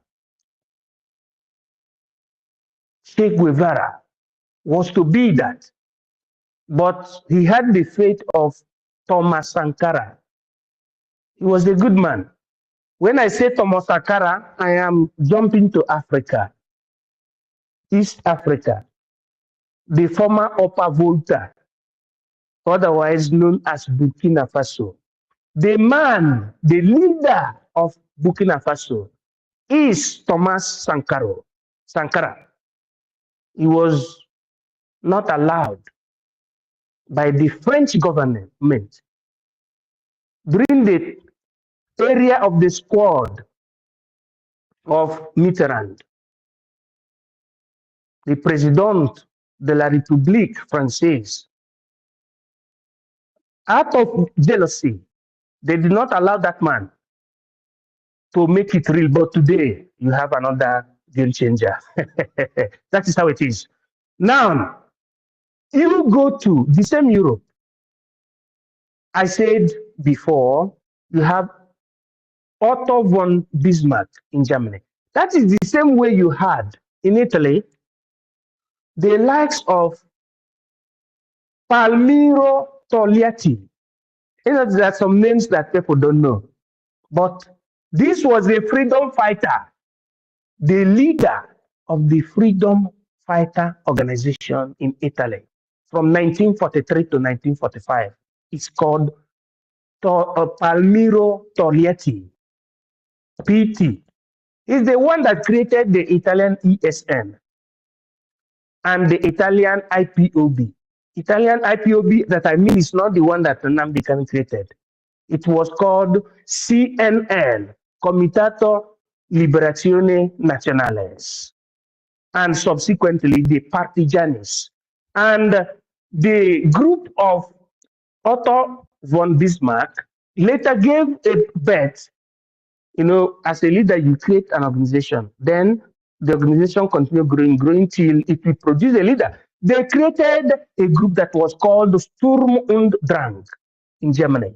E: Che Guevara was to be that, but he had the fate of Thomas Sankara. He was a good man. When I say Thomas Sankara, I am jumping to Africa, East Africa. the former Upper Volta, otherwise known as Burkina Faso. The man, the leader of Burkina Faso is Thomas Sankara. He was not allowed by the French government during the area of the squad of Mitterrand, the Président de la République Française. Out of jealousy, they did not allow that man to make it real. But today, you have another game changer. That is how it is. Now, you go to the same Europe. I said before, you have Otto von Bismarck in Germany. That is the same way you had in Italy the likes of Palmiro Togliatti. You know, there are some names that people don't know. But this was a freedom fighter, the leader of the freedom fighter organization in Italy from 1943 to 1945. It's called Palmiro Togliatti, PT. He's the one that created the Italian ESN and the Italian IPOB. Italian IPOB that I mean is not the one that Nnamdi Kanu created. It was called CNL, Comitato Liberazione Nazionales, and subsequently the Partigianis. And the group of Otto von Bismarck later gave a birth. You know, as a leader, you create an organization. Then the organization continued growing till it will produce a leader. They created a group that was called Sturm und Drang in Germany.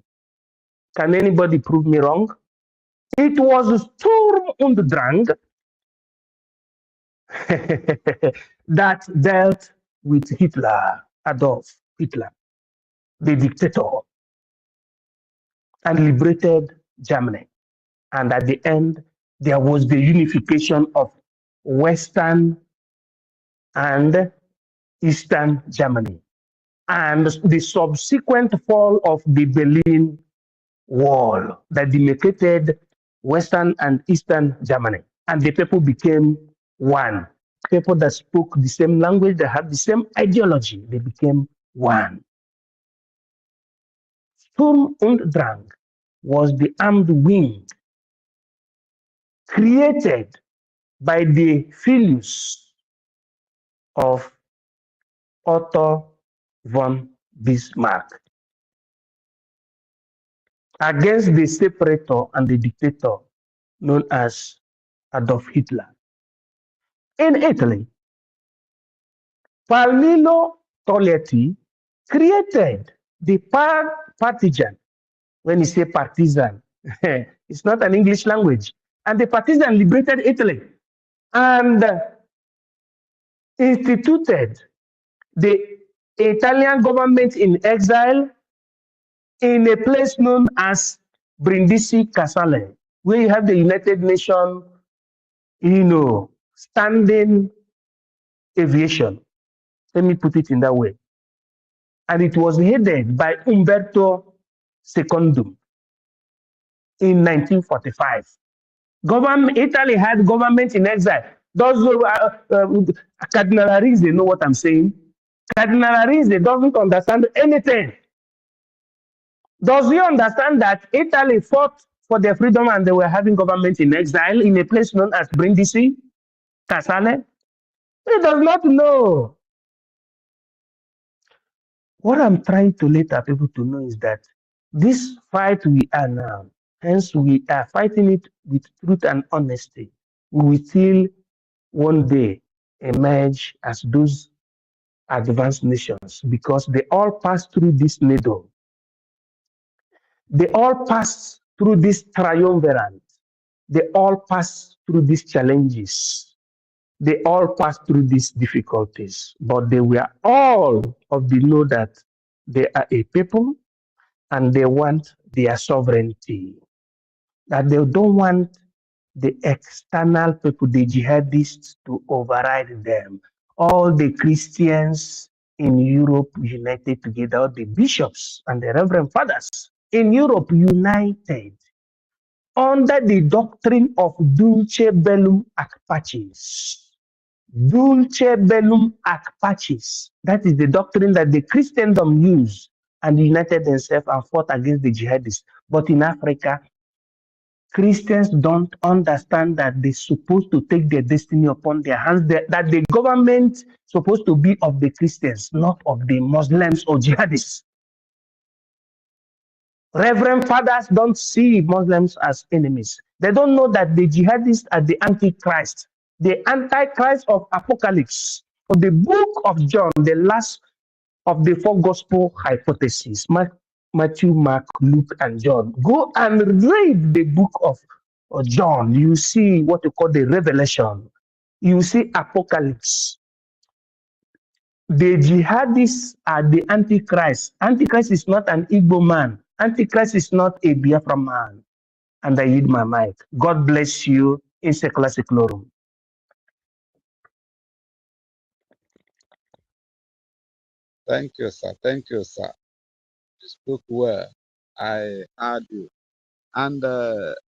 E: Can anybody prove me wrong? It was Sturm und Drang that dealt with Hitler, Adolf Hitler, the dictator, and liberated Germany. And at the end, there was the unification of Western and Eastern Germany, and the subsequent fall of the Berlin Wall that demarcated Western and Eastern Germany. And the people became one. People that spoke the same language, that had the same ideology, they became one. Sturm und Drang was the armed wing created by the filius of Otto von Bismarck against the separator and the dictator known as Adolf Hitler. In Italy, Palmiro Togliatti created the partisan. When you say partisan, it's not an English language. And the partisan liberated Italy and instituted the Italian government in exile in a place known as Brindisi Casale, where you have the United Nations, you know, standing aviation. Let me put it in that way. And it was headed by Umberto II in 1945. Italy had government in exile. Those Cardinal Arinze, they know what I'm saying. Cardinal Arinze doesn't understand anything. Does he understand that Italy fought for their freedom and they were having government in exile in a place known as Brindisi, Casale? He does not know. What I'm trying to let our people to know is that this fight we are now, hence we are fighting it with truth and honesty. We will still one day emerge as those advanced nations because they all passed through this needle. They all passed through this triumvirate. They all passed through these challenges. They all passed through these difficulties, but they were all of the know that they are a people and they want their sovereignty. That they don't want the external people, the jihadists, to override them all the Christians in Europe united together, all the bishops and the reverend fathers in Europe united under the doctrine of Dulce Bellum ac Pacis. Dulce Bellum ac Pacis. That is the doctrine that the Christendom used and united themselves and fought against the jihadists. But in Africa, Christians don't understand that they're supposed to take their destiny upon their hands, that the government supposed to be of the Christians, not of the Muslims or jihadists. Reverend fathers don't see Muslims as enemies. They don't know that the jihadists are the antichrist, the antichrist of Apocalypse, of the book of John, the last of the four gospel hypotheses, Matthew, Mark, Luke, and John. Go and read the book of John. You see what you call the revelation. You see Apocalypse. The jihadists are the Antichrist. Antichrist is not an Igbo man. Antichrist is not a Biafra man. And I yield my mic. God bless you in Secula Seclorum.
F: Thank you, sir. Thank you, sir. You spoke well. I heard you. And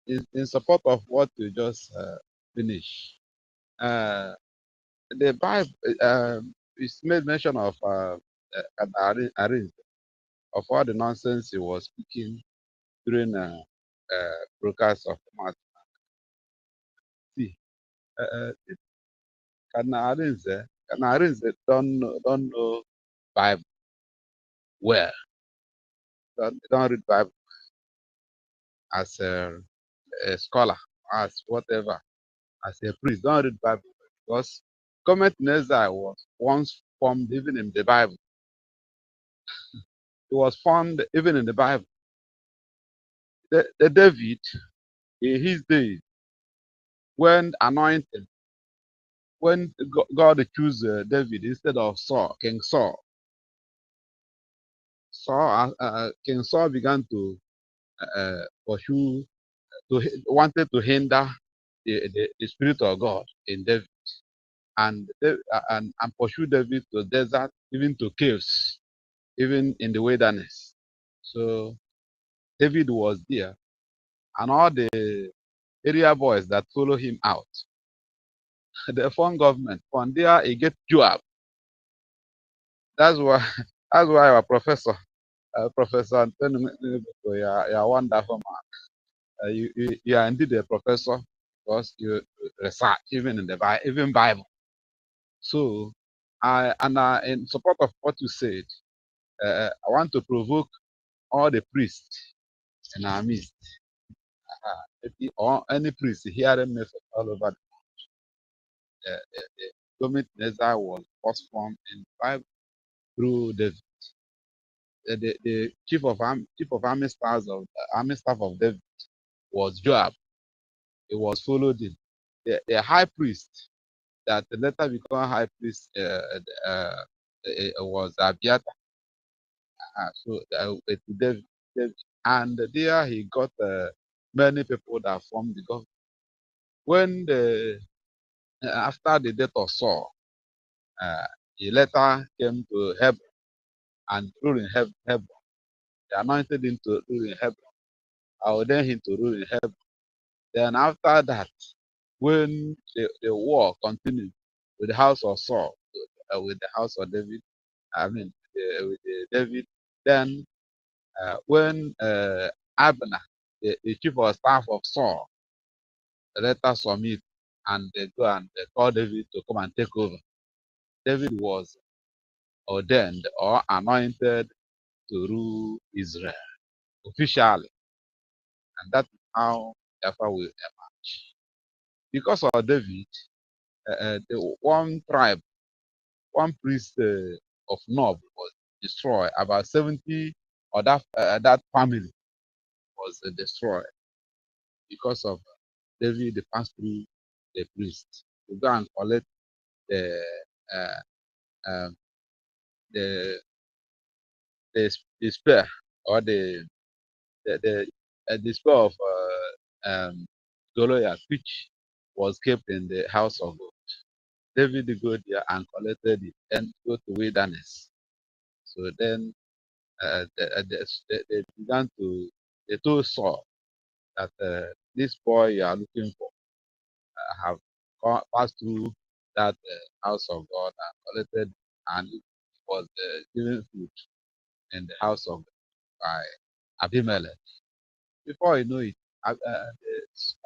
F: in support of what you just finished, the Bible is made mention of Arin, of all the nonsense he was speaking during broadcast of Matt. See, Arinze don't know Bible well. Don't read Bible as a scholar, as whatever, as a priest. Don't read Bible because comment in exile was once formed even in the Bible. It was found even in the Bible. The David, in his days, when anointed, when God chose David instead of Saul, King Saul, King Saul began to pursue, wanted to hinder the Spirit of God in David, and pursue David to the desert, even to caves, even in the wilderness. So David was there, and all the area boys that follow him out. The form government. From there, he get Joab. That's why that's why our professor, Professor Antonio, you are wonderful man. You are indeed a professor because you research even in the Bible. So in support of what you said, I want to provoke all the priests in our midst, or any priest hearing me from all over the government Nezar was first formed in the Bible through the chief of army staff of David was Joab. He was followed in the high priest that later became high priest was Abiathar. So to David, and there he got many people that formed the government. When after the death of Saul, he later came to Hebron and ruled in Hebron. They anointed him to rule in Hebron. I ordained him to rule in Hebron. Then after that, when the war continued with the house of Saul, with the house of David, with David, then when Abner, the chief of staff of Saul, later submit and they go and they call David to come and take over. David was ordained or anointed to rule Israel officially, and that is how Biafra will emerge. Because of David, the one tribe, one priest of Nob was destroyed. About 70 of that family was destroyed because of David passed through the priest to go and collect the uh, um, the the spear or the spear of Goliath, which was kept in the house of God. David go there and collected it and go to wilderness. So then they began to, they told Saul that this boy you are looking for have passed through that house of God and collected, and it was given food in the house of by Abimelech. Before you know it,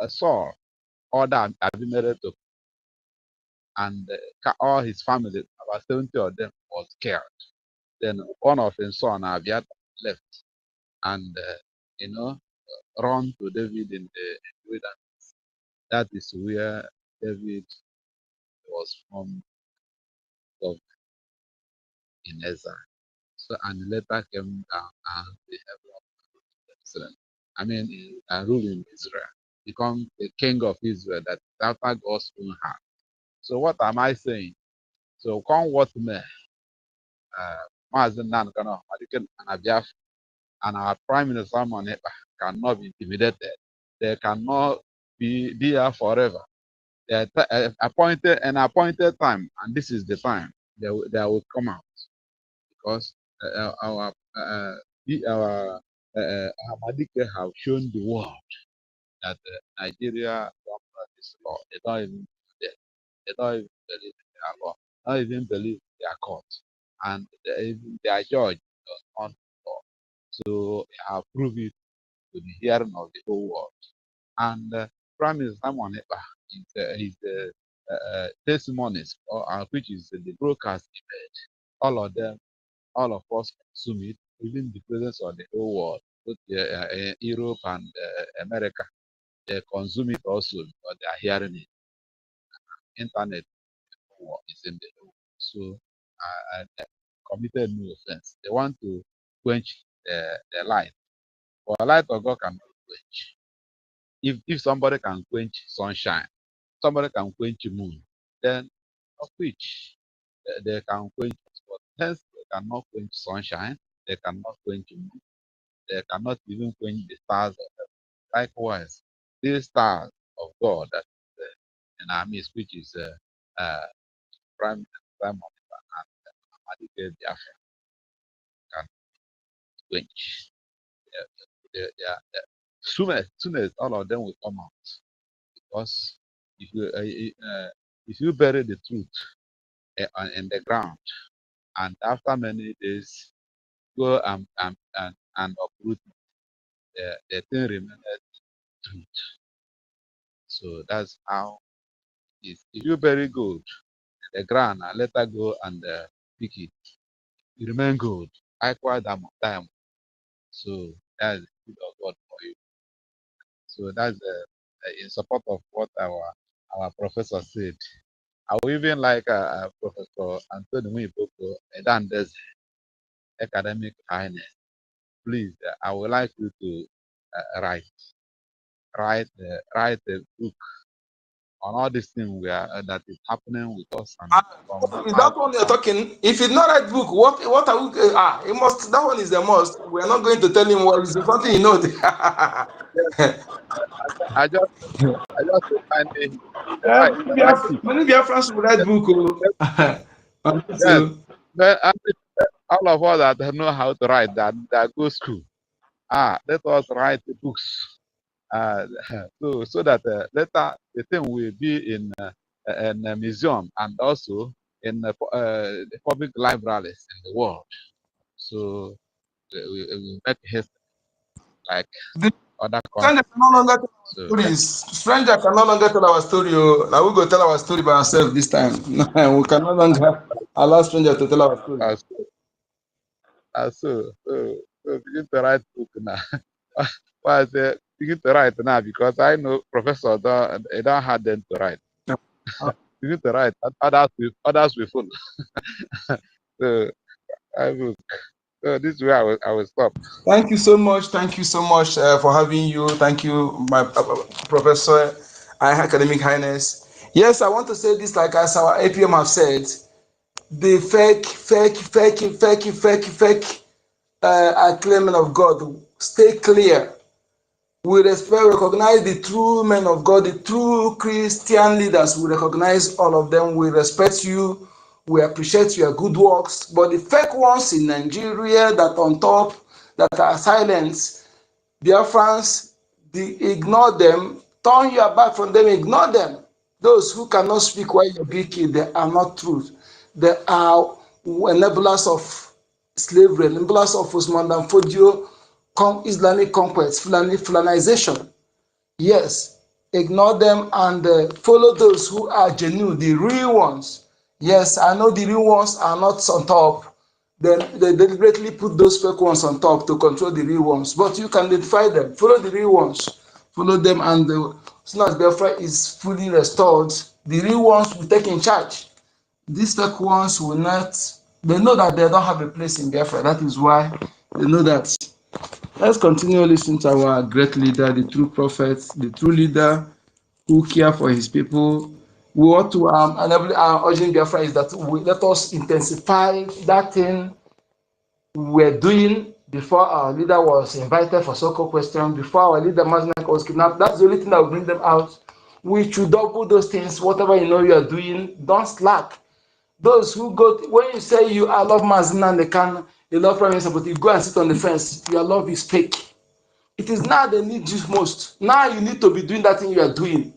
F: Saul ordered Abimelech to, and all his family, about 70 of them, was killed. Then one of his son, Abiat, left and, run to David in the wilderness. That is where David was from in Ezra. So, and later came down and they have rule in Israel, become the king of Israel that after God's own heart. So what am I saying? So come what may, Mazen Nan Kano, and Biafra, and our Prime Minister Monepa cannot be intimidated. They cannot be there forever. They are appointed an appointed time, and this is the time they will come out, because our Ahmadiyya have shown the world that Nigeria don't practice law. They don't even they don't even believe in their law. Don't even believe in their court, and their judge does not law. So I have proved it to the hearing of the whole world. And Prime Minister Monepa, his testimonies, which is the broadcast image, all of them, all of us consume it, even the presence of the whole world, both Europe and America. They consume it also because they are hearing it. Internet is in the world. So I committed no offense. They want to quench the light. For the light of God cannot quench. If somebody can quench sunshine, somebody can quench moon, then of which they can quench it. But hence they cannot quench sunshine, they cannot quench moon, they cannot even quench the stars of heaven. Likewise, these stars of God that is in our midst, which is Prime Minister and Biafra, can quench. Soon as all of them will come out, because if you bury the truth in the ground, and after many days go and uproot the thing remains truth. So that's how it is. If you bury gold in the ground and let her go and pick it, it remain gold. Likewise, diamond. So that's the good of God for you. So that's in support of what our professor said. I would even like Professor Anthony Mwiboko Edandez, academic highness. Please, I would like you to write a book on all these things that is happening with us. And
B: that one you're talking, if it's not right book, what are we? It must. That one is the most. We are not going to tell him what is something you know.
F: I just find it right.
B: Many Biafrans will write book.
F: Yes, but all of us that know how to write, that go school, let us write the books. So that later the thing will be in a museum and also in the public libraries in the world. So we make history like other countries.
B: Stranger can no longer tell our story. Now we go tell our story by ourselves this time. We can no longer allow stranger to tell our story.
F: So begin to write book now. Why I say begin to write now, because I know professor don't have them to write. Begin to write. Others will follow. So I will. So this is where I will stop.
B: Thank you so much. Thank you so much for having you. Thank you, my Professor, Academic Highness. Yes, I want to say this, like as our APM have said, the fake claiming of God, stay clear. We respect, recognize the true men of God, the true Christian leaders. We recognize all of them. We respect you. We appreciate your good works. But the fake ones in Nigeria that on top, that are silent, Biafrans, ignore them, turn your back from them, ignore them. Those who cannot speak while you're speaking, they are not truth. They are enablers of slavery, enablers of Usman Dan Fodio, Islamic conquest, Fulanization. Yes, ignore them and follow those who are genuine, the real ones. Yes, I know the real ones are not on top. Then they deliberately put those fake ones on top to control the real ones. But you can identify them. Follow the real ones. Follow them, and as soon as Biafra is fully restored, the real ones will take in charge. These fake ones will not. They know that they don't have a place in Biafra. That is why they know that. Let's continue listening to our great leader, the true prophet, the true leader who care for his people. We want to enable our urging Biafra is that we let us intensify that thing we're doing before our leader was invited for so-called question, before our leader Maznak was kidnapped. That's the only thing that will bring them out. We should double those things. Whatever you know you are doing, don't slack. Those who go, when you say you I love Mazina and they can, you love Prime Minister, but you go and sit on the fence, your love is fake. It is now they need you most. Now you need to be doing that thing you are doing.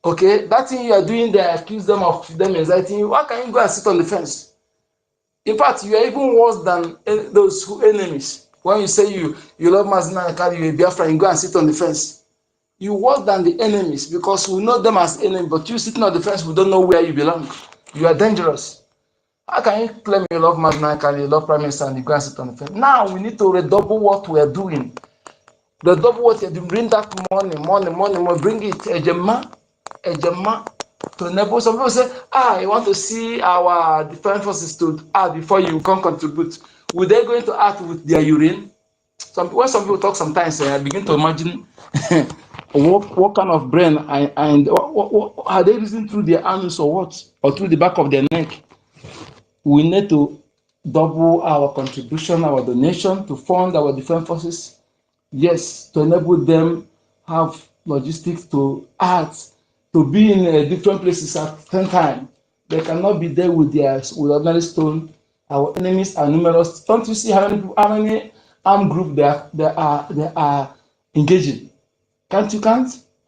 B: Okay, that thing you are doing, they accuse them of them inciting. Why can you go and sit on the fence? In fact, you are even worse than those who enemies. When you say you love Mazina and carry you a Biafra, you go and sit on the fence. You worse than the enemies because we know them as enemies, but you sitting on the fence, we don't know where you belong. You are dangerous. How can you claim you love Mazina and you love Prime Minister and you go and sit on the fence? Now we need to redouble what we are doing. Redouble what you are doing. Bring that money, bring it. Ejema, to enable. Some people say, you want to see our defense forces to act before you can contribute. Will they going to act with their urine? When some people talk sometimes, I begin to imagine what kind of brain and what are they using through their arms or what? Or through the back of their neck? We need to double our contribution, our donation to fund our defense forces. Yes, to enable them have logistics to act, to be in different places at the same time. They cannot be there with ordinary stone. Our enemies are numerous. Don't you see how many armed groups they are engaging? Can't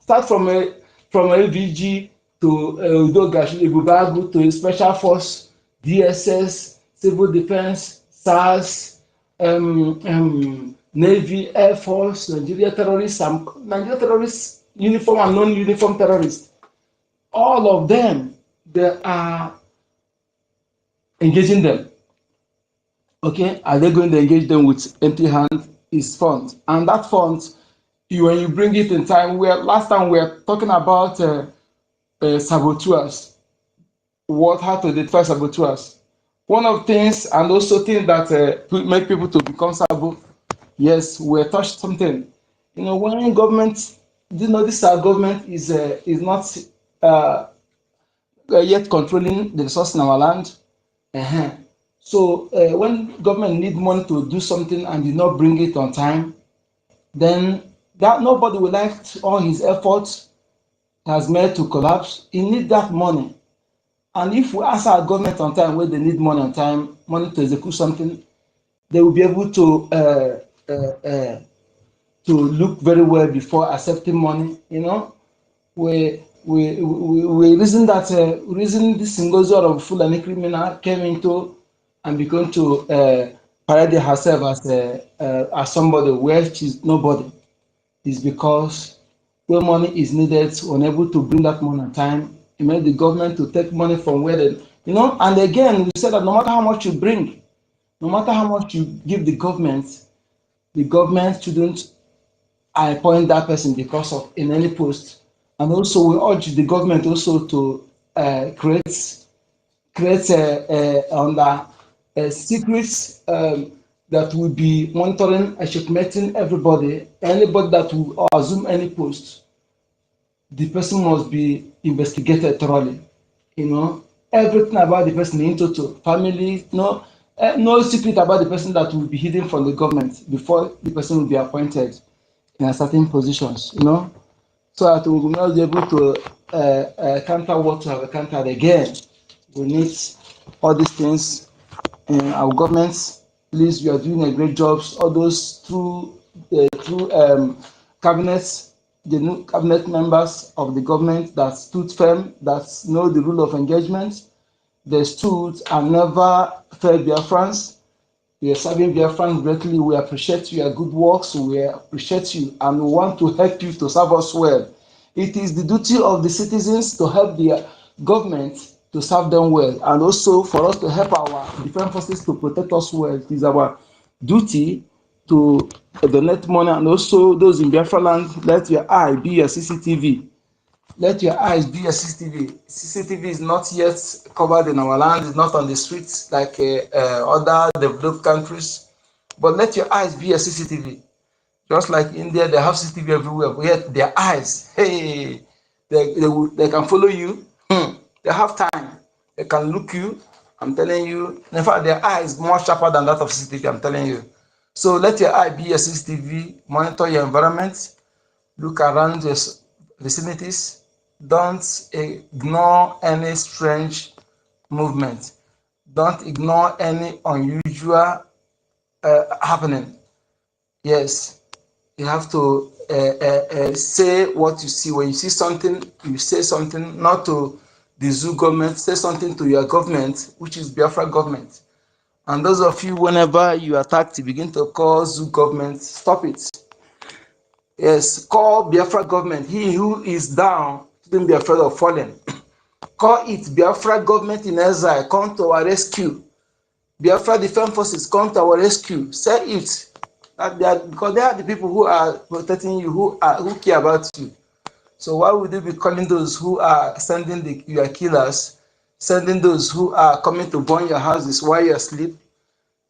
B: start from a LVG to Udogashi, Ibubagu to a special force, DSS, civil defense, SARS, Navy, Air Force, Nigeria terrorists, uniform and non-uniform terrorists. All of them, they are engaging them. Okay, are they going to engage them with empty hand? Is fund, and that fund, when you bring it in time, last time we were talking about saboteurs, how to identify saboteurs. One of the things, and also things that make people to become sabo. Yes, we touched something. When government, this our government is not yet controlling the resource in our land. So when government need money to do something and did not bring it on time, then that nobody will like all his efforts has made to collapse. He need that money. And if we ask our government on time where they need money on time, money to execute something, they will be able to look very well before accepting money. We reason that reason this NGOZI of Fulani criminal came into and began to parade herself as somebody where she's nobody, is because where money is needed, unable to bring that money on time, it made the government to take money from where they, and again, we said that no matter how much you bring, no matter how much you give the government shouldn't appoint that person because of in any post. And also we urge the government also to create under secrets that will be monitoring and checkmating everybody. Anybody that will assume any post, the person must be investigated thoroughly. Everything about the person in total, family, no secret about the person that will be hidden from the government before the person will be appointed. in certain positions, you know, so that we will not be able to counter what we have countered again. We need all these things in our governments. Please, you are doing a great job. All those through cabinets, the new cabinet members of the government that stood firm, that know the rule of engagement. They stood and never failed Biafrans. You are serving Biafran greatly. We appreciate your good works. We appreciate you and we want to help you to serve us well. It is the duty of the citizens to help the government to serve them well, and also for us to help our defense forces to protect us well. It is our duty to donate money, and also those in Biafra land, let your eye be your CCTV. Let your eyes be your CCTV. CCTV is not yet covered in our land, it's not on the streets like other developed countries. But let your eyes be a CCTV. Just like India, they have CCTV everywhere, but yet their eyes, hey, they can follow you. They have time. They can look you. I'm telling you. In fact, their eye is more sharper than that of CCTV, I'm telling you. So let your eye be a CCTV. Monitor your environment. Look around your vicinities. Don't ignore any strange movement. Don't ignore any unusual happening. Yes, you have to say what you see. When you see something, you say something, not to the zoo government, say something to your government, which is Biafra government. And those of you, whenever you attack, you begin to call zoo government, stop it. Yes, call Biafra government. He who is down shouldn't be afraid of falling. Call it Biafra government in exile, come to our rescue. Biafra defense forces, come to our rescue. Say it. Because they are the people who are protecting you, who care about you. So why would they be calling those who are sending your killers, sending those who are coming to burn your houses while you're asleep,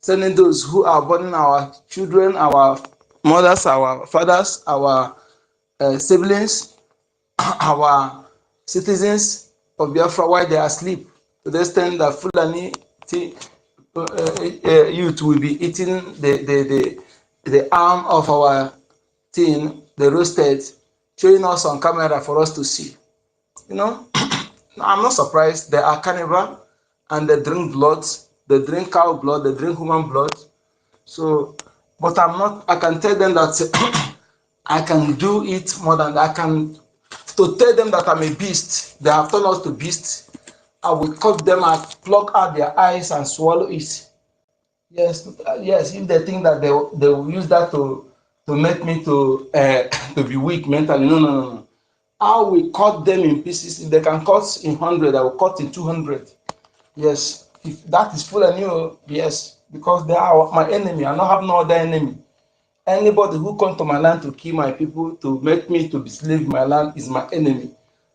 B: sending those who are burning our children, our mothers, our fathers, our siblings, our citizens of Biafra while they are asleep, to the extent that Fulani youth will be eating the arm of our teen, the roasted, showing us on camera for us to see. You know, I'm not surprised. They are cannibal and they drink blood, they drink cow blood, they drink human blood. So, but I can tell them that I can do it more than I can. To tell them that I'm a beast, they have turned us to beasts. I will cut them and pluck out their eyes and swallow it. Yes, yes. If they think that they will use that to make me to to be weak mentally, no. I will cut them in pieces. If they can cut in 100, I will cut in 200. Yes, if that is full and new, yes, because they are my enemy. I don't have no other enemy. Anybody who comes to my land to kill my people, to make me to be slave in my land, is my enemy.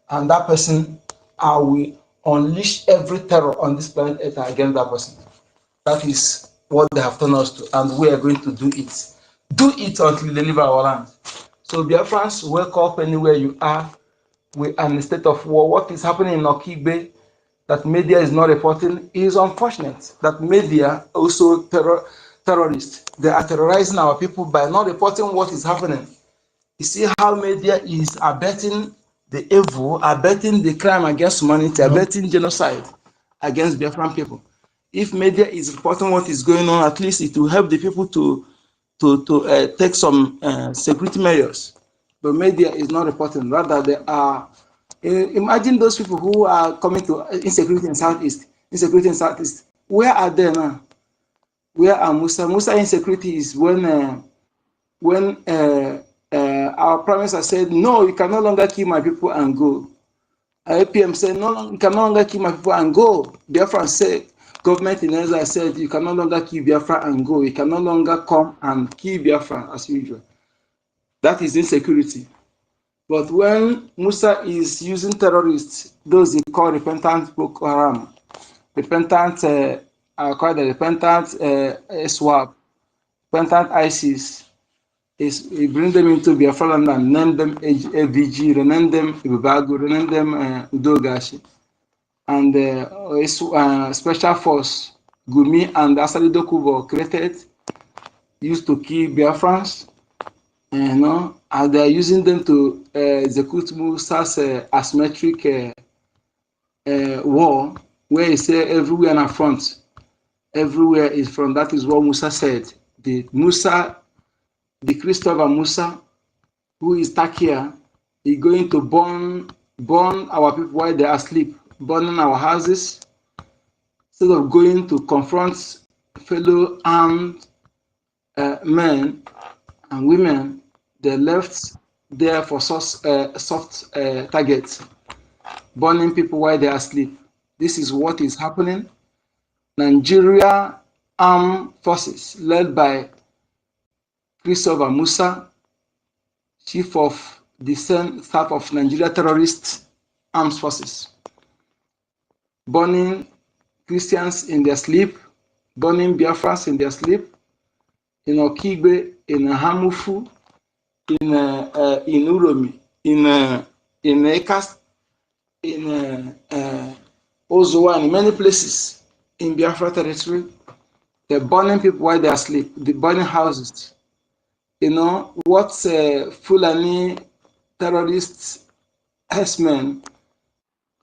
B: And that person, I will unleash every terror on this planet Earth against that person. That is what they have told us to, and we are going to do it. Do it until we deliver our land. So Biafrans, wake up anywhere you are. We are in a state of war. What is happening in Okigbe that media is not reporting is unfortunate. That media also terrorists. They are terrorizing our people by not reporting what is happening. You see how media is abetting the evil, abetting the crime against humanity, abetting genocide against Biafran people. If media is reporting what is going on, at least it will help the people to take some security measures. But media is not reporting. Rather, they are. Imagine those people who are coming to insecurity in Southeast. Insecurity in Southeast. Where are they now? Where are Musa? Musa insecurity is when our prime minister said, no, you can no longer kill my people and go. APM said, no, you can no longer kill my people and go. Biafra said, government in Israel said, you can no longer kill Biafra and go. You can no longer come and kill Biafra as usual. That is insecurity. But when Musa is using terrorists, those he call repentant Boko Haram, repentant SWAP, repentant ISIS, he bring them into Biafra land and name them AVG, rename them Ibabago, rename them Udogashi. And Special Force, Gumi and Asali Dokubo created, used to kill Biafrans, and they are using them to execute Musa's asymmetric war, where he said everywhere in front, everywhere is front. That is what Musa said. The Christopher Musa, who is Takia, is going to burn our people while they are asleep, burning our houses, instead of going to confront fellow armed men and women. They left there for soft targets, burning people while they are asleep. This is what is happening. Nigeria armed forces led by Christopher Musa, chief of the staff of Nigeria terrorist armed forces, burning Christians in their sleep, burning Biafrans in their sleep, in Okigbe, in Hamufu, in Uromi, in Ekas, in Ozoa, and in many places in Biafra territory. They're burning people while they are asleep. They're burning houses. You know what Fulani terrorists, herdsmen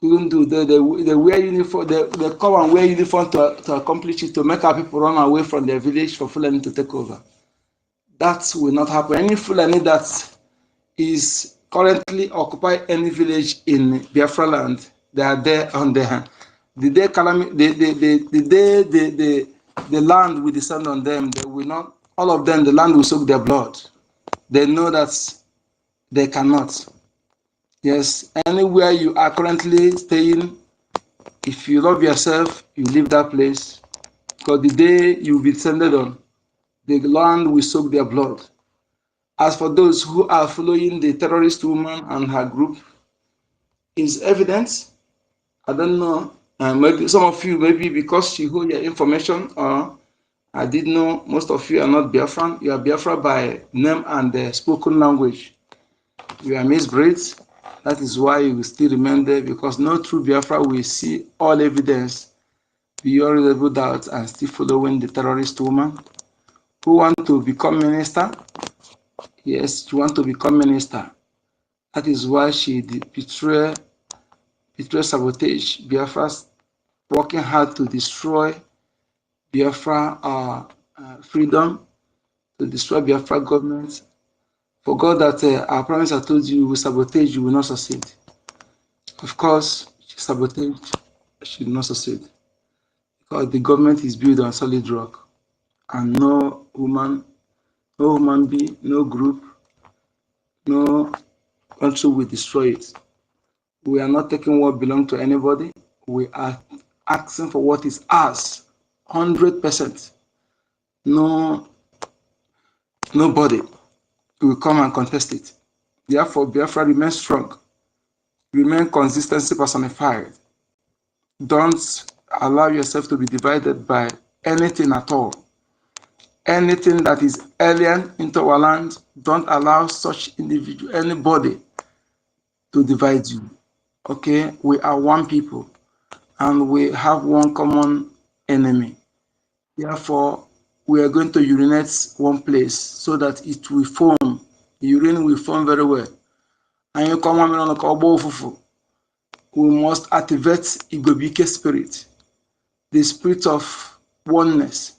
B: couldn't do. They wear uniform. They come and wear uniform to accomplish it, to make our people run away from their village for Fulani to take over. That will not happen. Any Fulani that is currently occupy any village in Biafra land, they are there on their hand. The day the land will descend on them, they will not. All of them, the land will soak their blood. They know that they cannot. Yes, anywhere you are currently staying, if you love yourself, you leave that place, because the day you will be descended on, the land will soak their blood. As for those who are following the terrorist woman and her group, is evident. I don't know. Maybe some of you, maybe because you hold your information, or I did know most of you are not Biafran. You are Biafra by name and spoken language. You are misbreeds. That is why you will still remain there, because no true Biafra will see all evidence beyond reasonable doubt and still following the terrorist woman who want to become minister. Yes, she want to become minister. That is why she betray sabotage Biafra's working hard to destroy Biafra freedom, to destroy Biafra government. Forgot that our promise I told you, will sabotage, you will not succeed. Of course, she sabotaged, she will not succeed. Because the government is built on solid rock. And no human being, no group, no country will destroy it. We are not taking what belongs to anybody. We are asking for what is ours, 100%. Nobody will come and contest it. Therefore, Biafra remain strong, remain consistency personified. Don't allow yourself to be divided by anything at all. Anything that is alien into our land, don't allow such individual, anybody, to divide you. Okay, we are one people, and we have one common enemy. Therefore, we are going to urinate one place so that it will form. The urine will form very well. And you come on the we must activate IKOM spirit, the spirit of oneness,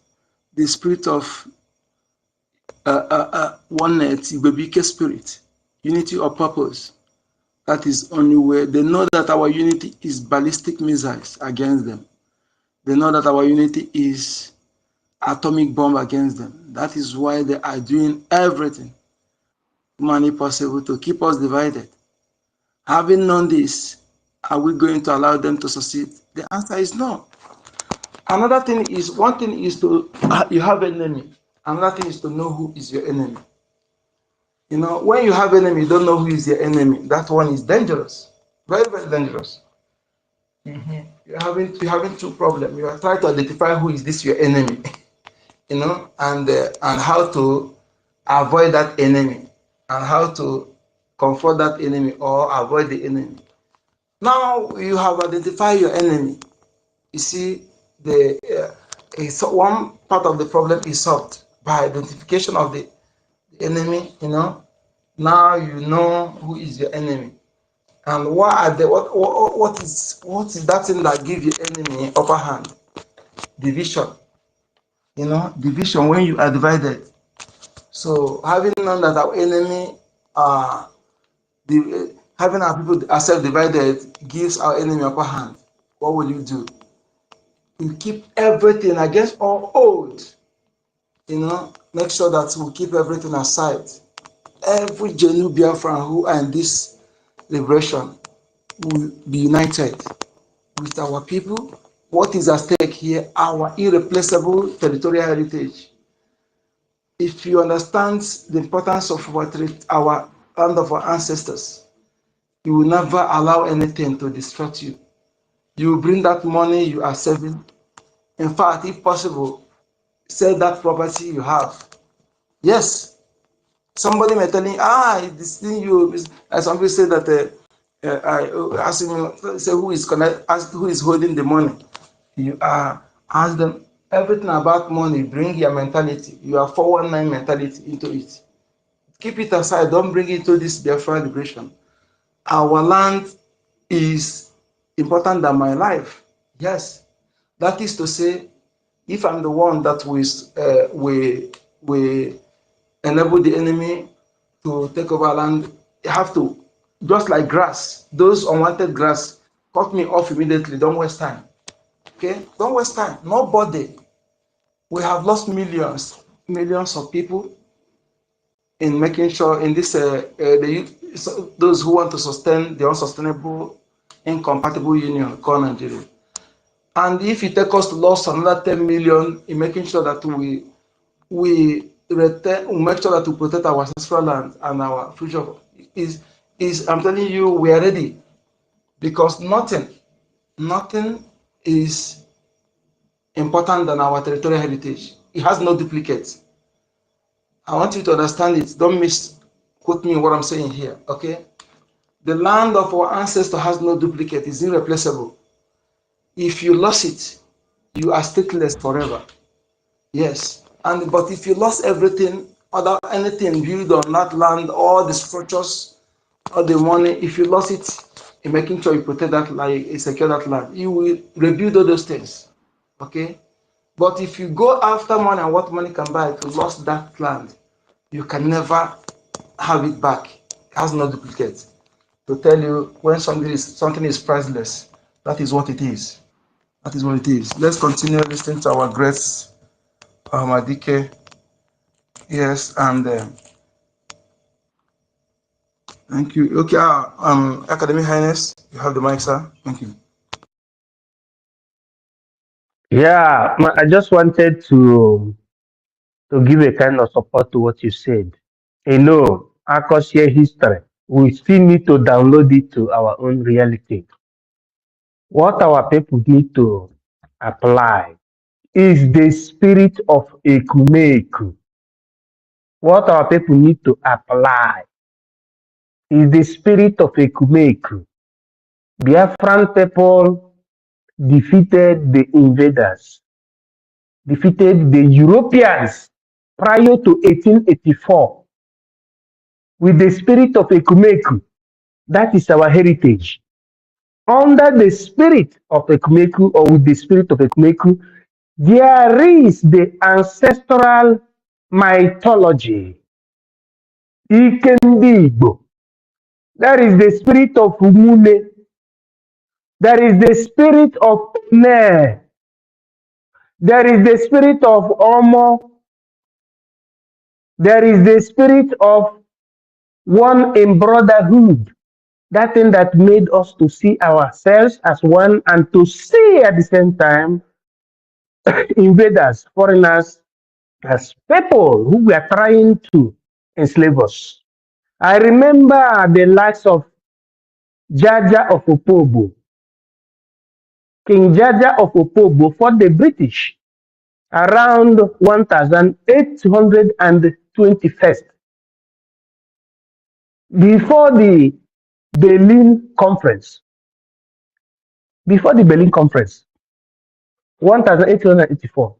B: the spirit of oneness, IKOM spirit, unity of purpose. That is only way. They know that our unity is ballistic missiles against them. They know that our unity is atomic bomb against them. That is why they are doing everything humanly possible to keep us divided. Having known this, are we going to allow them to succeed? The answer is no. Another thing is, one thing is to, you have an enemy. Another thing is to know who is your enemy. You know, when you have an enemy, you don't know who is your enemy. That one is dangerous. Very, very dangerous. You're having two problems. You are trying to identify who is this your enemy, you know, and how to avoid that enemy, and how to confront that enemy or avoid the enemy. Now you have identified your enemy. You see, one part of the problem is solved by identification of the enemy. You know, Now you know who is your enemy. And what are the what is that thing that gives your enemy upper hand? Division. You know, division when you are divided. So having known that our enemy are having our people ourselves divided gives our enemy upper hand. What will you do? You keep everything against all odds. You know, make sure that we keep everything aside. Every genuine Biafran who are in this liberation will be united with our people. What is at stake here? Our irreplaceable territorial heritage. If you understand the importance of our land of our ancestors, you will never allow anything to distract you. You will bring that money you are saving. In fact, if possible, sell that property you have. Yes, somebody may tell you, this thing you, as some people say that I ask him, say who is connect, ask who is holding the money. You are ask them everything about money. Bring your mentality, your 419 mentality into it. Keep it aside. Don't bring it to this Biafra liberation. Our land is important than my life. Yes, that is to say, if I'm the one that we enable the enemy to take over land, you have to, just like grass, those unwanted grass, cut me off immediately. Don't waste time. Okay, don't waste time. Nobody. We have lost millions of people in making sure in this those who want to sustain the unsustainable, incompatible union called Nigeria. And if it takes us to lose another 10 million in making sure that we make sure that we protect our ancestral land and our future is I'm telling you, we are ready, because nothing is important than our territorial heritage. It has no duplicate. I want you to understand it. Don't misquote me what I'm saying here. Okay, the land of our ancestors has no duplicate. It's irreplaceable. If you lost it, you are stateless forever. Yes, and but if you lost everything, other anything built on that land, all the structures, all the money, if you lost it, in making sure you protect that land, you secure that land, you will rebuild all those things. Okay, but if you go after money and what money can buy to lose that land, you can never have it back. It has no duplicate. To tell you when something is priceless, that is what it is. That is what it is. Let's continue listening to our great Madike. Yes, and thank you. Okay, Academic Highness, you have the mic, sir. Thank you.
E: Yeah, I just wanted to give a kind of support to what you said. You know, our share history, we still need to download it to our own reality. What our people need to apply is the spirit of ekumeku. What our people need to apply is the spirit of ekumeku. Biafran people defeated the invaders, defeated the Europeans prior to 1884 with the spirit of ekumeku. That is our heritage. Under the spirit of ekumeku, or with the spirit of ekumeku, there is the ancestral mythology. IKOM. There is the spirit of Umune. There is the spirit of Ne. There is the spirit of Omo. There is the spirit of one in brotherhood. That thing that made us to see ourselves as one and to see at the same time invaders, foreigners, as people who were trying to enslave us. I remember the likes of Jaja of Opobo. King Jaja of Opobo fought the British around 1821 before the Berlin Conference. Before the Berlin Conference, 1884,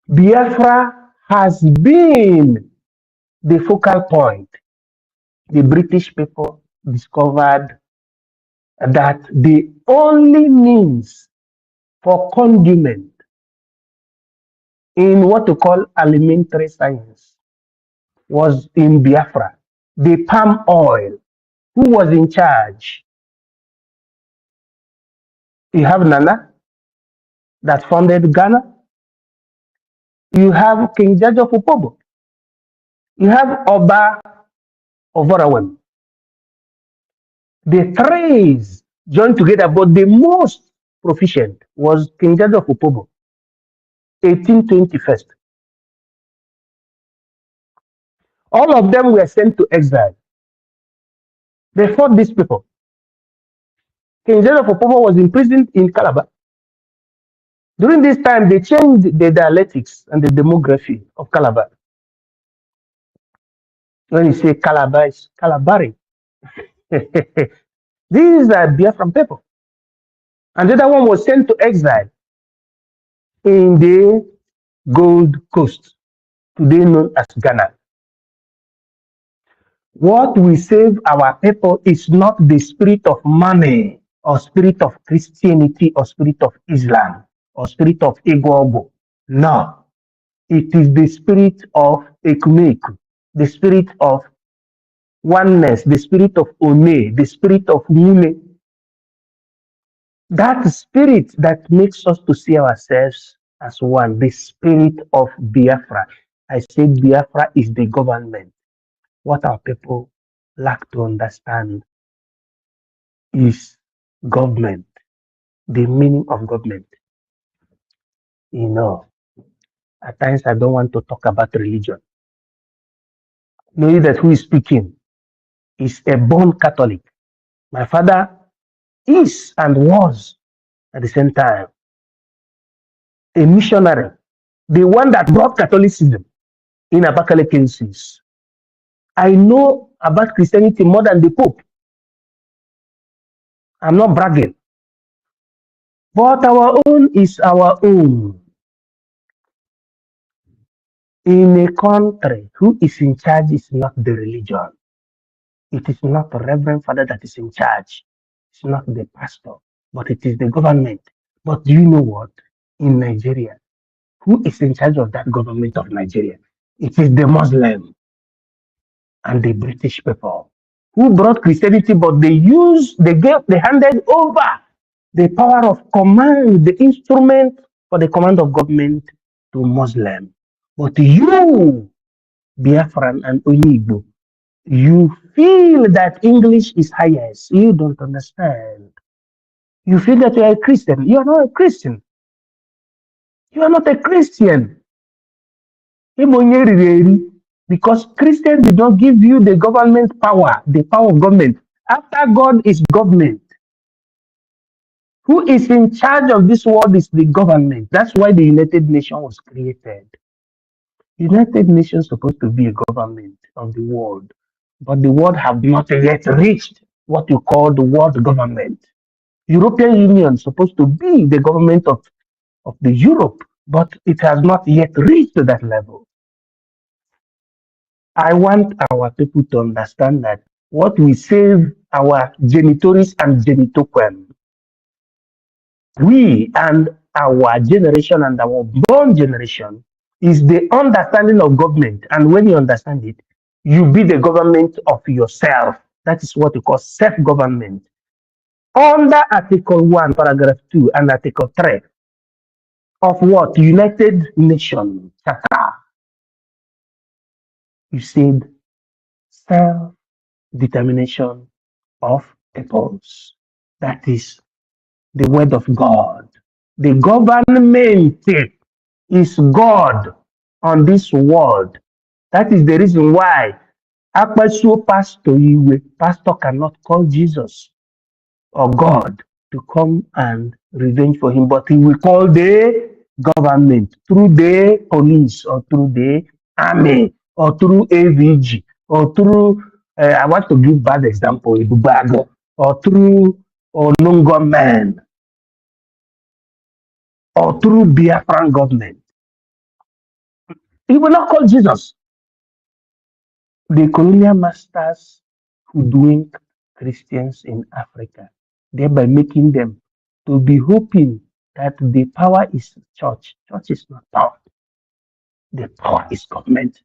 E: Biafra has been the focal point. the British people discovered that the only means for condument in what we call alimentary science was in Biafra. The palm oil. Who was in charge? You have Nana that founded Ghana. You have King George of Upobo. You have Oba of Orawem. The three joined together, but the most proficient was King George of Upobo, 1821st. All of them were sent to exile. They fought these people. King George of Upobo was imprisoned in Calabar. During this time, they changed the dialectics and the demography of Calabar. When you say Calabar, it's Calabari. These are Biafran people. And the other one was sent to exile in the Gold Coast, today known as Ghana. What will save our people is not the spirit of money or spirit of Christianity or spirit of Islam or spirit of Igbo. No, it is the spirit of Ekumeku, the spirit of oneness, the spirit of One, the spirit of Nime. That spirit that makes us to see ourselves as one, the spirit of Biafra. I said Biafra is the government. What our people lack to understand is government, the meaning of government. You know, at times I don't want to talk about religion. Knowing that who is speaking is a born Catholic. My father is and was at the same time a missionary, the one that brought Catholicism in Abakaliki. I know about Christianity more than the Pope. I'm not bragging. But our own is our own. In a country, who is in charge is not the religion. It is not the Reverend Father that is in charge. It's not the pastor, but it is the government. But do you know what? In Nigeria, who is in charge of that government of Nigeria? It is the Muslim and the British people who brought Christianity, but they handed over the power of command, the instrument for the command of government to Muslim. But you, Biafran and Oyigbo, you feel that English is highest. You don't understand. You feel that you are a Christian. You are not a Christian. You are not a Christian. Because Christians did not give you the government power, the power of government. After God is government. Who is in charge of this world is the government. That's why the United Nations was created. United Nations is supposed to be a government of the world, but the world have not yet reached what you call the world government. European Union is supposed to be the government of the Europe, but it has not yet reached to that level. I want our people to understand that what we save our genitoris and genitoquem, we and our generation and our born generation, is the understanding of government. And when you understand it, you be the government of yourself. That is what we call self-government. Under Article 1, Paragraph 2, and Article 3 of what? United Nations Charter. You said self-determination of peoples. That is the word of God. The government is God on this world. That is the reason why pastor cannot call Jesus or God to come and revenge for him, but he will call the government through the police or through the army or through AVG or through, I want to give bad example, Ibubago, or through Onongo man or through Biafran government. He will not call Jesus. The colonial masters hoodwink Christians in Africa, thereby making them to be hoping that the power is church. Church is not power. The power is government.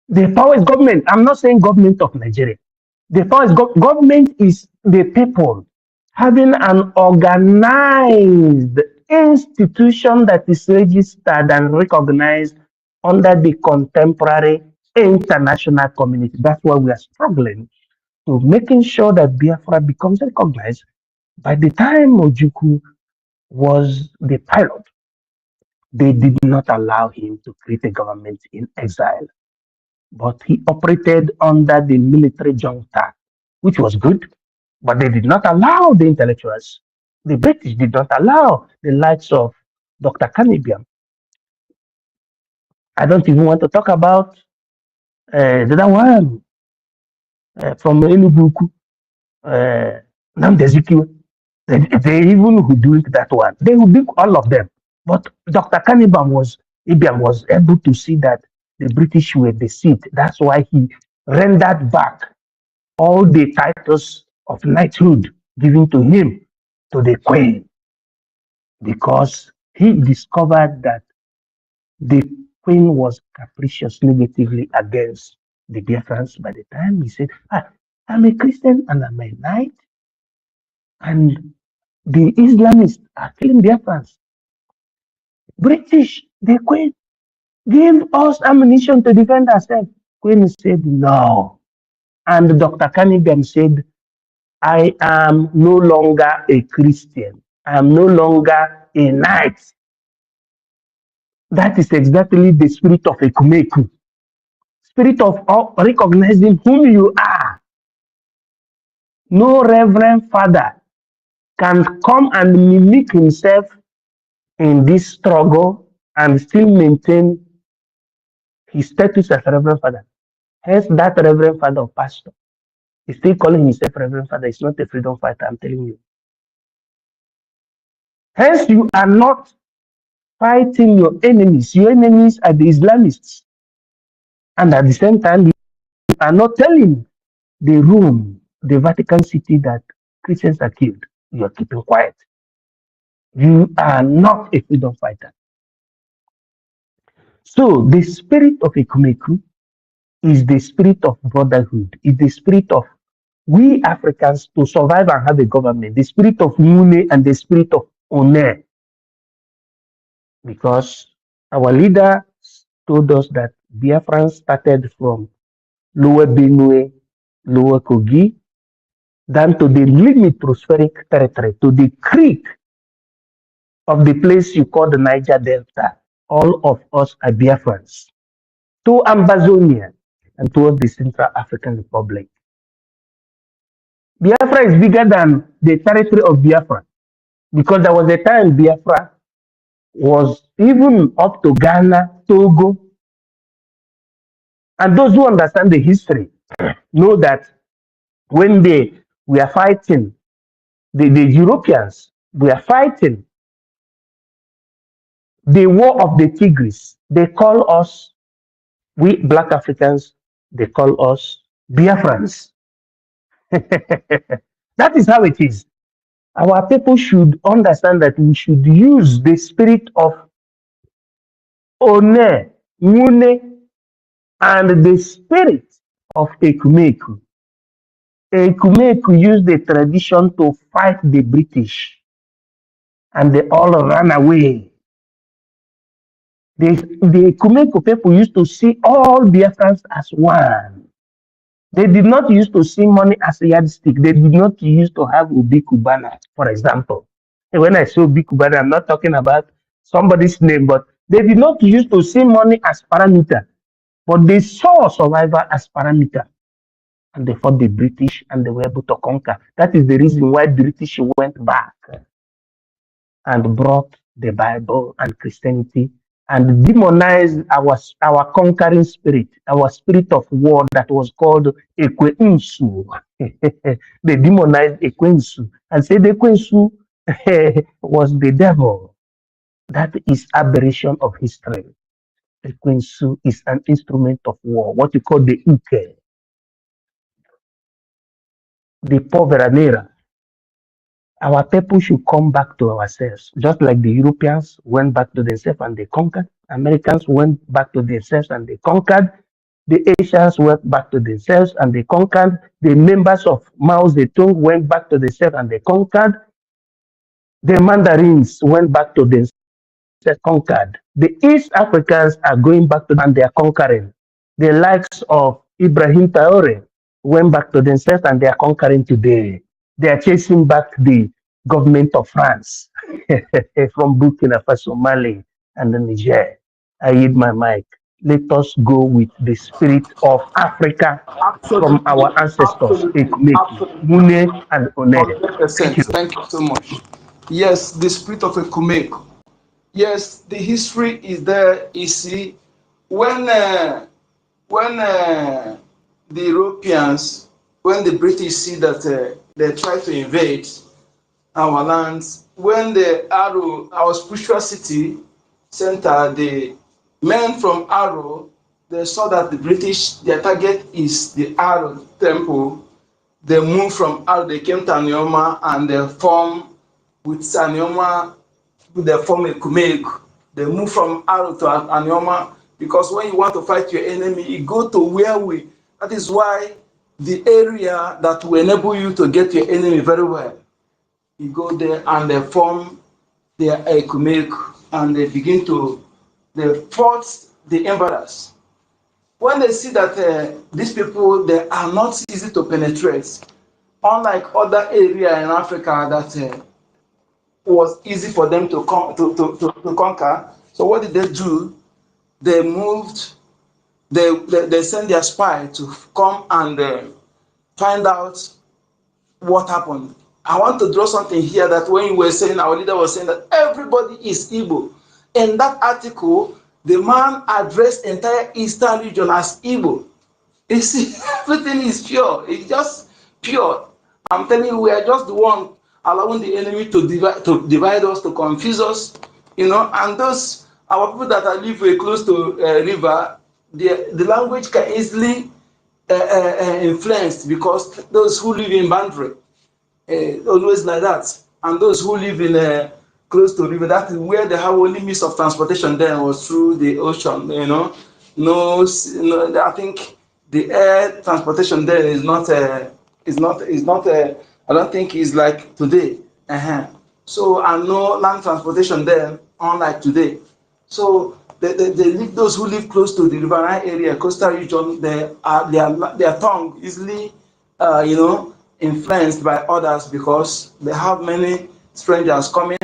E: The power is government. I'm not saying government of Nigeria. The power is government is the people having an organized institution that is registered and recognized under the contemporary international community. That's why we are struggling to making sure that Biafra becomes recognized. By the time Ojukwu was the pilot, they did not allow him to create a government in exile, but he operated under the military junta, which was good, but they did not allow the intellectuals. The British did not allow the likes of Dr. Canibian. I don't even want to talk about the other one from Enugu, Namdezikiwe. They even who do that one. They would do all of them. But Dr. Ibiam was able to see that the British were deceived. That's why he rendered back all the titles of knighthood given to him to the queen, because he discovered that the queen was capricious negatively against the Biafrans. By the time he said, I'm a Christian and I'm a knight, and the Islamists are killing Biafrans. British, the queen, give us ammunition to defend ourselves. Queen said no. And Dr. Cunningham said, I am no longer a Christian. I am no longer a knight. That is exactly the spirit of Ekumeku. Spirit of recognizing whom you are. No reverend father can come and mimic himself in this struggle and still maintain his status as reverend father. Hence, that reverend father or pastor is still calling himself reverend father. He's not a freedom fighter, I'm telling you. Hence, you are not fighting your enemies. Your enemies are the Islamists. And at the same time, you are not telling the Rome, the Vatican City, that Christians are killed. You are keeping quiet. You are not a freedom fighter. So the spirit of Ekumeku is the spirit of brotherhood, is the spirit of we Africans to survive and have a government, the spirit of Mune and the spirit of One. Because our leader told us that Biafrans started from Lower Benue, Lower Kogi, down to the limit-prospheric territory, to the creek of the place you call the Niger Delta. All of us are Biafrans. To Ambazonia and towards the Central African Republic. Biafra is bigger than the territory of Biafra, because there was a time Biafra was even up to Ghana, Togo. And those who understand the history know that when they were fighting, the Europeans were fighting the war of the Tigris, they call us, we black Africans, they call us Biafrans. That is how it is. Our people should understand that we should use the spirit of One, Mune, and the spirit of Ekumeku. Ekumeku used the tradition to fight the British, and they all ran away. The Ekumeku people used to see all Biafrans as one. They did not used to see money as a yardstick. They did not used to have Ubi Kubana, for example. And when I say Ubi Kubana, I'm not talking about somebody's name, but they did not used to see money as parameter, but they saw survival as parameter. And they fought the British and they were able to conquer. That is the reason why British went back and brought the Bible and Christianity and demonized our conquering spirit, our spirit of war that was called Ekwensu. They demonized Ekwensu and said Ekwensu was the devil. That is aberration of history. Ekwensu is an instrument of war, what you call the Uke. the Poveranera. Our people should come back to ourselves, just like the Europeans went back to themselves and they conquered. Americans went back to themselves and they conquered. The Asians went back to themselves and they conquered. The members of Mao Zedong went back to themselves and they conquered. The Mandarins went back to themselves and conquered. The East Africans are going back to them and they are conquering. The likes of Ibrahim Traore went back to themselves and they are conquering today. They are chasing back the government of France from Burkina Faso, Mali, and Niger. I yield my mic. Let us go with the spirit of Africa from
B: Absolutely,
E: our ancestors,
B: absolutely,
E: Ekumeki,
B: absolutely.
E: Mune, and One. Thank
B: 100%.
E: you.
B: Thank you so much. Yes, the spirit of a Kumek. Yes, the history is there. You see, when the Europeans, when the British see that they try to invade our lands, when the Arrow, our spiritual city center, the men from Arrow, they saw that the British, their target is the Arrow temple. They moved from Arrow, they came to Anioma and they formed with Anioma, they form a Kumek. They move from Arrow to Anioma because when you want to fight your enemy, you go to where we, that is why the area that will enable you to get your enemy very well. You go there and they form their Kumek and they begin to, they force the emperors. When they see that these people, they are not easy to penetrate, unlike other area in Africa that was easy for them to conquer. So what did they do? They moved, they sent their spy to come and find out what happened. I want to draw something here that when you were saying, our leader was saying that everybody is Igbo. In that article, the man addressed entire Eastern region as Igbo. You see, everything is pure. It's just pure. I'm telling you, we are just the one allowing the enemy to divide us, to confuse us, you know. And those our people that are live very close to river, the language can easily influenced because those who live in boundary, always like that, and those who live in close to river, that is where they have only means of transportation. Then was through the ocean, you know. No, I think the air transportation there is not I don't think it's like today. So and no land transportation there unlike today. So those who live close to the riverine area, coastal region, their tongue easily you know, influenced by others because they have many strangers coming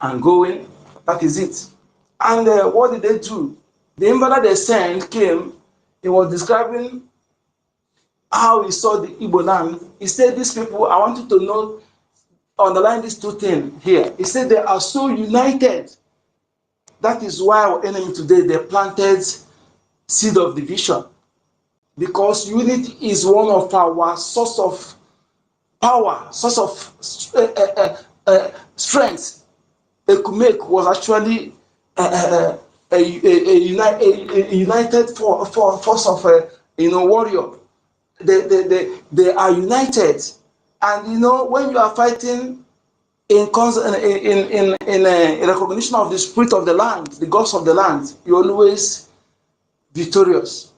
B: and going. That is it. And what did they do? The invader they sent came. He was describing how he saw the Igbo land. He said, "These people, I want you to know, underline these two things here." He said, "They are so united. That is why our enemy today, they planted seed of division, because unity is one of our source of power, source of strength." Ekumek was actually a united force of warrior. They are united, and you know, when you are fighting in recognition of the spirit of the land, the gods of the land, you're always victorious.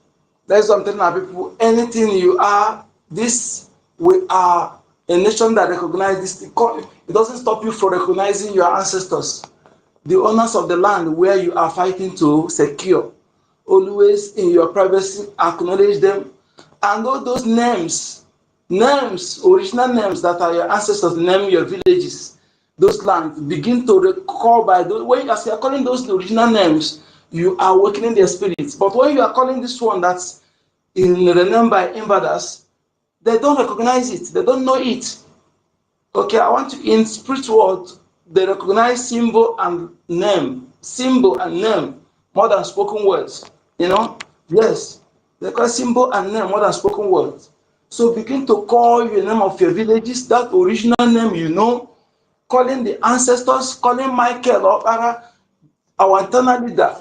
B: That's what I'm telling our people. Anything you are, this we are a nation that recognizes this. It doesn't stop you from recognizing your ancestors, the owners of the land where you are fighting to secure. Always in your privacy, acknowledge them, and all those names, original names that are your ancestors, name your villages, those lands. Begin to recall by those. When as you are calling those original names, you are awakening their spirits. But when you are calling this one that's in renamed by invaders, they don't recognize it. They don't know it. Okay, I want to, in spiritual world, they recognize symbol and name more than spoken words. You know, yes, they call symbol and name more than spoken words. So begin to call your name of your villages, that original name you know, calling the ancestors, calling Michael or our internal leader,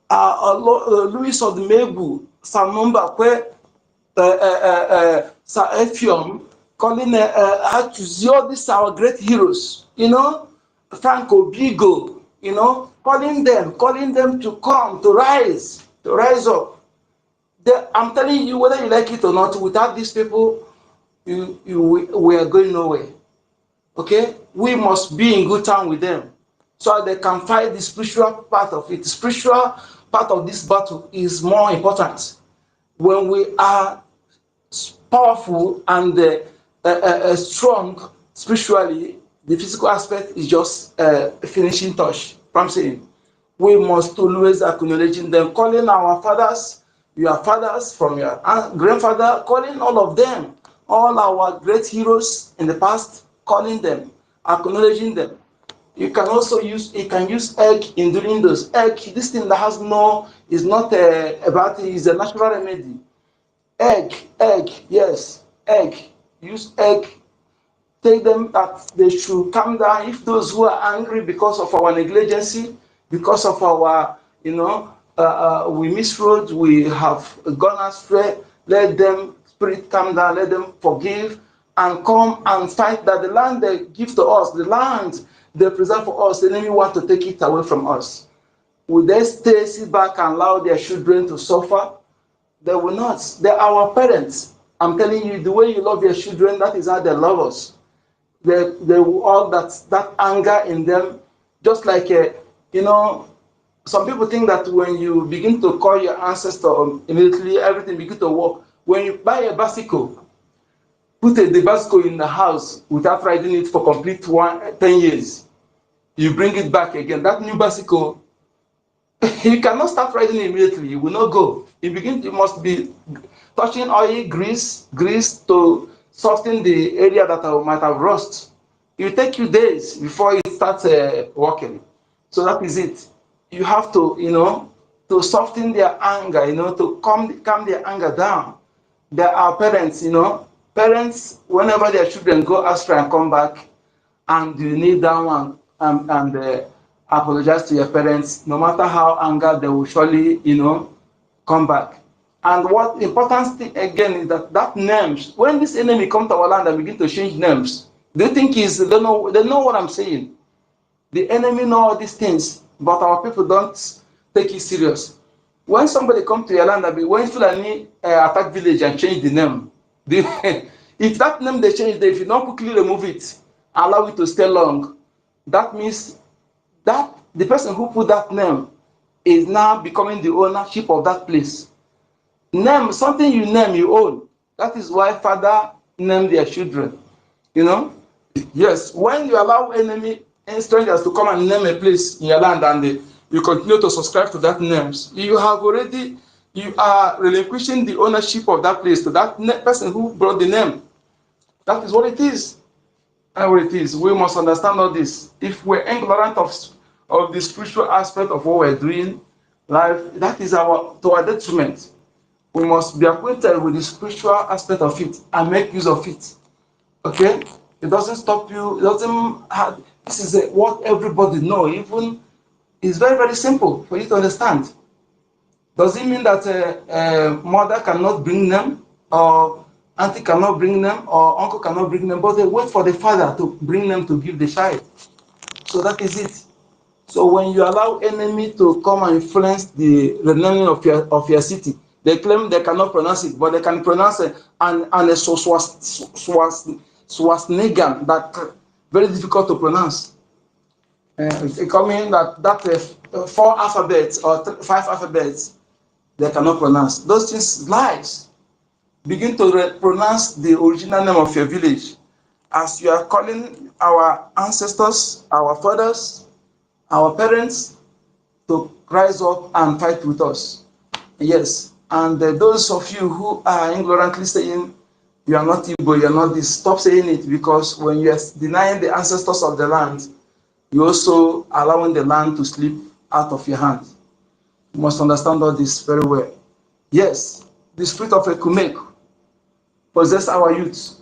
B: Louis Odumegwu, Samumba, Sir Efiom, calling how to see all these our great heroes, you know, Franco Bigo, you know, calling them to come, to rise up. I'm telling you, whether you like it or not, without these people, we are going nowhere. Okay, we must be in good time with them so they can fight the spiritual part of it. The spiritual part of this battle is more important. When we are powerful and strong spiritually, the physical aspect is just a finishing touch. I'm saying we must always acknowledge them, calling our fathers, your fathers from your grandfather, calling all of them, all our great heroes in the past, calling them, acknowledging them. You can also use egg in doing those. Egg, this thing that has no, is not about it, is a natural remedy. Egg, yes, egg. Use egg. Tell them that they should calm down. If those who are angry because of our negligence, because of our, we misrode, we have gone astray, let them, spirit calm down, let them forgive and come and fight that the land they give to us, the land they preserve for us, the enemy want to take it away from us. Will they sit back and allow their children to suffer? They will not. They're our parents. I'm telling you, the way you love your children, that is how they love us. They all that anger in them, just like some people think that when you begin to call your ancestor immediately, everything begin to work. When you buy a bicycle, put the bicycle in the house without riding it for complete 10 years, you bring it back again. That new bicycle, you cannot start riding immediately. You will not go. You must be touching oil, grease to soften the area that might have rust. It will take you days before it starts working. So that is it. You have to, to soften their anger, to calm their anger down. There are parents, parents, whenever their children go astray and come back, and you kneel down and apologize to your parents, no matter how angry, they will surely, come back. And what important thing again is that names, when this enemy come to our land and begin to change names, they think they know what I'm saying. The enemy know all these things, but our people don't take it serious. When somebody come to your land, when Fulani attack village and change the name, if that name they change, if you don't quickly remove it, allow it to stay long, that means that the person who put that name is now becoming the ownership of that place. Name, something you name, you own. That is why father named their children. Yes, when you allow enemy and strangers to come and name a place in your land and you continue to subscribe to that names, you are relinquishing the ownership of that place to that person who brought the name. That is what it is. And what it is. We must understand all this. If we're ignorant of the spiritual aspect of what we're doing, life, that is to our detriment. We must be acquainted with the spiritual aspect of it and make use of it. Okay? It doesn't stop you. It doesn't have, this is what everybody know. Even it's very, very simple for you to understand. Does it mean that a mother cannot bring them, or auntie cannot bring them, or uncle cannot bring them, but they wait for the father to bring them to give the child? So that is it. So when you allow enemy to come and influence the renaming of your city, they claim they cannot pronounce it, but they can pronounce it and a Swasnegan that very difficult to pronounce. Coming that 4 alphabets or 5 alphabets they cannot pronounce. Those things lies. Begin to pronounce the original name of your village. As you are calling our ancestors, our fathers, our parents to rise up and fight with us. Yes, and those of you who are ignorantly saying you are not Igbo, you are not this, stop saying it, because when you are denying the ancestors of the land, you also allowing the land to slip out of your hands. You must understand all this very well. Yes, the spirit of Ekumek possess our youth.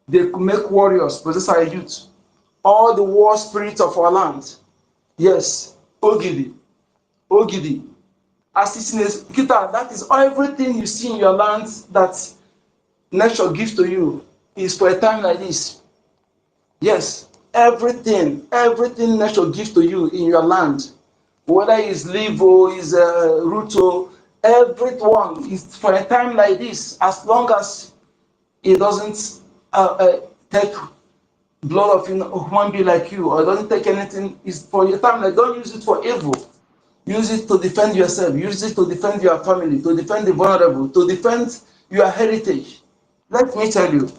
B: The Ekumek warriors possess our youth. All the war spirits of our land. Yes, Ogidi, assassination, that is everything you see in your land that nature gives to you. is for a time like this. Yes, everything nature gives to you in your land, whether it's leaf or is root or everyone is for a time like this. As long as it doesn't take blood of a human being like you, or it doesn't take anything, is for your time. Like, don't use it for evil. Use it to defend yourself. Use it to defend your family, to defend the vulnerable, to defend your heritage. Let me tell you,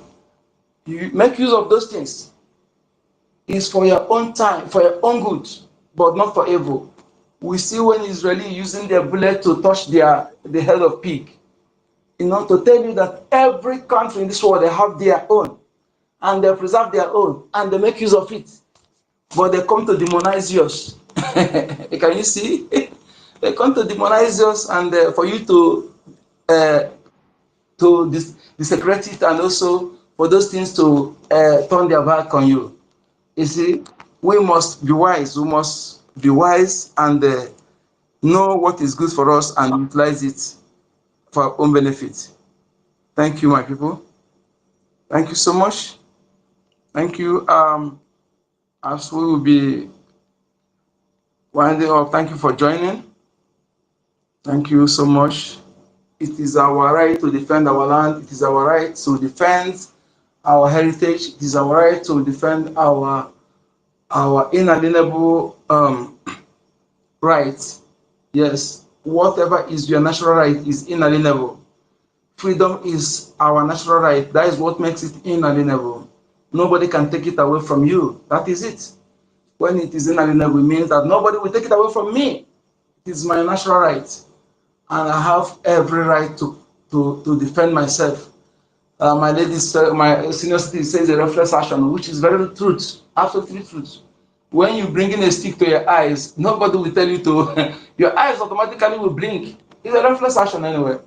B: you make use of those things. It's for your own time, for your own good, but not for evil. We see when Israeli using their bullet to touch the head of pig. To tell you that every country in this world, they have their own, and they preserve their own, and they make use of it. But they come to demonize yours. Can you see? They come to demonize yours, and for you to desecrate it, and also for those things to turn their back on you. You see, we must be wise. We must be wise and know what is good for us and utilize it for our own benefit. Thank you, my people. Thank you so much. Thank you. As we will be winding up, thank you for joining. Thank you so much. It is our right to defend our land. It is our right to defend our heritage. It is our right to defend our inalienable rights. Yes, whatever is your natural right is inalienable. Freedom is our natural right. That is what makes it inalienable. Nobody can take it away from you. That is it. When it is inalienable, it means that nobody will take it away from me. It is my natural right. And I have every right to defend myself. My lady, my senior citizen says a reflex action, which is very truth, absolutely truth. When you bring in a stick to your eyes, nobody will tell you to, your eyes automatically will blink. It's a reflex action anyway.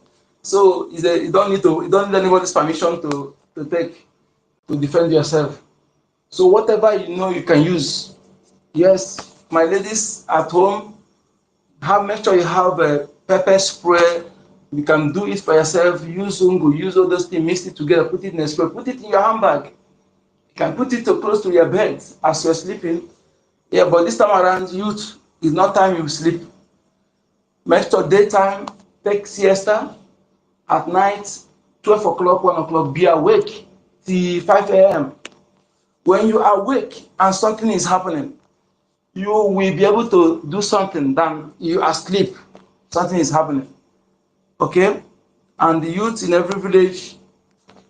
B: So you don't need anybody's permission to defend yourself. So whatever you know you can use. Yes, my ladies at home, make sure you have a pepper spray. You can do it for yourself. Use ungu, use all those things, mix it together, put it in a spray, put it in your handbag. You can put it close to your bed as you're sleeping. Yeah, but this time around, youth, is not time you sleep. Make sure daytime, take siesta. At night, 12 o'clock, 1 o'clock, be awake till 5 a.m. When you are awake and something is happening, you will be able to do something than you are asleep. Something is happening. Okay? And the youth in every village,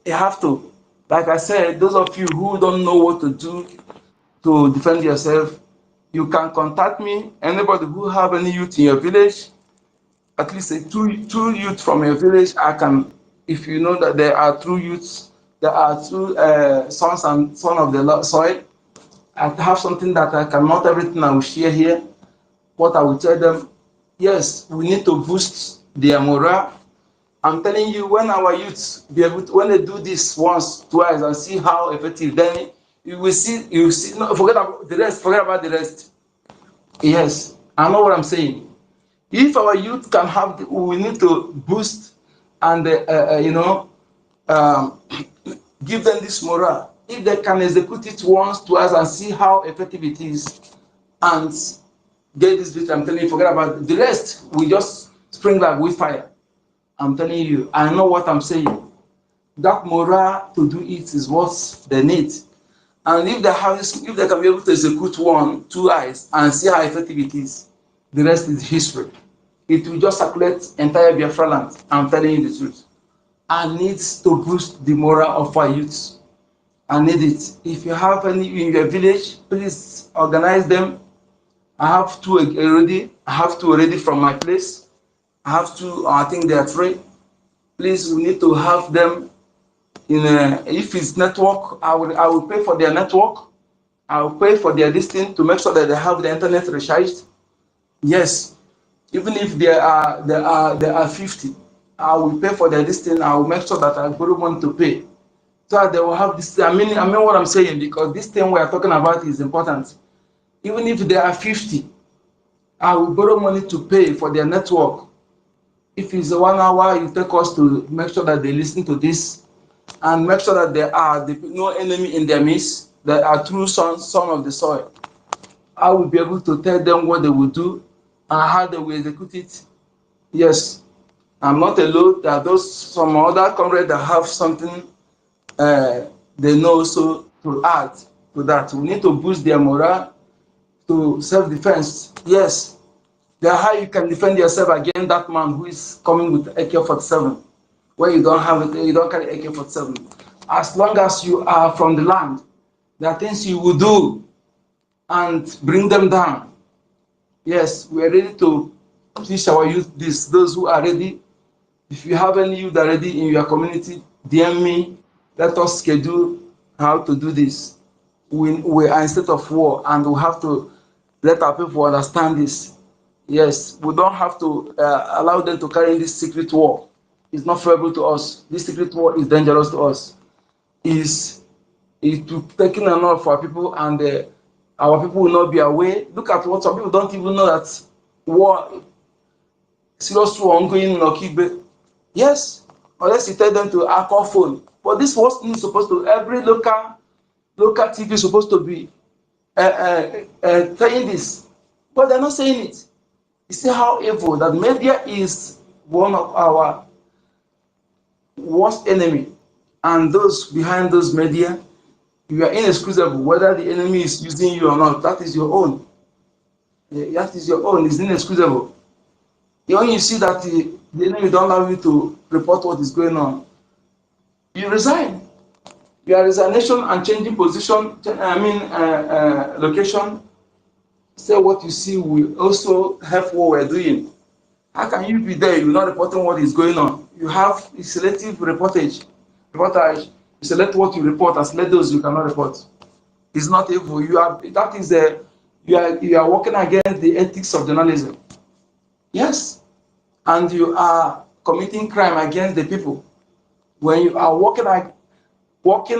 B: they have to. Like I said, those of you who don't know what to do to defend yourself, you can contact me. Anybody who have any youth in your village, at least two youth from your village, I can, if you know that there are true youths, there are true sons of the soil, I have something that I can, not everything I will share here. What I will tell them, yes, we need to boost their morale. I'm telling you, when our youths be able to, when they do this once, twice, and see how effective, then you will see. No, forget about the rest. Forget about the rest. Yes, I know what I'm saying. If our youth can have, we need to boost and give them this morale. If they can execute it once, twice, and see how effective it is, and get this bit, I'm telling you, forget about it. The rest. We just spring like with fire. I'm telling you, I know what I'm saying. That morale to do it is what they need. And if they can be able to execute 1, 2 eyes and see how effective it is, the rest is history. It will just circulate entire Biafra land. I'm telling you the truth. I need to boost the morale of our youths. I need it. If you have any in your village, please organize them. I have 2 already. I have 2 already from my place. I have 2. I think they are 3. Please, we need to have them if it's network, I will pay for their network. I will pay for their listing to make sure that they have the internet recharged. Yes, even if there are 50, I will pay for their listing. I will make sure that I borrow money to pay, so that they will have this. I mean what I'm saying, because this thing we are talking about is important. Even if there are 50, I will borrow money to pay for their network. If it's 1 hour, you take us to make sure that they listen to this. and make sure that there are no enemy in their midst, that are true sons of the soil. I will be able to tell them what they will do and how they will execute it. Yes, I'm not alone. There are those some other comrades that have something they know also to add to that. We need to boost their morale to self-defense. Yes, there are how you can defend yourself against that man who is coming with AK-47. Where you don't have it, you don't carry AK-47. As long as you are from the land, there are things you will do and bring them down. Yes, we are ready to teach our youth this. Those who are ready, if you have any youth already in your community, DM me. Let us schedule how to do this. We are in state of war, and we have to let our people understand this. Yes, we don't have to allow them to carry this secret war. It's not favorable to us. This secret war is dangerous to us. Is taking enough for our people, and our people will not be aware. Look at what some people don't even know, that war, serious war ongoing in Okibe. Yes, unless you tell them to call phone. But this was supposed to, every local TV is supposed to be saying this, but they're not saying it. You see how evil that media is one of our worst enemy, and those behind those media, you are inexcusable. Whether the enemy is using you or not, that is your own. That is your own. It's inexcusable. When you see that the enemy don't allow you to report what is going on, you resign. Your resignation and changing position, location, say what you see will also help what we're doing. How can you be there? You're not reporting what is going on. You have selective reportage. You select what you report and select those you cannot report. It's not evil. You are working against the ethics of journalism. Yes, and you are committing crime against the people. When you are working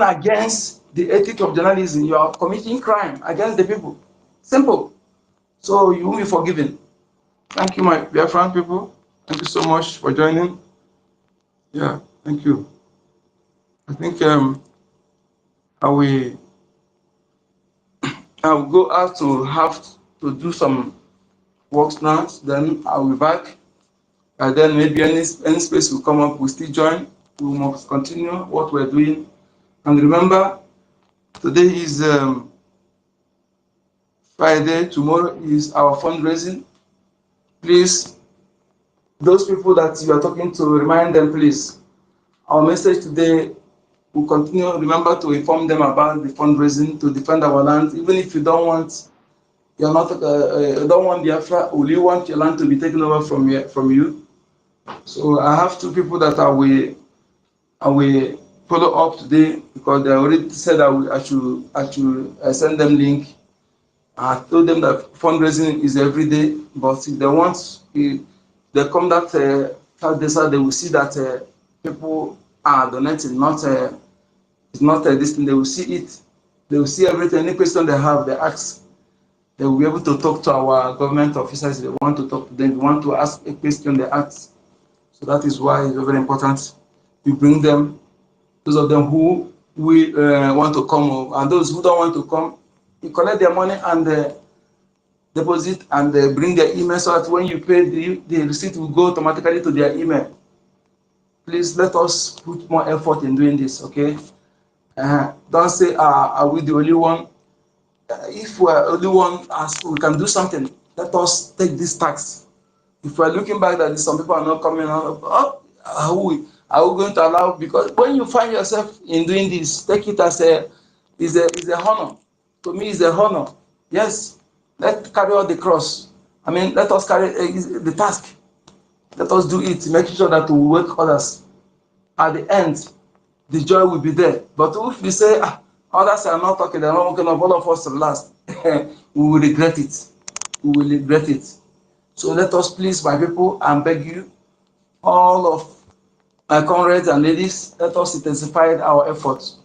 B: against the ethics of journalism, you are committing crime against the people. Simple. So you will be forgiven. Thank you, my Biafran people. Thank you so much for joining. Yeah, thank you. I think I will go out to have to do some works now. Then I'll be back. And then maybe any space will come up, we still join. We must continue what we're doing. And remember, today is Friday. Tomorrow is our fundraising. Please, those people that you are talking to, remind them, please. Our message today will continue. Remember to inform them about the fundraising to defend our land. Even if you don't want, you don't want Biafra, or you want your land to be taken over from you. So I have two people that I will follow up today, because they already said I should send them link. I told them that fundraising is every day, but if they want, they come that Thursday, they will see that people are donating. It's not this thing. They will see it. They will see everything. Any question they have, they ask. They will be able to talk to our government officers. They want to talk to them. They want to ask a question, they ask. So that is why it's very important. We bring them, those of them who we want to come, and those who don't want to come, you collect their money and deposit and bring their email, so that when you pay, the receipt will go automatically to their email. Please let us put more effort in doing this, okay? Don't say, are we the only one? If we're only one, as we can do something, let us take this tax. If we're looking back that some people are not coming out, are we going to allow? Because when you find yourself in doing this, take it as a honor. To me, it's a honor. Yes, let's carry out the cross. Let us carry the task. Let us do it, making sure that we wake others. At the end, the joy will be there. But if we say, others are not talking, they're not working on, all of us last, we will regret it. We will regret it. So let us please, my people, and beg you, all of my comrades and ladies, let us intensify our efforts.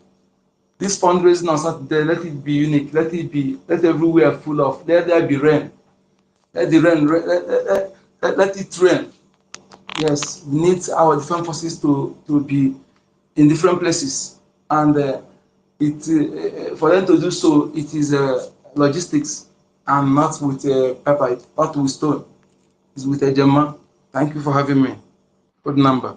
B: This fundraising on Saturday, let it be unique. Let everywhere full of. Let there be rain. Let the rain. Let it rain. Yes, we need our defense forces to be in different places, and for them to do so, it is logistics and not with paper, not with stone. It's with a German. Thank you for having me. Good number.